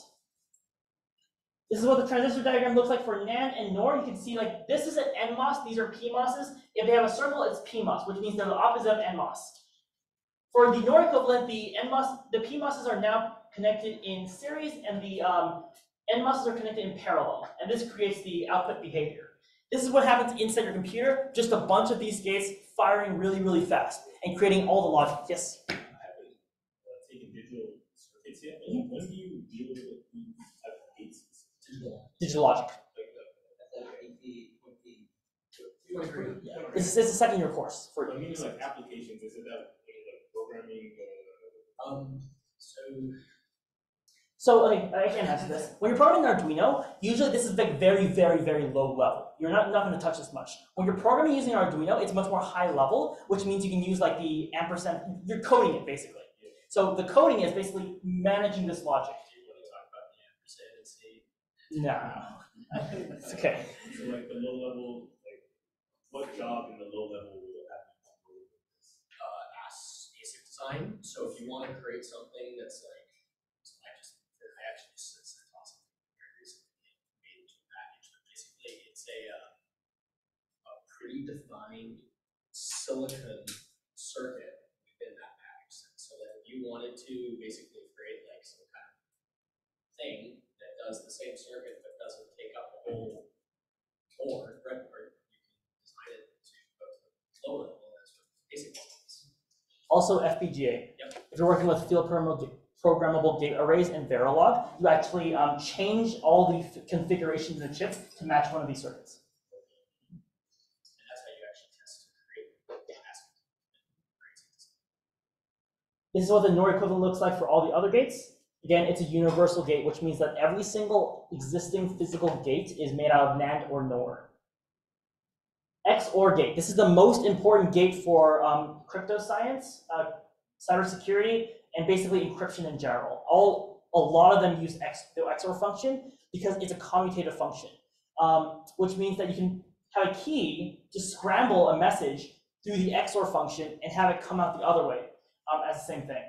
This is what the transistor diagram looks like for NAND and NOR. You can see like this is an NMOS, these are PMOSs. If they have a circle, it's PMOS, which means they're the opposite of NMOS. For the NOR equivalent, the PMOSs are now connected in series, and the NMOSs are connected in parallel, and this creates the output behavior. This is what happens inside your computer, just a bunch of these gates firing really, really fast and creating all the logic. Yes? I haven't taken digital circuits yet. When do you deal with these type of gates? Digital logic. Yeah. It's a second year course. For I mean, like applications, is it that programming? So I can answer this. When you're programming an Arduino, usually this is like very, very, very low level. You're not going to touch this much. When you're programming using Arduino, it's much more high level, which means you can use like the ampersand. You're coding it basically. Yeah. So the coding is basically managing this logic. Do you want to talk about the ampersand and see? No, it's okay. So like the low level, like what job in the low level will happen? ASIC design. So if you want to create something that's like, I actually just awesome very recently made into a package, but basically it's a predefined silicon circuit within that package set. So that if you wanted to basically create like some kind of thing that does the same circuit but doesn't take up the whole board, breadboard, you can design it to go to the low level. That's what basic is. Also FPGA. Yep. If you're working with field programmable gate arrays and Verilog, you actually change all the configurations in the chip to match one of these circuits. And that's how you actually test to create ASIC. This is what the NOR equivalent looks like for all the other gates. Again, it's a universal gate, which means that every single existing physical gate is made out of NAND or NOR. XOR gate. This is the most important gate for crypto science, cybersecurity, and basically encryption in general. A lot of them use the XOR function because it's a commutative function, which means that you can have a key to scramble a message through the XOR function and have it come out the other way as the same thing.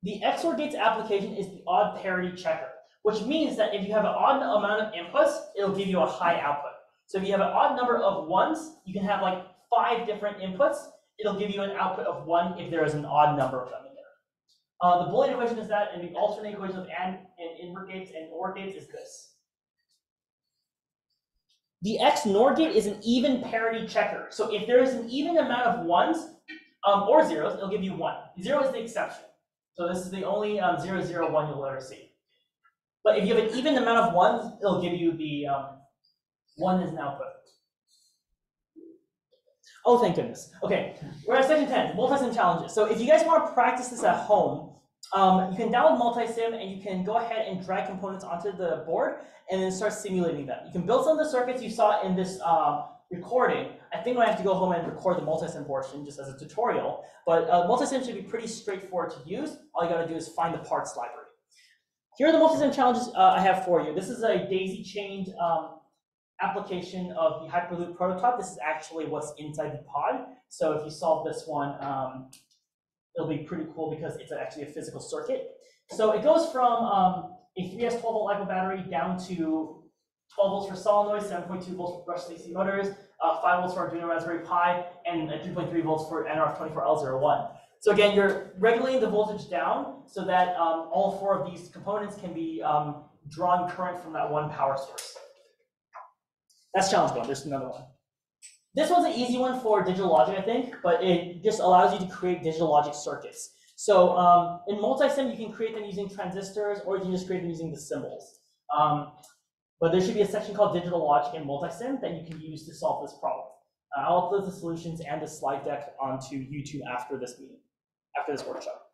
The XOR gate's application is the Odd Parity Checker, which means that if you have an odd amount of inputs, it'll give you a high output. So if you have an odd number of ones, you can have like 5 different inputs. It'll give you an output of 1 if there is an odd number of them in there. The Boolean equation is that, and the alternate equation of AND and invert gates and OR gates is this. The XNOR gate is an even parity checker. So if there is an even amount of ones or zeros, it'll give you 1. 0 is the exception. So this is the only 0, 0, 1 you'll ever see. But if you have an even amount of ones, it'll give you the 1 as an output. Oh, thank goodness. Okay, we're at section 10, Multisim Challenges. So if you guys want to practice this at home, you can download Multisim and you can go ahead and drag components onto the board and then start simulating them. You can build some of the circuits you saw in this recording. I think I have to go home and record the Multisim portion just as a tutorial, but Multisim should be pretty straightforward to use. All you got to do is find the parts library. Here are the Multisim challenges I have for you. This is a daisy-chained application of the Hyperloop prototype. This is actually what's inside the pod. So if you solve this one, it'll be pretty cool because it's actually a physical circuit. So it goes from a 3S 12-volt LiPo battery down to 12 volts for solenoids, 7.2 volts for brushless AC motors, 5 volts for Arduino Raspberry Pi, and 3.3 volts for NRF24L01. So again, you're regulating the voltage down so that all 4 of these components can be drawn current from that one power source. That's challenge 1. There's another one. This one's an easy one for digital logic, I think, but it just allows you to create digital logic circuits. So in Multisim, you can create them using transistors, or you can just create them using the symbols. But there should be a section called digital logic in Multisim that you can use to solve this problem. I'll upload the solutions and the slide deck onto YouTube after this meeting, after this workshop.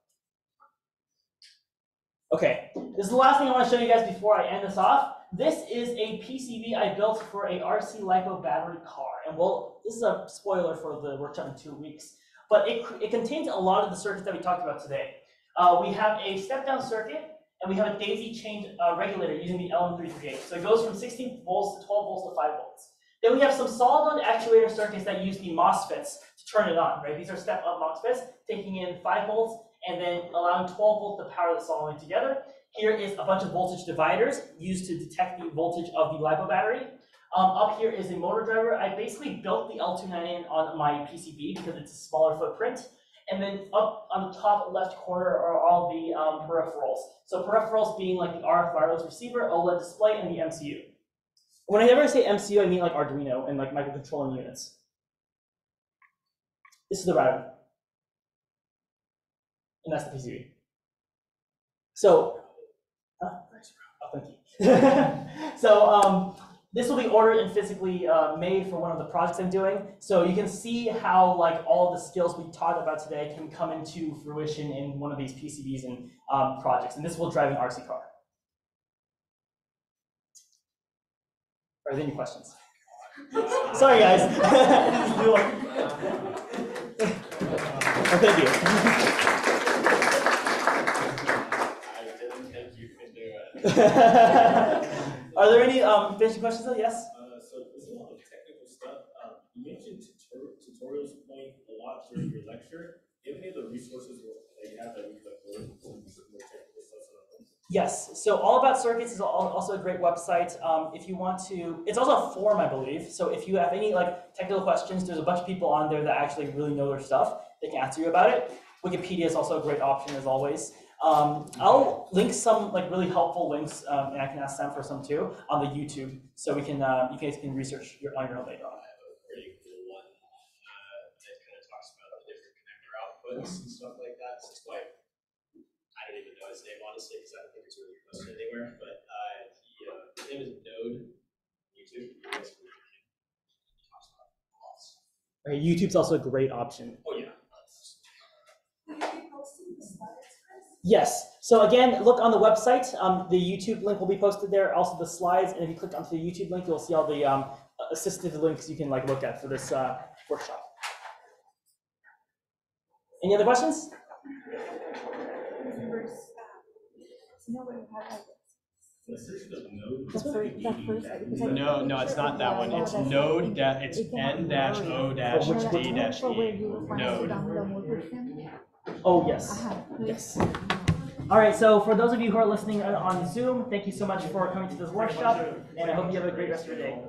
Okay, this is the last thing I want to show you guys before I end this off. This is a PCB I built for a RC LiPo battery car. And well, this is a spoiler for the workshop in 2 weeks. But it contains a lot of the circuits that we talked about today. We have a step-down circuit, and we have a daisy-chained regulator using the LM33. So it goes from 16 volts to 12 volts to 5 volts. Then we have some solid-on actuator circuits that use the Mosfets to turn it on, right? These are step-up Mosfets, taking in 5 volts and then allowing 12 volts to power the solenoid together. Here is a bunch of voltage dividers used to detect the voltage of the LiPo battery. Up here is a motor driver. I basically built the L298 on my PCB because it's a smaller footprint. And then up on the top left corner are all the peripherals. So peripherals being like the RF wireless receiver, OLED display, and the MCU. When I ever say MCU, I mean like Arduino and like microcontroller units. This is the router. And that's the PCB. So, oh, thank you. So this will be ordered and physically made for one of the projects I'm doing. So you can see how like all the skills we talked about today can come into fruition in one of these PCBs and projects. And this will drive an RC car. Are there any questions? Sorry, guys. Oh, thank you. I didn't think you could do it. Are there any finishing questions though? Yes? So there's a lot of technical stuff. You mentioned tutorials playing a lot during your lecture. Do you have any of the resources that you have that we could learn some more technical stuff? Yes. So All About Circuits is also a great website. If you want to, it's also a forum, I believe. So if you have any like technical questions, there's a bunch of people on there that actually really know their stuff. They can answer you about it. Wikipedia is also a great option as always. I'll link some like really helpful links, and I can ask Sam for some too on the YouTube, so we can you guys can research on your own later on. I have a pretty cool one that kind of talks about the different connector outputs and stuff like that. So it's like I don't even know his name honestly because I don't think it's really posted anywhere. But his name is Node YouTube. He talks about lots. Okay, YouTube's also a great option. Oh yeah. Will you be posting the slides? Yes. So again, look on the website. The YouTube link will be posted there. Also the slides. And if you click onto the YouTube link, you'll see all the assistive links you can like look at for this workshop. Any other questions? No, it's not that one. It's node. It's N-O-D-E. Node. Oh yes. Yes. All right. So for those of you who are listening on Zoom, thank you so much for coming to this workshop, and I hope you have a great rest of your day.